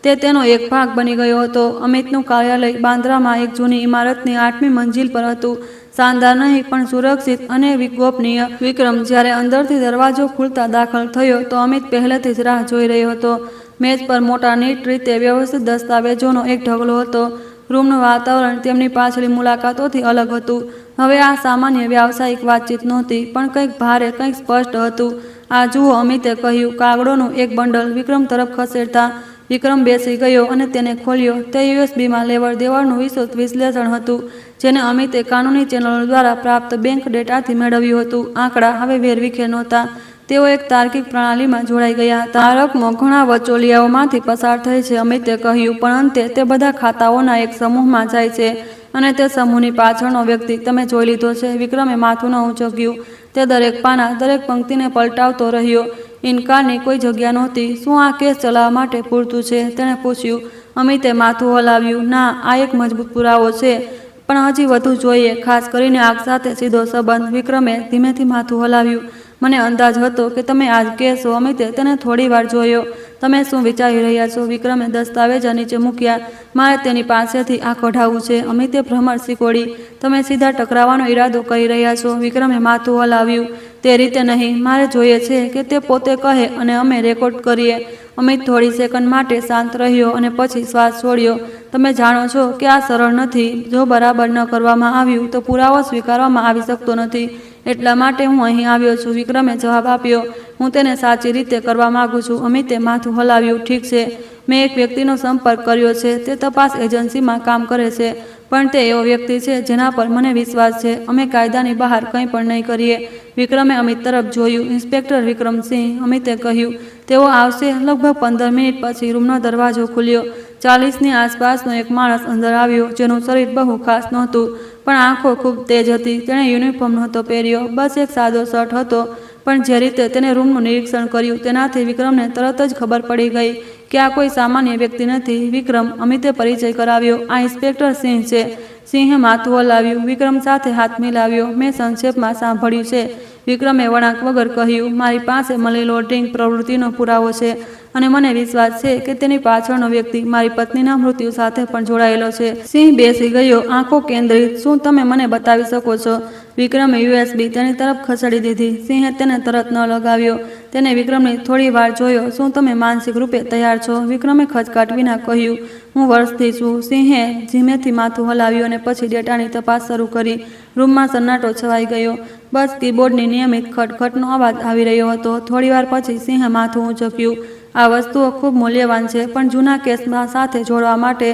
Speaker 1: તે તેનો એક ભાગ બની ગયો હતો. અમિતનું કાર્યાલય બાંદ્રામાં એક જૂની ઇમારતની 8મી મંજિલ પર હતું. શાનદાર નહીં, પણ સુરક્ષિત અને ગોપનીય. વિક્રમ જ્યારે અંદરથી દરવાજો ખુલતા દાખલ થયો તો અમિત પહેલેથી જ રાહ જોઈ રહ્યો હતો. મેજ પર મોટા નીટ રીતે વ્યવસ્થિત દસ્તાવેજોનો એક ઢગલો હતો. રૂમનું વાતાવરણ તેમની પાછલી મુલાકાતોથી અલગ હતું. હવે આ સામાન્ય વ્યાવસાયિક વાતચીત નહોતી, પણ કંઈક ભારે, કંઈક સ્પષ્ટ હતું. આ જુઓ, અમિતે કહ્યું, કાગળોનું એક બંડલ વિક્રમ તરફ ખસેડતા. વિક્રમ બેસી ગયો અને તેને ખોલ્યો. તે યુએસબીમાં લેવડ દેવડનું વિસ્તૃત વિશ્લેષણ હતું, જેને અમિતે કાનૂની ચેનલો દ્વારા પ્રાપ્ત બેંક ડેટાથી મેળવ્યું હતું. આંકડા હવે વેરવિખેર નહોતા, તેઓ એક તાર્કિક પ્રણાલીમાં જોડાઈ ગયા હતા. આ રકમો ઘણા વચોલિયાઓમાંથી પસાર થઈ છે, અમિતે કહ્યું, પણ અંતે તે બધા ખાતાઓના એક સમૂહમાં જાય છે, અને તે સમૂહની પાછળનો વ્યક્તિ તમે જોઈ લીધો છે. વિક્રમે માથું ન ઊંચક્યું. તે દરેક પાના, દરેક પંક્તિને પલટાવતો રહ્યો. ઇનકારની કોઈ જગ્યા નહોતી. શું આ કેસ ચલાવવા માટે પૂરતું છે? તેણે પૂછ્યું. અમિતે માથું હલાવ્યું. ના, આ એક મજબૂત પુરાવો છે, પણ હજી વધુ જોઈએ, ખાસ કરીને આગ સાથે સીધો સંબંધ. વિક્રમે ધીમેથી માથું હલાવ્યું. મને અંદાજ હતો કે તમે આ જ કહેશો. અમિતે તેને થોડી વાર જોયો. તમે શું વિચારી રહ્યા છો? વિક્રમે દસ્તાવેજા નીચે મૂક્યા. મારે તેની પાસેથી આ કઢાવવું છે. અમિતે ભ્રમર શીખોડી. તમે સીધા ટકરાવવાનો ઈરાદો કરી રહ્યા છો? વિક્રમે માથું હલાવ્યું. તે રીતે નહીં. મારે જોઈએ છે કે તે પોતે કહે અને અમે રેકોર્ડ કરીએ. અમિત થોડી સેકન્ડ માટે શાંત રહ્યો અને પછી શ્વાસ છોડ્યો. તમે જાણો છો કે આ સરળ નથી. જો બરાબર ન કરવામાં આવ્યું તો પુરાવો સ્વીકારવામાં આવી શકતો નથી. એટલા માટે હું અહીં આવ્યો છું. વિક્રમે જવાબ આપ્યો. હું તેને સાચી રીતે કરવા માંગુ છું. અમિતે માથું હલાવ્યું. ઠીક છે. મેં એક વ્યક્તિનો સંપર્ક કર્યો છે. તે તપાસ એજન્સીમાં કામ કરે છે, પણ તે એવો વ્યક્તિ છે જેના પર મને વિશ્વાસ છે. અમે કાયદાની બહાર કંઈ પણ નહીં કરીએ. વિક્રમે અમિત તરફ જોયું. ઇન્સ્પેક્ટર વિક્રમસિંહ, અમિતે કહ્યું. તેઓ આવશે. લગભગ 15 મિનિટ પછી રૂમનો દરવાજો ખુલ્યો. 40ની આસપાસનો એક માણસ અંદર આવ્યો, જેનું શરીર બહુ ખાસ નહોતું, પણ આંખો ખૂબ તેજ હતી. તેણે યુનિફોર્મ નહોતો પહેર્યો, બસ એક સાદો શર્ટ હતો, પણ જે રીતે તેને રૂમનું નિરીક્ષણ કર્યું તેનાથી વિક્રમને તરત જ ખબર પડી ગઈ કે આ કોઈ સામાન્ય વ્યક્તિ નથી. વિક્રમ, અમિતે પરિચય કરાવ્યો. આ ઇન્સ્પેક્ટર સિંહ છે. સિંહે માથું હલાવ્યું. વિક્રમ સાથે હાથ મિલાવ્યો. મેં સંક્ષેપમાં સાંભળ્યું છે. વિક્રમે વળાંક વગર કહ્યું, મારી પાસે મની લોન્ડરિંગ પ્રવૃત્તિનો પુરાવો છે અને મને વિશ્વાસ છે કે તેની પાછળનો વ્યક્તિ મારી પત્નીના મૃત્યુ સાથે પણ જોડાયેલો છે. સિંહ બેસી ગયો, આંખો કેન્દ્રિત. શું તમે મને બતાવી શકો છો? વિક્રમે યુએસબી તેની તરફ ખસેડી દીધી. સિંહે તેને તરત ન લગાવ્યો. તેને વિક્રમને થોડી વાર જોયો. શું તમે માનસિક રૂપે તૈયાર છો? વિક્રમે ખચકાટ વિના કહ્યું, હું વર્ષથી છું. સિંહે ધીમેથી માથું હલાવ્યું અને પછી ડેટાની તપાસ શરૂ કરી. રૂમમાં સન્નાટો છવાઈ ગયો. બસ કીબોર્ડની નિયમિત ખટખટનો અવાજ આવી રહ્યો હતો. થોડીવાર પછી સિંહે માથું ઊંચક્યું. આ વસ્તુઓ ખૂબ મૂલ્યવાન છે, પણ જૂના કેસમાં સાથે જોડવા માટે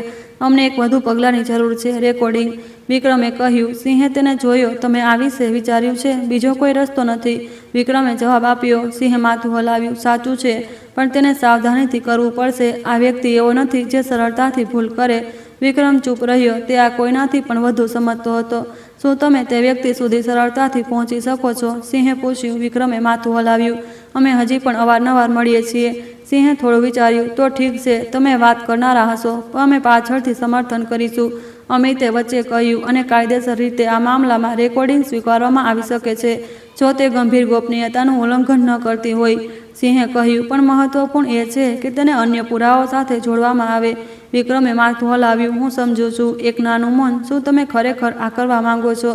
Speaker 1: અમને એક વધુ પગલાંની જરૂર છે, રેકોર્ડિંગ. વિક્રમે કહ્યું. સિંહે તેને જોયો. તમે આ વિશે વિચાર્યું છે? બીજો કોઈ રસ્તો નથી, વિક્રમે જવાબ આપ્યો. સિંહે માથું હલાવ્યું. સાચું છે, પણ તેને સાવધાનીથી કરવું પડશે. આ વ્યક્તિ એવો નથી જે સરળતાથી ભૂલ કરે. વિક્રમ ચૂપ રહ્યો. તે આ કોઈનાથી પણ વધુ સમજતો હતો. શું તમે તે વ્યક્તિ સુધી સરળતાથી પહોંચી શકો છો? સિંહે પૂછ્યું. વિક્રમે માથું હલાવ્યું. અમે હજી પણ અવારનવાર મળીએ છીએ. સિંહે થોડું વિચાર્યું. તો ઠીક છે, તમે વાત કરનારા હશો, પણ અમે પાછળથી સમર્થન કરીશું, અમિતે વચ્ચે કહ્યું. અને કાયદેસર રીતે આ મામલામાં રેકોર્ડિંગ સ્વીકારવામાં આવી શકે છે જો તે ગંભીર ગોપનીયતાનું ઉલ્લંઘન ન કરતી હોય, સિંહે કહ્યું. પણ મહત્વપૂર્ણ એ છે કે તેને અન્ય પુરાવાઓ સાથે જોડવામાં આવે. વિક્રમે માથું હલાવ્યું. હું સમજુ છું. એક નાનું મૌન. શું તમે ખરેખર આ કરવા માંગો છો?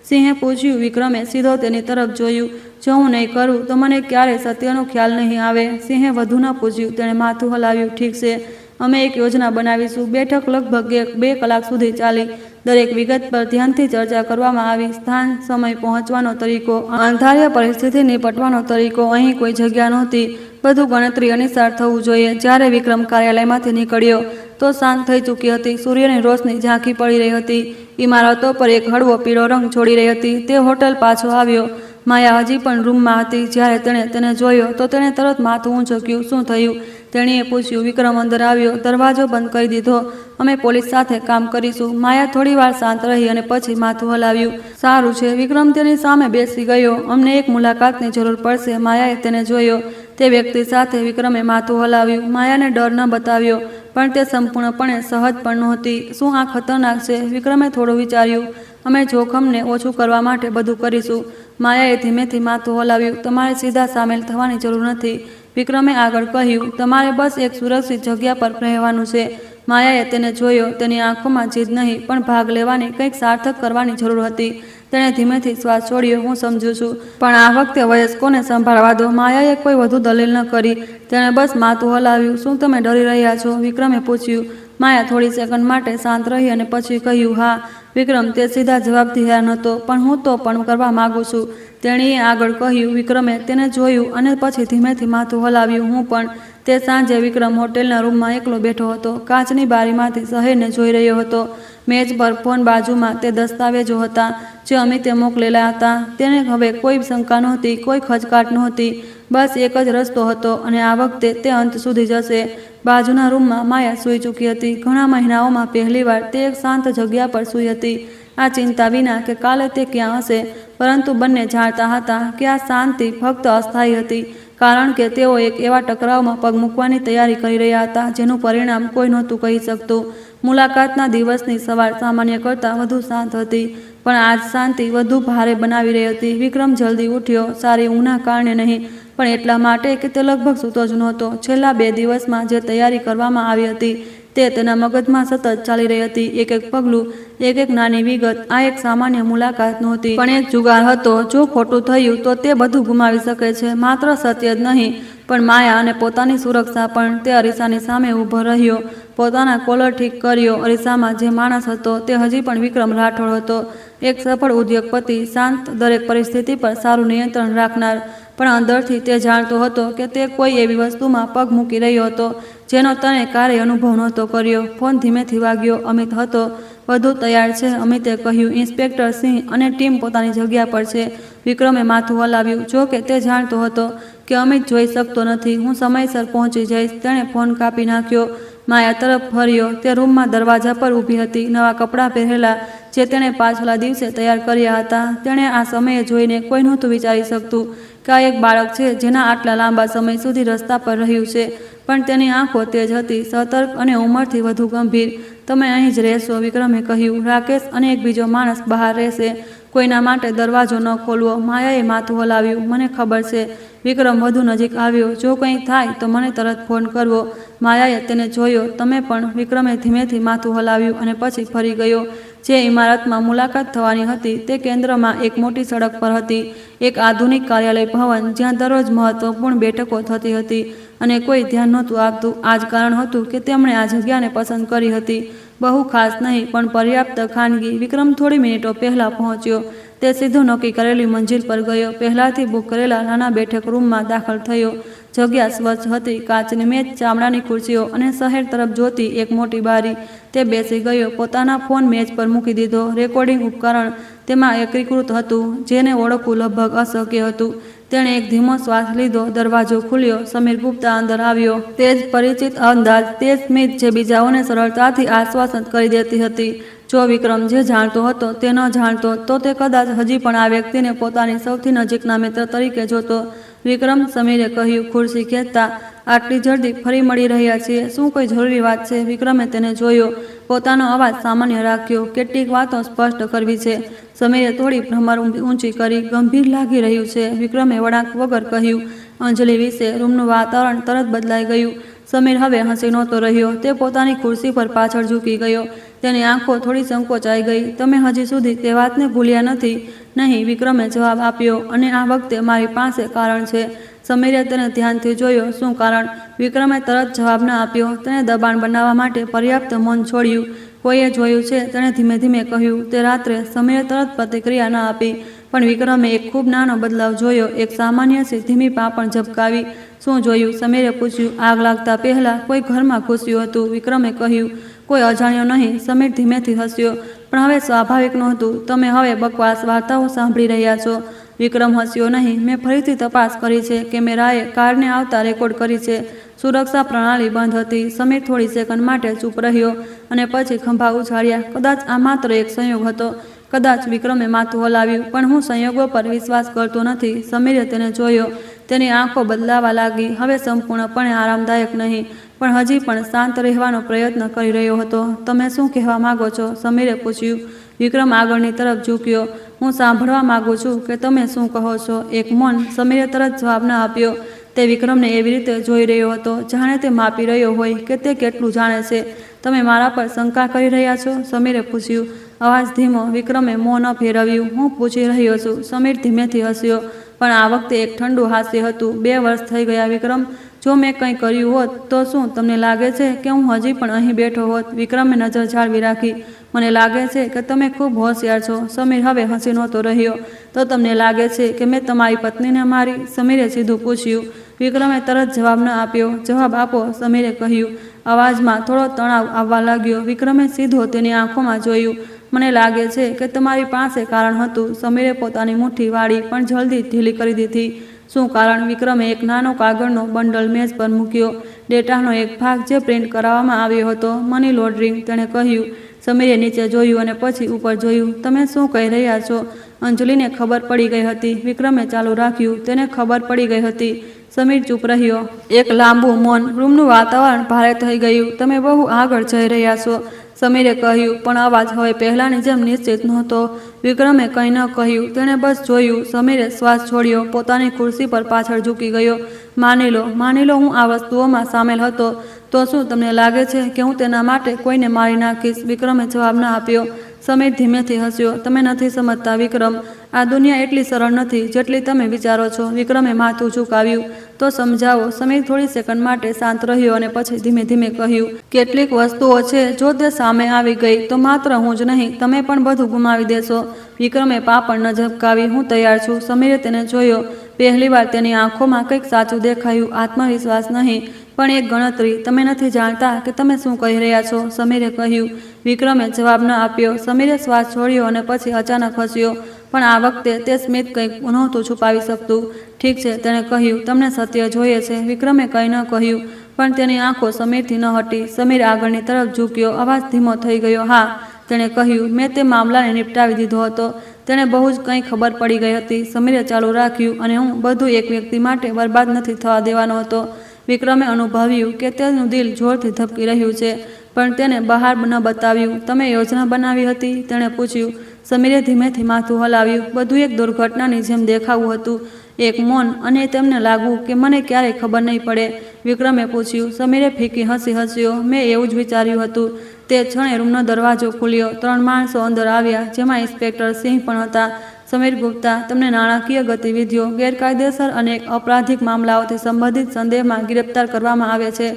Speaker 1: સિંહે પૂછ્યું. વિક્રમે સીધો તેની તરફ જોયું. જો હું નહીં કરું તો મને ક્યારેય સત્યનો ખ્યાલ નહીં આવે. સિંહે વધુ ન પૂછ્યું. તેણે માથું હલાવ્યું. ઠીક છે, અમે એક યોજના બનાવીશું. બેઠક લગભગ 2 કલાક સુધી ચાલી. દરેક વિગત પર ધ્યાનથી ચર્ચા કરવામાં આવી. સ્થાન, સમય, પહોંચવાનો તરીકો, અંધાર્ય પરિસ્થિતિ નિપટવાનો તરીકો. અહીં કોઈ જગ્યા નહોતી. બધું ગણતરી અનુસાર થવું જોઈએ. જ્યારે વિક્રમ કાર્યાલયમાંથી નીકળ્યો તો સાંજ થઈ ચૂકી હતી. સૂર્યની રોશની ઝાંખી પડી રહી હતી. ઇમારતો પર એક હળવો પીળો રંગ છોડી રહી હતી. તે હોટલ પાછો આવ્યો. માયા હજી પણ રૂમમાં હતી. જ્યારે તેણે તેને જોયો તો તેણે તરત માથું ઊંચક્યું. શું થયું? તેણીએ પૂછ્યું. વિક્રમ અંદર આવ્યો. દરવાજો બંધ કરી દીધો. અમે પોલીસ સાથે કામ કરીશું. માયા થોડીવાર શાંત રહી અને પછી માથું હલાવ્યું. સારું છે. વિક્રમ તેની સામે બેસી ગયો. અમને એક મુલાકાતની જરૂર પડશે. માયાએ તેને જોયો. તે વ્યક્તિ સાથે. વિક્રમે માથું હલાવ્યું. માયાને ડર ન બતાવ્યો, પણ તે સંપૂર્ણપણે સહજ પણ નહોતી. શું આ ખતરનાક છે? વિક્રમે થોડું વિચાર્યું. અમે જોખમને ઓછું કરવા માટે બધું કરીશું. માયાએ ધીમેથી માથું હલાવ્યું. તમારે સીધા સામેલ થવાની જરૂર નથી, વિક્રમે આગળ કહ્યું. તમારે બસ એક સુરક્ષિત જગ્યા પર રહેવાનું છે. માયાએ તેને જોયો. તેની આંખોમાં જીદ નહીં, પણ ભાગ લેવાની, કંઈક સાર્થક કરવાની જરૂર હતી. તેણે ધીમેથી શ્વાસ છોડ્યો. હું સમજુ છું, પણ આ વખતે વયસ્કોને સંભાળવા દો. માયાએ કોઈ વધુ દલીલ ન કરી. તેણે બસ માથું હલાવ્યું. શું તમે ડરી રહ્યા છો? વિક્રમે પૂછ્યું. માયા થોડી સેકન્ડ માટે શાંત રહી અને પછી કહ્યું, હા. વિક્રમ તે સીધા જવાબથી હેરાન હતો. પણ હું તો પણ કરવા માંગુ છું, તેણીએ આગળ કહ્યું. વિક્રમે તેને જોયું અને પછી ધીમેથી માથું હલાવ્યું. હું પણ. તે સાંજે વિક્રમ હોટેલના રૂમમાં એકલો બેઠો હતો. કાચની બારીમાંથી શહેરને જોઈ રહ્યો હતો. મેજ પર ફોન બાજુમાં તે દસ્તાવેજો હતા જે અમિતે મોકલેલા હતા. તેને હવે કોઈ શંકા નહોતી, કોઈ ખચકાટ નહોતી. બસ એક જ રસ્તો હતો અને આ વખતે તે અંત સુધી જશે. બાજુના રૂમમાં માયા સૂઈ ચૂકી હતી. ઘણા મહિનાઓમાં પહેલીવાર તે એક શાંત જગ્યા પર સૂઈ હતી. આ ચિંતા વિના કે કાલે તે ક્યાં હશે. પરંતુ બંને જાણતા હતા કે આ શાંતિ ફક્ત અસ્થાયી હતી, કારણ કે તેઓ એક એવા ટકરાવમાં પગ મૂકવાની તૈયારી કરી રહ્યા હતા જેનું પરિણામ કોઈ નહોતું કહી શકતું. મુલાકાતના દિવસની સવાર સામાન્ય કરતાં વધુ શાંત હતી, પણ આજ શાંતિ વધુ ભારે બનાવી રહી હતી. વિક્રમ જલ્દી ઉઠ્યો. સારી ઊંઘના કારણે નહીં, પણ એટલા માટે કે તે લગભગ સૂતો જ નહોતો. છેલ્લા 2 દિવસમાં જે તૈયારી કરવામાં આવી હતી તે તેના મગજમાં સતત ચાલી રહી હતી. એક એક પગલું, એક એક નાની વિગત. આ એક સામાન્ય મુલાકાત નહોતી, પણ એક જુગાર હતો. જો ખોટું થયું તો તે બધું ગુમાવી શકે છે. માત્ર સત્ય જ નહીં, પણ માયા અને પોતાની સુરક્ષા પણ. તે અરીસાની સામે ઊભો રહ્યો, પોતાના કોલર ઠીક કર્યો. અરીસામાં જે માણસ હતો તે હજી પણ વિક્રમ રાઠોડ હતો. એક સફળ ઉદ્યોગપતિ, શાંત, દરેક પરિસ્થિતિ પર સારું નિયંત્રણ રાખનાર. પણ અંદરથી તે જાણતો હતો કે તે કોઈ એવી વસ્તુમાં પગ મૂકી રહ્યો હતો જેનો તને ક્યારેય અનુભવ નહોતો કર્યો. ફોન ધીમેથી વાગ્યો. અમિત હતો. બધું તૈયાર છે, અમિતે કહ્યું. ઇન્સ્પેક્ટર સિંહ અને ટીમ પોતાની જગ્યા પર છે. વિક્રમે માથું હલાવ્યું. જો કે તે જાણતો હતો કે અમિત જોઈ શકતો નથી. હું સમયસર પહોંચી જઈશ. તેણે ફોન કાપી નાખ્યો. માયા તરફ ફર્યો. તે રૂમમાં દરવાજા પર ઊભી હતી, નવા કપડાં પહેરેલા જે તેણે પાછલા દિવસે તૈયાર કર્યા હતા. તેણે આ સમયે જોઈને કોઈ નહોતું વિચારી શકતું કે આ એક બાળક છે જેના આટલા લાંબા સમય સુધી રસ્તા પર રહ્યું છે. પણ તેની આંખો તેજ હતી, સતર્ક અને ઉંમરથી વધુ ગંભીર. તમે અહીં જ રહેશો, વિક્રમે કહ્યું. રાકેશ અને એક બીજો માણસ બહાર રહેશે. કોઈના માટે દરવાજો ન ખોલવો. માયાએ માથું હલાવ્યું. મને ખબર છે. વિક્રમ વધુ નજીક આવ્યો. જો કંઈ થાય તો મને તરત ફોન કરવો. માયાએ તેને જોયો. તમે પણ. વિક્રમે ધીમેથી માથું હલાવ્યું અને પછી ફરી ગયો. જે ઇમારતમાં મુલાકાત થવાની હતી તે કેન્દ્રમાં એક મોટી સડક પર હતી. એક આધુનિક કાર્યાલય ભવન જ્યાં દરરોજ મહત્વપૂર્ણ બેઠકો થતી હતી અને કોઈ ધ્યાન નહોતું આપતું. આ જ કારણ હતું કે તેમણે આ જગ્યાને પસંદ કરી હતી. બહુ ખાસ નહીં પણ પર્યાપ્ત ખાનગી. વિક્રમ થોડી મિનિટો પહેલાં પહોંચ્યો. તે સીધો નક્કી કરેલી મંજિલ પર ગયો. પહેલાંથી બુક કરેલા નાના બેઠક રૂમમાં દાખલ થયો. જગ્યા સ્વચ્છ હતી. કાચની મેજ, ચામડાની ખુરશીઓ અને શહેર તરફ જોતી એક મોટી બારી. તે બેસી ગયો. પોતાના ફોન મેજ પર મૂકી દીધો. રેકોર્ડિંગ ઉપકરણ તેમાં એકીકૃત હતું, જેને ઓળખવું લગભગ અશક્ય હતું. તેણે એક ધીમો શ્વાસ લીધો. દરવાજો ખુલ્યો. સમીર ગુપ્તા અંદર આવ્યો. તે જ પરિચિત અંદાજ, તે સ્મિત જે બીજાઓને સરળતાથી આશ્વાસન કરી દેતી હતી. જો વિક્રમ જે જાણતો હતો તે ન જાણતો તો તે કદાચ હજી પણ આ વ્યક્તિને પોતાની સૌથી નજીકના મિત્ર તરીકે જોતો. વિક્રમ, સમીરે કહ્યું ખુરશી ખેંચતા. આટલી જલ્દી ફરી મળી રહ્યા છીએ. શું કોઈ જરૂરી વાત છે? વિક્રમે તેને જોયો. પોતાનો અવાજ સામાન્ય રાખ્યો. કેટલીક વાતો સ્પષ્ટ કરવી છે. સમીરે થોડી ભ્રમર ઊંચી કરી. ગંભીર લાગી રહ્યું છે, વિક્રમે વળાંક વગર કહ્યું. અંજલિ વિશે. રૂમનું વાતાવરણ તરત બદલાઈ ગયું. સમીર હવે હસી નહોતો રહ્યો. તે પોતાની ખુરશી પર પાછળ ઝૂકી ગયો. તેની આંખો થોડી સંકોચાઈ ગઈ. તમે હજી સુધી તે વાતને ભૂલ્યા નથી? નહીં, વિક્રમે જવાબ આપ્યો. અને આ વખતે મારી પાસે કારણ છે. સમીરે તેને ધ્યાનથી જોયો. શું કારણ? વિક્રમે તરત જવાબ ન આપ્યો. તેણે દબાણ બનાવવા માટે પર્યાપ્ત મૌન છોડ્યું. કોઈએ જોયું છે? તેણે ધીમે ધીમે કહ્યું. તે રાત્રે. સમીરે તરત પ્રતિક્રિયા ન આપી. પણ વિક્રમે એક ખૂબ નાનો બદલાવ જોયો. એક સામાન્ય સી ધીમી પાંપણ ઝબકાવી. શું જોયું? સમીરે પૂછ્યું. આગ લાગતા પહેલા કોઈ ઘરમાં ઘૂસ્યું હતું, વિક્રમે કહ્યું. કોઈ અજાણ્યો નહીં. સમીર ધીમેથી હસ્યો. પણ હવે સ્વાભાવિક નહોતું. તમે હવે બકવાસ વાર્તાઓ સાંભળી રહ્યા છો. વિક્રમ હસ્યો નહીં. મેં ફરીથી તપાસ કરી છે. કેમેરાએ કારને આવતા રેકોર્ડ કરી છે. સુરક્ષા પ્રણાલી બંધ હતી. સમીર થોડી સેકન્ડ માટે ચૂપ રહ્યો અને પછી ખંભા ઉછાળ્યા. કદાચ આ માત્ર એક સંયોગ હતો. કદાચ. વિક્રમે માથું હલાવ્યું. પણ હું સંયોગો પર વિશ્વાસ કરતો નથી. સમીરે તેને જોયો. તેની આંખો બદલાવા લાગી. હવે સંપૂર્ણપણે આરામદાયક નહીં, પણ હજી પણ શાંત રહેવાનો પ્રયત્ન કરી રહ્યો હતો. તમે શું કહેવા માંગો છો? સમીરે પૂછ્યું. વિક્રમ આગળની તરફ ઝૂક્યો. હું સાંભળવા માંગુ છું કે તમે શું કહો છો. એક મૌન. સમીરે તરત જવાબ ન આપ્યો. તે વિક્રમને એવી રીતે જોઈ રહ્યો હતો જાણે તે માપી રહ્યો હોય કે તે કેટલું જાણે છે. તમે મારા પર શંકા કરી રહ્યા છો? સમીરે પૂછ્યું. અવાજ ધીમો. વિક્રમે મોં ન ફેરવ્યું. હું પૂછી રહ્યો છું. સમીર ધીમેથી હસ્યો. પણ આ વખતે એક ઠંડુ હાસ્ય હતું. 2 વર્ષ થઈ ગયા વિક્રમ. જો મેં કંઈ કર્યું હોત તો શું તમને લાગે છે કે હું હજી પણ અહીં બેઠો હોત? વિક્રમે નજર જાળવી રાખી. મને લાગે છે કે તમે ખૂબ હોશિયાર છો. સમીર હવે હસી નહોતો રહ્યો. તો તમને લાગે છે કે મેં તમારી પત્નીને મારી? સમીરે સીધું પૂછ્યું. વિક્રમે તરત જવાબ ન આપ્યો. જવાબ આપો, સમીરે કહ્યું. અવાજમાં થોડો તણાવ આવવા લાગ્યો. વિક્રમે સીધો તેની આંખોમાં જોયું. મને લાગે છે કે તમારી પાસે કારણ હતું. સમીરે પોતાની મુઠ્ઠી વાળી પણ જલ્દી ઢીલી કરી દીધી. શું કારણ? વિક્રમે એક નાનો કાગળનો બંડલ મેજ પર મૂક્યો. ડેટાનો એક ભાગ જે પ્રિન્ટ કરાવવામાં આવ્યો હતો. મની લોન્ડરિંગ, તેણે કહ્યું. સમીરે નીચે જોયું અને પછી ઉપર જોયું. તમે શું કહી રહ્યા છો? અંજલિને ખબર પડી ગઈ હતી. વિક્રમે ચાલુ રાખ્યું. તેને ખબર પડી ગઈ હતી. સમીર ચૂપ રહ્યો. એક લાંબુ મૌન. રૂમનું વાતાવરણ ભારે થઈ ગયું. તમે બહુ આગળ જઈ રહ્યા છો, સમીરે કહ્યું. પણ અવાજ હવે પહેલાંની જેમ નિશ્ચિત નહોતો. વિક્રમે કંઈ ન કહ્યું. તેણે બસ જોયું. સમીરે શ્વાસ છોડ્યો. પોતાની ખુરશી પર પાછળ ઝૂકી ગયો. માની લો હું આ વસ્તુઓમાં સામેલ હતો તો શું તમને લાગે છે કે હું તેના માટે કોઈને મારી નાખીશ? વિક્રમે જવાબ ન આપ્યો. સમીર ધીમેથી હસ્યો. તમે નથી સમજતા વિક્રમ. આ દુનિયા એટલી સરળ નથી જેટલી તમે વિચારો છો. વિક્રમે માથું ઝુકાવ્યું. તો સમજાવો. સમીર થોડી સેકન્ડ માટે શાંત રહ્યો અને પછી ધીમે ધીમે કહ્યું. કેટલીક વસ્તુઓ છે જો તે સામે આવી ગઈ તો માત્ર હું જ નહીં, તમે પણ બધું ગુમાવી દેશો. વિક્રમે પાંપણ ન ઝબકાવી. હું તૈયાર છું. સમીરે તેને જોયો. પહેલીવાર તેની આંખોમાં કંઈક સાચું દેખાયું. આત્મવિશ્વાસ નહીં, પણ એક ગણતરી. તમે નથી જાણતા કે તમે શું કહી રહ્યા છો, સમીરે કહ્યું. વિક્રમે જવાબ ન આપ્યો. સમીરે શ્વાસ છોડ્યો અને પછી અચાનક હસ્યો. પણ આ વખતે તે સ્મિત કંઈક નહોતું છુપાવી શકતું. ઠીક છે, તેણે કહ્યું. તમને સત્ય જોઈએ છે? વિક્રમે કંઈ ન કહ્યું, પણ તેની આંખો સમીરથી ન હટી. સમીર આગળની તરફ ઝૂક્યો. અવાજ ધીમો થઈ ગયો. હા, તેણે કહ્યું. મેં તે મામલાને નિપટાવી દીધો હતો. તેણે બહુ જ કંઈ ખબર પડી ગઈ હતી. સમીરે ચાલુ રાખ્યું. અને હું બધું એક વ્યક્તિ માટે બરબાદ નથી થવા દેવાનો હતો. વિક્રમે અનુભવ્યું કે તેનું દિલ જોરથી ધબકી રહ્યું છે, પણ તેને બહાર ન બતાવ્યું. તમે યોજના બનાવી હતી? તેણે પૂછ્યું. સમીરે ધીમેથી માથું હલાવ્યું. બધું એક દુર્ઘટનાની જેમ દેખાવું હતું. એક મૌન, અને તેમને લાગવું કે મને ક્યારેય ખબર નહીં પડે. વિક્રમે પૂછ્યું. સમીરે ફીકી હસી હસ્યો. મેં એવું જ વિચાર્યું હતું. તે ક્ષણે રૂમનો દરવાજો ખુલ્યો. 3 માણસો અંદર આવ્યા, જેમાં ઇન્સ્પેક્ટર સિંહ પણ હતા. સમીર ગુપ્તા, તમને નાણાકીય ગતિવિધિઓ, ગેરકાયદેસર અને અપરાધિક મામલાઓથી સંબંધિત સંદેહમાં ગિરફ્તાર કરવામાં આવે છે,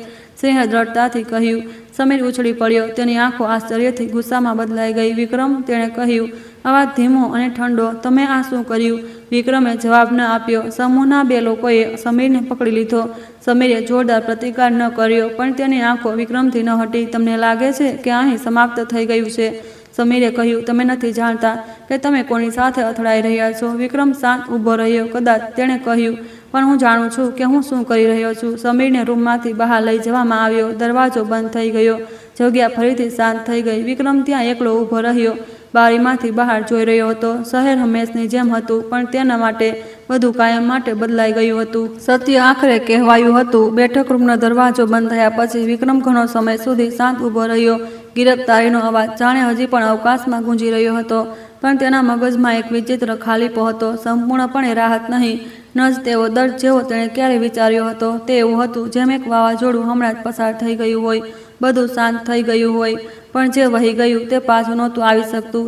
Speaker 1: સિંહે દ્રઢતાથી કહ્યું. સમીર ઉછળી પડ્યો. તેની આંખો આશ્ચર્યથી ગુસ્સામાં બદલાઈ ગઈ. વિક્રમ, તેણે કહ્યું, અવાજ ધીમો અને ઠંડો. તમે આ શું કર્યું? વિક્રમે જવાબ ન આપ્યો. સમૂહના 2 લોકોએ સમીરને પકડી લીધો. સમીરે જોરદાર પ્રતિકાર ન કર્યો, પણ તેની આંખો વિક્રમથી ન હટી. તમને લાગે છે કે અહીં સમાપ્ત થઈ ગયું છે? સમીરે કહ્યું. તમે નથી જાણતા કે તમે કોની સાથે અથડાઈ રહ્યા છો. વિક્રમ શાંત ઊભો રહ્યો. કદાચ તેણે કહ્યું, પણ હું જાણું છું કે હું શું કરી રહ્યો છું. સમીરને રૂમમાંથી બહાર લઈ જવામાં આવ્યો. દરવાજો બંધ થઈ ગયો. જગ્યા ફરીથી શાંત થઈ ગઈ. વિક્રમ ત્યાં એકલો ઊભો રહ્યો. બારીમાંથી બહાર જોઈ રહ્યો હતો. શહેર હંમેશની જેમ હતું, પણ તેના માટે બધું કાયમ માટે બદલાઈ ગયું હતું. સત્ય આખરે કહેવાયું હતું. બેઠક રૂમનો દરવાજો બંધ થયા પછી વિક્રમ ઘણો સમય સુધી શાંત ઊભો રહ્યો. ગિરફ્તારીનો અવાજ જાણે હજી પણ અવકાશમાં ગુંજી રહ્યો હતો, પણ તેના મગજમાં એક વિચિત્ર ખાલીપો હતો. સંપૂર્ણપણે રાહત નહીં, ન જ તેવો દર્દ જેવો તેણે ક્યારેય વિચાર્યો હતો. તે એવું હતું જેમ એક વાવાઝોડું હમણાં જ પસાર થઈ ગયું હોય. બધું શાંત થઈ ગયું હોય, પણ જે વહી ગયું તે પાછું નહોતું આવી શકતું.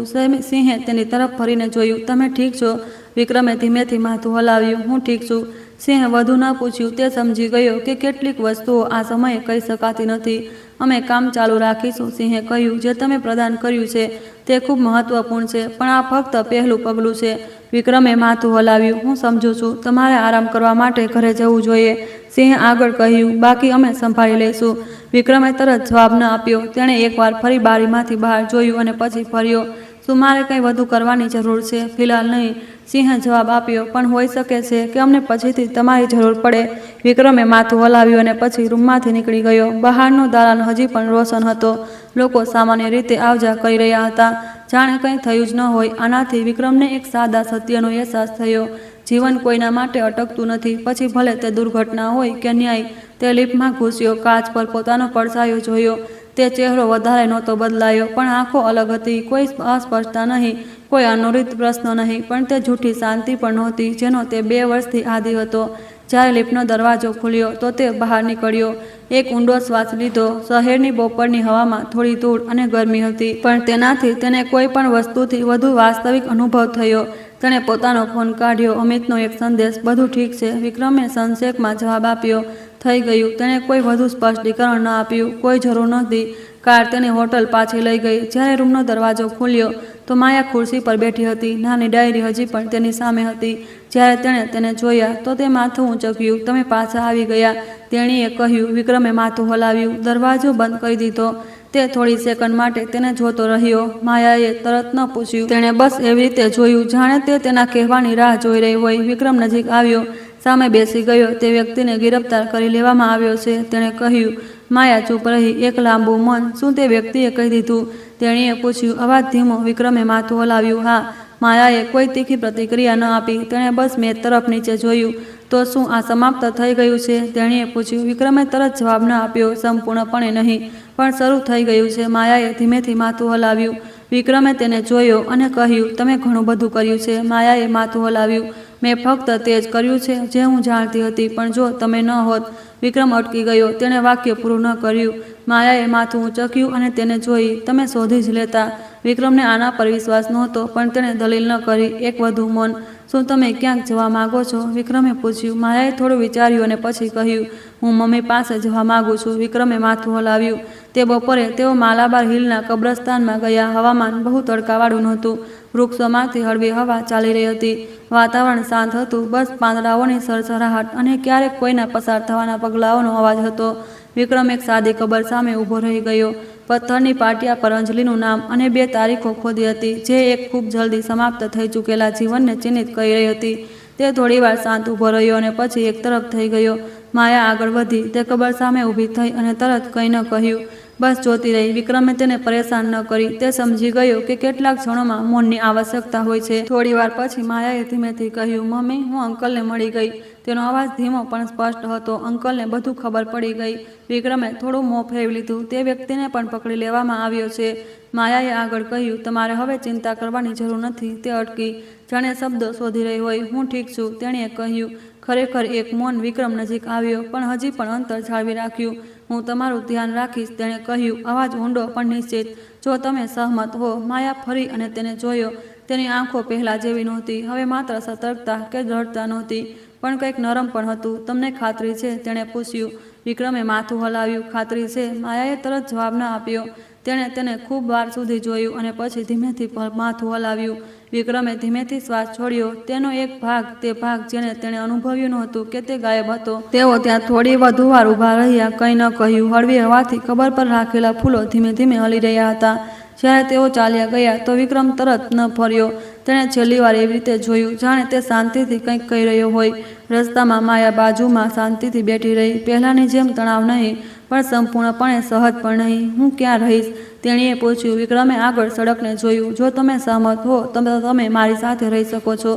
Speaker 1: સિંહે તેની તરફ ફરીને જોયું. તમે ઠીક છો? વિક્રમે ધીમેથી માથું હલાવ્યું. હું ઠીક છું. સિંહે વધુ ન પૂછ્યું. તે સમજી ગયો કે કેટલીક વસ્તુઓ આ સમયે કહી શકાતી નથી. અમે કામ ચાલુ રાખીશું, સિંહે કહ્યું. જે તમે પ્રદાન કર્યું છે તે ખૂબ મહત્વપૂર્ણ છે, પણ આ ફક્ત પહેલું પગલું છે. વિક્રમે માથું હલાવ્યું. હું સમજુ છું. તમારે આરામ કરવા માટે ઘરે જવું જોઈએ, સિંહે આગળ કહ્યું. બાકી અમે સંભાળી લઈશું. વિક્રમે તરત જવાબ ન આપ્યો. તેણે એકવાર ફરી બારીમાંથી બહાર જોયું અને પછી ફર્યો. શું મારે કંઈ વધુ કરવાની જરૂર છે? ફિલહાલ નહીં, સિંહે જવાબ આપ્યો. પણ હોઈ શકે છે કે અમને પછીથી તમારી જરૂર પડે. વિક્રમે માથું હલાવ્યું અને પછી રૂમમાંથી નીકળી ગયો. બહારનો દાલાન હજી પણ રોશન હતો. લોકો સામાન્ય રીતે આવજા કરી રહ્યા હતા, જાણે કંઈ થયું જ ન હોય. આનાથી વિક્રમને એક સાદા સત્યનો અહેસાસ થયો. જીવન કોઈના માટે અટકતું નથી, પછી ભલે તે દુર્ઘટના હોય કે ન્યાય. તે લિફ્ટમાં ઘૂસ્યો. કાચ પર પોતાનો પડછાયો જોયો. તે ચહેરો વધારે નહોતો બદલાયો, પણ આંખો અલગ હતી. કોઈ અસ્પષ્ટતા નહીં, કોઈ અનુરિત પ્રશ્નો નહીં, પણ તે જૂઠી શાંતિ પણ નહોતી જેનો તે 2 વર્ષથી આદી હતો. જ્યારે લિફ્ટનો દરવાજો ખુલ્યો તો તે બહાર નીકળ્યો. એક ઊંડો શ્વાસ લીધો. શહેરની બપોરની હવામાં થોડી ધૂળ અને ગરમી હતી, પણ તેનાથી તેને કોઈ પણ વસ્તુથી વધુ વાસ્તવિક અનુભવ થયો. તેણે પોતાનો ફોન કાઢ્યો. અમિતનો એક સંદેશ. બધું ઠીક છે, વિક્રમે સંક્ષેપમાં જવાબ આપ્યો. થઈ ગયું. તેણે કોઈ વધુ સ્પષ્ટીકરણ ન આપ્યું. કોઈ જરૂર નહોતી. કાર તેને હોટલ પાછી લઈ ગઈ. જ્યારે રૂમનો દરવાજો ખુલ્યો તો માયા ખુરશી પર બેઠી હતી. નાની ડાયરી હજી પણ તેની સામે હતી. જ્યારે તેણે તેને જોયા તો તે માથું ઊંચક્યું. તમે પાછા આવી ગયા, તેણીએ કહ્યું. વિક્રમે માથું હલાવ્યું. દરવાજો બંધ કરી દીધો. તે થોડી સેકન્ડ માટે તેને જોતો રહ્યો. માયાએ તરત ન પૂછ્યું. તેણે બસ એવી રીતે જોયું જાણે તે તેના કહેવાની રાહ જોઈ રહી હોય. વિક્રમ નજીક આવ્યો. સામે બેસી ગયો. તે વ્યક્તિને ગિરફ્તાર કરી લેવામાં આવ્યો છે, તેણે કહ્યું. માયા ચૂપ રહી. એક લાંબુ મૌન. શું તે વ્યક્તિએ કહી દીધું? તેણીએ પૂછ્યું. અવાજ ધીમો. વિક્રમે માથું હલાવ્યું. હા. માયાએ કોઈ તીખી પ્રતિક્રિયા ન આપી. તેણે બસ મેચ તરફ નીચે જોયું. તો શું આ સમાપ્ત થઈ ગયું છે? તેણીએ પૂછ્યું. વિક્રમે તરત જવાબ ન આપ્યો. સંપૂર્ણપણે નહીં, પણ શરૂ થઈ ગયું છે. માયાએ ધીમેથી માથું હલાવ્યું. વિક્રમે તેને જોયો અને કહ્યું. તમે ઘણું બધું કર્યું છે. માયાએ માથું હલાવ્યું. મેં ફક્ત તે જ કર્યું છે જે હું જાણતી હતી, પણ જો તમે ન હોત. વિક્રમ અટકી ગયો. તેણે વાક્ય પૂરું ન કર્યું. માયાએ માથું ઊંચક્યું અને તેને જોઈ. તમે શોધી જ લેતા. વિક્રમને આના પર વિશ્વાસ નહોતો, પણ તેણે દલીલ ન કરી. એક વધુ મૌન. શું તમે ક્યાંક જવા માગો છો? વિક્રમે પૂછ્યું. માયાએ થોડું વિચાર્યું અને પછી કહ્યું. હું મમ્મી પાસે જવા માગું છું. વિક્રમે માથું હલાવ્યું. તે બપોરે તેઓ માલાબાર હિલના કબ્રસ્તાનમાં ગયા. હવામાન બહુ તડકાવાળું નહોતું. વૃક્ષોમાંથી હળવી હવા ચાલી રહી હતી. વાતાવરણ શાંત હતું. બસ પાંદડાઓની સરસરાહટ અને ક્યારેક કોઈના પસાર થવાના પગલાઓનો અવાજ હતો. વિક્રમ એક સાદી કબર સામે ઊભો રહી ગયો. પથ્થરની પાટિયા પર અંજલિનું નામ અને 2 તારીખો ખોદી હતી, જે એક ખૂબ જલ્દી સમાપ્ત થઈ ચૂકેલા જીવનને ચિહ્નિત કરી રહી હતી. તે થોડીવાર શાંત ઊભો રહ્યો અને પછી એક તરફ થઈ ગયો. માયા આગળ વધી. તે કબર સામે ઊભી થઈ અને તરત કંઈ ન કહ્યું. બસ જોતી રહી. વિક્રમે તેને પરેશાન ન કરી. તે સમજી ગયો કે કેટલાક ક્ષણોમાં મૌનની આવશ્યકતા હોય છે. થોડીવાર પછી માયાએ ધીમેથી કહ્યું. મમ્મી, હું અંકલને મળી ગઈ. તેનો અવાજ ધીમો પણ સ્પષ્ટ હતો. અંકલને બધું ખબર પડી ગઈ. વિક્રમે થોડું મોં ફેરવી લીધું. તે વ્યક્તિને પણ પકડી લેવામાં આવ્યો છે. માયાએ આગળ કહ્યું, તમારે હવે ચિંતા કરવાની જરૂર નથી. તે અટકી, જાણે શબ્દો શોધી રહી હોય. હું ઠીક છું, તેણીએ કહ્યું. ખરેખર એક મૌન. વિક્રમ નજીક આવ્યો, પણ હજી પણ અંતર જાળવી રાખ્યું. હું તમારું ધ્યાન રાખીશ, તેણે કહ્યું, અવાજ ઊંડો પણ નિશ્ચિત. જો તમે સહમત હો. માયા ફરી અને તેને જોયો. તેની આંખો પહેલા જેવી નહોતી. હવે માત્ર સતર્કતા કે દ્રઢતા નહોતી, પણ કંઈક નરમ પણ હતું. તમને ખાતરી છે? તેણે પૂછ્યું. વિક્રમે માથું હલાવ્યું. ખાતરી છે. માયાએ તરત જવાબ ન આપ્યો. તેણે તેને ખૂબ વાર સુધી જોયું અને પછી ધીમેથી માથું હલાવ્યું. વિક્રમે ધીમેથી શ્વાસ છોડ્યો. તેનો એક ભાગ, તે ભાગ જેને તેણે અનુભવ્યું નહોતું કે તે ગાયબ હતો. તેઓ ત્યાં થોડી વધુ વાર ઊભા રહ્યા. કંઈ ન કહ્યું. હળવી હવાથી કબર પર રાખેલા ફૂલો ધીમે ધીમે હલી રહ્યા હતા. જ્યારે તેઓ ચાલ્યા ગયા તો વિક્રમ તરત ન ફર્યો. તેણે છેલ્લી વાર એવી રીતે જોયું, જાણે તે શાંતિથી કંઈક કહી રહ્યો હોય. રસ્તામાં માયા બાજુમાં શાંતિથી બેઠી રહી. પહેલાંની જેમ તણાવ નહીં, પણ સંપૂર્ણપણે સહજ પણ નહીં. હું ક્યાં રહીશ? તેણીએ પૂછ્યું. વિક્રમે આગળ સડકને જોયું. જો તમે સહમત હો તો તમે મારી સાથે રહી શકો છો.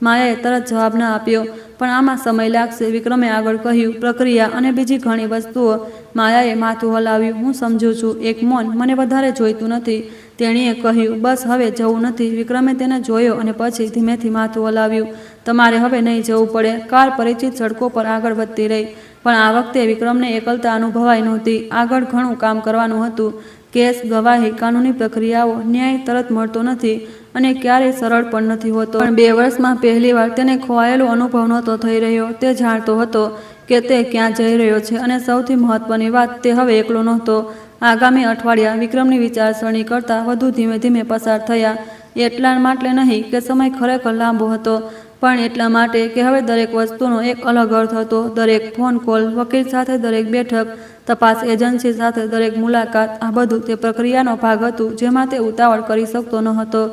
Speaker 1: માયાએ તરત જવાબ ન આપ્યો. પણ આમાં સમય લાગશે, વિક્રમે આગળ કહ્યું. પ્રક્રિયા અને બીજી ઘણી વસ્તુઓ. માયાએ માથું હલાવ્યું. હું સમજુ છું. એક મૌન. મને વધારે જોઈતું નથી, તેણીએ કહ્યું. બસ હવે જવું નથી. વિક્રમે તેને જોયો અને પછી ધીમેથી માથું હલાવ્યું. તમારે હવે નહીં જવું પડે. કાર પરિચિત સડકો પર આગળ વધતી રહી. પણ આ વખતે વિક્રમને એકલતા અનુભવાઈ નહોતી. આગળ ઘણું કામ કરવાનું હતું. કેસ, ગવાહી, કાનૂની પ્રક્રિયાઓ. ન્યાય તરત મળતો નથી અને ક્યારેય સરળ પણ નથી હોતો. પણ 2 વર્ષમાં પહેલીવાર તેને ખોવાયેલો અનુભવ નહોતો થઈ રહ્યો. તે જાણતો હતો કે તે ક્યાં જઈ રહ્યો છે અને સૌથી મહત્વની વાત, તે હવે એકલો નહોતો. આગામી અઠવાડિયા વિક્રમની વિચારસરણી કરતાં વધુ ધીમે ધીમે પસાર થયા. એટલા માટે નહીં કે સમય ખરેખર લાંબો હતો, પણ એટલા માટે કે હવે દરેક વસ્તુનો એક અલગ અર્થ હતો. દરેક ફોન કોલ, વકીલ સાથે દરેક બેઠક, તપાસ એજન્સી સાથે દરેક મુલાકાત, આ બધું તે પ્રક્રિયાનો ભાગ હતું જેમાં તે ઉતાવળ કરી શકતો ન હતો.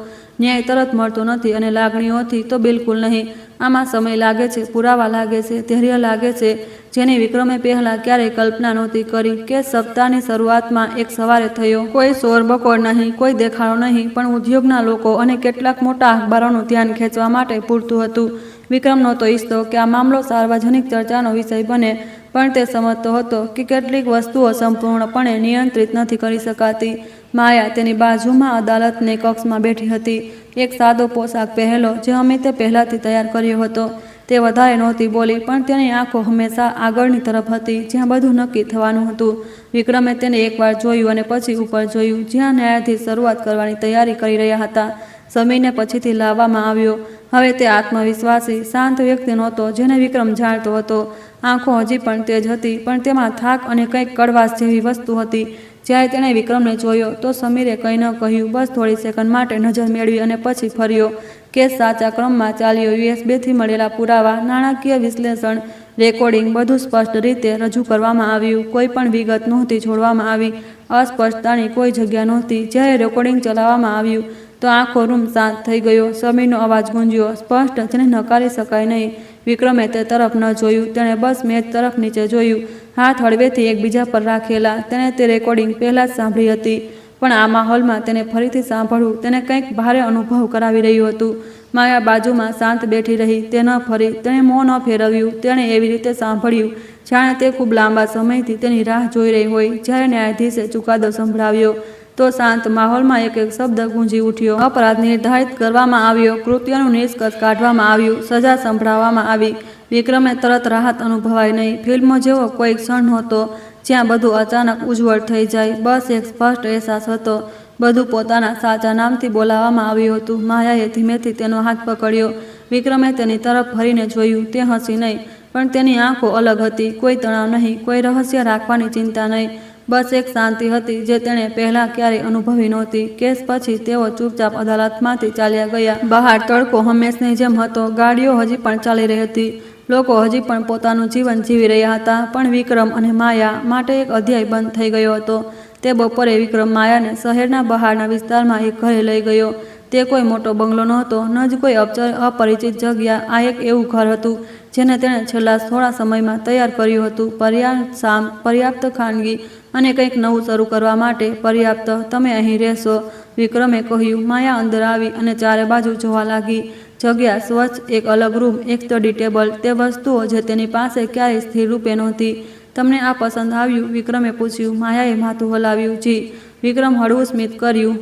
Speaker 1: ન્યાય તરત મળતો નથી અને લાગણીઓથી તો બિલકુલ નહીં. આમાં સમય લાગે છે, પુરાવા લાગે છે, ધૈર્ય લાગે છે, જેની વિક્રમે પહેલાં ક્યારેય કલ્પના નહોતી કરી. કે સપ્તાહની શરૂઆતમાં એક સવારે થયો. કોઈ શોરબકોર નહીં, કોઈ દેખાડો નહીં, પણ ઉદ્યોગના લોકો અને કેટલાક મોટા અખબારોનું ધ્યાન ખેંચવા માટે પૂરતું હતું. વિક્રમ નહોતો ઈચ્છતો કે આ મામલો સાર્વજનિક ચર્ચાનો વિષય બને, પણ તે સમજતો હતો કે કેટલીક વસ્તુઓ સંપૂર્ણપણે નિયંત્રિત નથી કરી શકાતી. માયા તેની બાજુમાં અદાલતને કક્ષમાં બેઠી હતી. એક સાદો પોશાક પહેરેલો, જે અમિતે પહેલાંથી તૈયાર કર્યો હતો. તે વધારે નહોતી બોલી, પણ તેની આંખો હંમેશા આગળની તરફ હતી, જ્યાં બધું નક્કી થવાનું હતું. વિક્રમે તેને એકવાર જોયું અને પછી ઉપર જોયું, જ્યાં ન્યાયાધીશ શરૂઆત કરવાની તૈયારી કરી રહ્યા હતા. સમીરને પછીથી લાવવામાં આવ્યો. હવે તે આત્મવિશ્વાસી, શાંત વ્યક્તિ નહોતો જેને વિક્રમ જાણતો હતો. આંખો હજી પણ તેજ હતી, પણ તેમાં થાક અને કંઈક કડવાશ જેવી વસ્તુ હતી. જ્યારે તેણે વિક્રમને જોયો તો સમીરે કંઈ ન કહ્યું. બસ થોડી સેકન્ડ માટે નજર મેળવી અને પછી ફર્યો. કેસ સાચા ક્રમમાં ચાલ્યો. USB થી મળેલા પુરાવા, નાણાકીય વિશ્લેષણ, રેકોર્ડિંગ, બધું સ્પષ્ટ રીતે રજૂ કરવામાં આવ્યું. કોઈ પણ વિગત નહોતી છોડવામાં આવી. અસ્પષ્ટતાની કોઈ જગ્યા નહોતી. જ્યારે રેકોર્ડિંગ ચલાવવામાં આવ્યું તો આખો રૂમ શાંત થઈ ગયો. સમીરનો અવાજ ગુંજ્યો, સ્પષ્ટ, જેને નકારી શકાય નહીં. વિક્રમે તે તરફ ન જોયું. તેણે બસ મેચ તરફ નીચે જોયું. હાથ હળવેથી એકબીજા પર રાખેલા. તેણે તે રેકોર્ડિંગ પહેલાં જ સાંભળી હતી, પણ આ માહોલમાં તેને ફરીથી સાંભળવું તેને કંઈક ભારે અનુભવ કરાવી રહ્યું હતું. માયા બાજુમાં શાંત બેઠી રહી. તે ન ફરી. તેણે મોં ન ફેરવ્યું. તેણે એવી રીતે સાંભળ્યું જાણે તે ખૂબ લાંબા સમયથી તેની રાહ જોઈ રહી હોય. જ્યારે ન્યાયાધીશે ચુકાદો સંભળાવ્યો તો શાંત માહોલમાં એક એક શબ્દ ગુંજી ઉઠ્યો. અપરાધ નિર્ધારિત કરવામાં આવ્યો. કૃત્યનું નિષ્કર્ષ કાઢવામાં આવ્યું. સજા સંભળાવવામાં આવી. વિક્રમે તરત રાહત અનુભવાઈ નહીં. ફિલ્મો જેવો કોઈ ક્ષણ નહોતો જ્યાં બધું અચાનક ઉજ્જવળ થઈ જાય. બસ એક સ્પષ્ટ અહેસાસ હતો. બધું પોતાના સાચા નામથી બોલાવવામાં આવ્યું હતું. માયાએ ધીમેથી તેનો હાથ પકડ્યો. વિક્રમે તેની તરફ ફરીને જોયું. તે હસી નહીં, પણ તેની આંખો અલગ હતી. કોઈ તણાવ નહીં, કોઈ રહસ્ય રાખવાની ચિંતા નહીં. બસ એક શાંતિ હતી જે તેણે પહેલાં ક્યારેય અનુભવી નહોતી. કેસ પછી તેઓ ચૂપચાપ અદાલતમાંથી ચાલ્યા ગયા. બહાર તડકો હંમેશની જેમ હતો. ગાડીઓ હજી પણ ચાલી રહી હતી. લોકો હજી પણ પોતાનું જીવન જીવી રહ્યા હતા. પણ વિક્રમ અને માયા માટે એક અધ્યાય બંધ થઈ ગયો હતો. તે બપોરે વિક્રમ માયાને શહેરના બહારના વિસ્તારમાં એક ઘરે લઈ ગયો. તે કોઈ મોટો બંગલો નહોતો, ન જ કોઈ અપરિચિત જગ્યા. આ એક એવું ઘર હતું જેને તેણે છેલ્લા થોડા સમયમાં તૈયાર કર્યું હતું. પર્યાપ્ત ખાનગી અને કંઈક નવું શરૂ કરવા માટે પર્યાપ્ત. તમે અહીં રહેશો, વિક્રમે કહ્યું. માયા અંદર આવી અને ચારે બાજુ જોવા લાગી. જગ્યા સ્વચ્છ, એક અલગ રૂમ, એક સ્ટડી ટેબલ, તે વસ્તુઓ જે તેની પાસે ક્યારેય સ્થિર રૂપે નહોતી. તમને આ પસંદ આવ્યું? વિક્રમે પૂછ્યું. માયાએ માથું હલાવ્યું. જી. વિક્રમ હળવું સ્મિત કર્યું.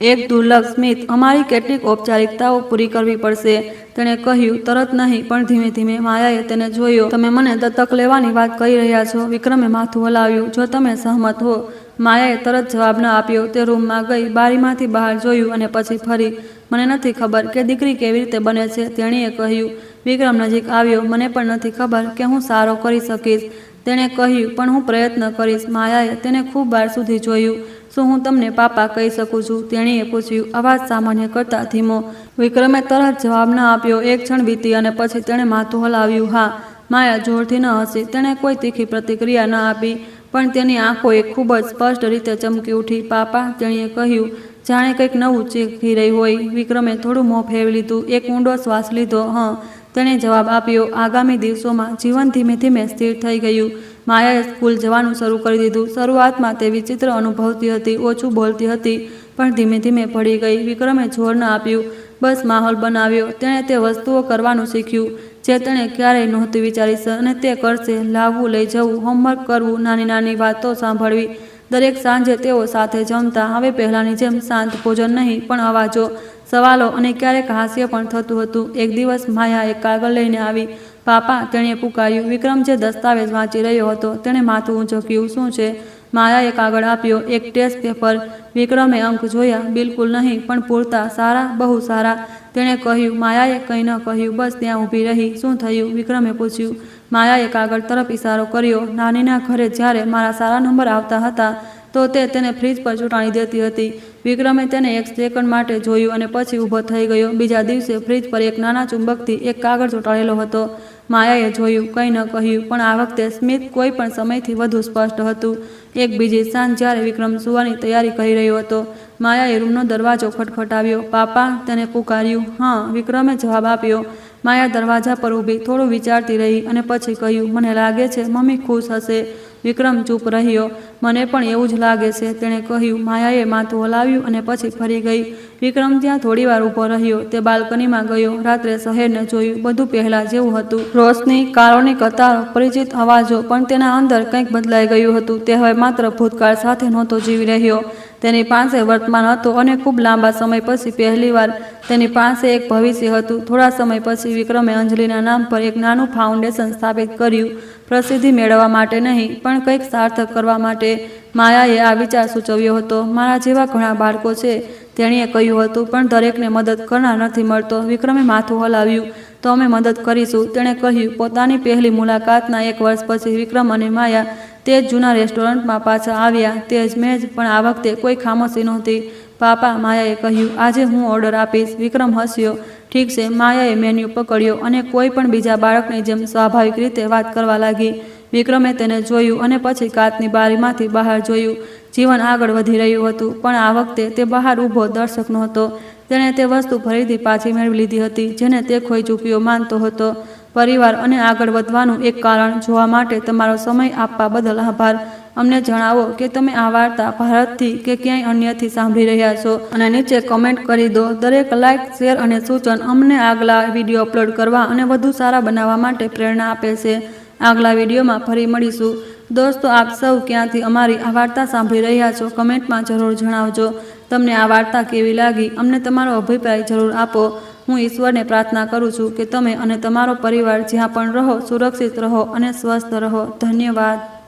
Speaker 1: એક દુર્લભ સ્મિત. અમારી કેટલીક ઔપચારિકતાઓ પૂરી કરવી પડશે, તેણે કહ્યું. તરત નહીં, પણ ધીમે ધીમે. માયાએ તેને જોયો. તમે મને દત્તક લેવાની વાત કહી રહ્યા છો? વિક્રમે માથું હલાવ્યું. જો તમે સહમત હો. માયાએ તરત જવાબ ન આપ્યો. તે રૂમમાં ગઈ, બારીમાંથી બહાર જોયું અને પછી ફરી. મને નથી ખબર કે દીકરી કેવી રીતે બને છે, તેણીએ કહ્યું. વિક્રમ નજીક આવ્યો. મને પણ નથી ખબર કે હું સારો કરી શકીશ, તેણે કહ્યું. પણ હું પ્રયત્ન કરીશ. માયાએ તેને ખૂબ વાર સુધી જોયું. શું હું તમને પાપા કહી શકું છું? તેણીએ પૂછ્યું, અવાજ સામાન્ય કરતાં ધીમો. વિક્રમે તરત જવાબ ન આપ્યો. એક ક્ષણ વીતી અને પછી તેણે માથું હલાવ્યું. હા. માયા જોરથી ન હસી. તેણે કોઈ તીખી પ્રતિક્રિયા ન આપી, પણ તેની આંખો એક ખૂબ જ સ્પષ્ટ રીતે ચમકી ઉઠી. પાપા, તેણીએ કહ્યું, જાણે કંઈક નવું શીખી રહી હોય. વિક્રમે થોડું મોં ફેરવી લીધું. એક ઊંડો શ્વાસ લીધો. હં, તેણે જવાબ આપ્યો. આગામી દિવસોમાં જીવન ધીમે ધીમે સ્થિર થઈ ગયું. માયાએ સ્કૂલ જવાનું શરૂ કરી દીધું. શરૂઆતમાં તે વિચિત્ર અનુભવતી હતી, ઓછું બોલતી હતી, પણ ધીમે ધીમે ભળી ગઈ. વિક્રમે જોર ન આપ્યું, બસ માહોલ બનાવ્યો. તેણે તે વસ્તુઓ કરવાનું શીખ્યું જે તેણે ક્યારેય નહોતી વિચારી, અને તે કરશે. લાવવું, લઈ જવું, હોમવર્ક કરવું, નાની નાની વાતો સાંભળવી. દરેક સાંજે તેઓ સાથે જમતા. હવે પહેલાંની જેમ શાંત ભોજન નહીં, પણ અવાજો, સવાલો અને ક્યારેક હાસ્ય પણ થતું હતું. એક દિવસ માયા એક કાગળ લઈને આવી. પાપા, તેણે પુકાર્યું. વિક્રમ જે દસ્તાવેજ વાંચી રહ્યો હતો, તેણે માથું ઊંચક્યું. શું છે? માયાએ કાગળ આપ્યો. એક ટેસ્ટ પેપર. વિક્રમે અંક જોયા. બિલકુલ નહીં, પણ પૂરતા સારા, બહુ સારા, તેણે કહ્યું. માયાએ કંઈ ન કહ્યું, બસ ત્યાં ઊભી રહી. શું થયું? વિક્રમે પૂછ્યું. માયાએ કાગળ તરફ ઇશારો કર્યો. નાનીના ઘરે જ્યારે મારા સારા નંબર આવતા હતા, તો તે તેને ફ્રીજ પર ચોંટાડી દેતી હતી. વિક્રમે તેને એક સેકન્ડ માટે જોયું અને પછી ઊભો થઈ ગયો. બીજા દિવસે ફ્રીજ પર એક નાના ચુંબકથી એક કાગળ ચોંટાડેલો હતો. માયાએ જોયું, કંઈ ન કહ્યું, પણ આ વખતે સ્મિત કોઈ પણ સમયથી વધુ સ્પષ્ટ હતું. એક બીજી સાંજ, જ્યારે વિક્રમ સૂવાની તૈયારી કરી રહ્યો હતો, માયાએ રૂમનો દરવાજો ખટખટાવ્યો. પાપા, તેને પુકાર્યું. હા, વિક્રમે જવાબ આપ્યો. માયા દરવાજા પર ઊભી, થોડું વિચારતી રહી અને પછી કહ્યું, મને લાગે છે મમ્મી ખુશ હશે. વિક્રમ ચૂપ રહ્યો. મને પણ એવું જ લાગે છે, તેણે કહ્યું. માયાએ માથું હલાવ્યું અને પછી ફરી ગઈ. વિક્રમ ત્યાં થોડીવાર ઊભો રહ્યો. તે બાલ્કનીમાં ગયો. રાત્રે શહેરને જોયું. બધું પહેલાં જેવું હતું. રોશની, કારોની કતારો, પરિચિત અવાજો, પણ તેના અંદર કંઈક બદલાઈ ગયું હતું. તે હવે માત્ર ભૂતકાળ સાથે નહોતો જીવી રહ્યો. તેની પાસે વર્તમાન હતો અને ખૂબ લાંબા સમય પછી પહેલીવાર તેની પાસે એક ભવિષ્ય હતું. થોડા સમય પછી વિક્રમે અંજલિના નામ પર એક નાનું ફાઉન્ડેશન સ્થાપિત કર્યું. પ્રસિદ્ધિ મેળવવા માટે નહીં, પણ કંઈક સાર્થક કરવા માટે. માયાએ આ વિચાર સૂચવ્યો હતો. મારા જેવા ઘણા બાળકો છે, તેણીએ કહ્યું હતું, પણ દરેકને મદદ કરનાર નથી મળતો. વિક્રમે માથું હલાવ્યું. તો અમે મદદ કરીશું, તેણે કહ્યું. પોતાની પહેલી મુલાકાતના એક વર્ષ પછી વિક્રમ અને માયા તે જ જૂના રેસ્ટોરન્ટમાં પાછા આવ્યા. તે જ મેજ, પણ આ વખતે કોઈ ખામોશી નહોતી. પાપા, માયાએ કહ્યું, આજે હું ઓર્ડર આપીશ. વિક્રમ હસ્યો. ઠીક છે. માયાએ મેન્યુ પકડ્યો અને કોઈ પણ બીજા બાળકની જેમ સ્વાભાવિક રીતે વાત કરવા લાગી. વિક્રમે તેને જોયું અને પછી કાચની બારીમાંથી બહાર જોયું. જીવન આગળ વધી રહ્યું હતું, પણ આ વખતે તે બહાર ઊભો દર્શક નહોતો. તેણે તે વસ્તુ ફરીથી પાછી મેળવી લીધી હતી જેને તે ખોઈ ચૂક્યો માનતો હતો. પરિવાર અને આગળ વધવાનું એક કારણ. જોવા માટે તમારો સમય આપવા બદલ આભાર. અમને જણાવો કે તમે આ વાર્તા ભારતથી કે ક્યાંય અન્યથી સાંભળી રહ્યા છો, અને નીચે કમેન્ટ કરી દો. દરેક લાઇક, શેર અને સૂચન અમને આગલા વિડીયો અપલોડ કરવા અને વધુ સારા બનાવવા માટે પ્રેરણા આપે છે. આગલા વિડીયોમાં ફરી મળીશું. દોસ્તો, આપ સૌ ક્યાંથી અમારી આ વાર્તા સાંભળી રહ્યા છો, કમેન્ટમાં જરૂર જણાવજો. તમને આ વાર્તા કેવી લાગી, અમને તમારો અભિપ્રાય જરૂર આપો. હું ઈશ્વરને પ્રાર્થના કરું છું કે તમે અને તમારો પરિવાર જ્યાં પણ રહો, સુરક્ષિત રહો અને સ્વસ્થ રહો. ધન્યવાદ.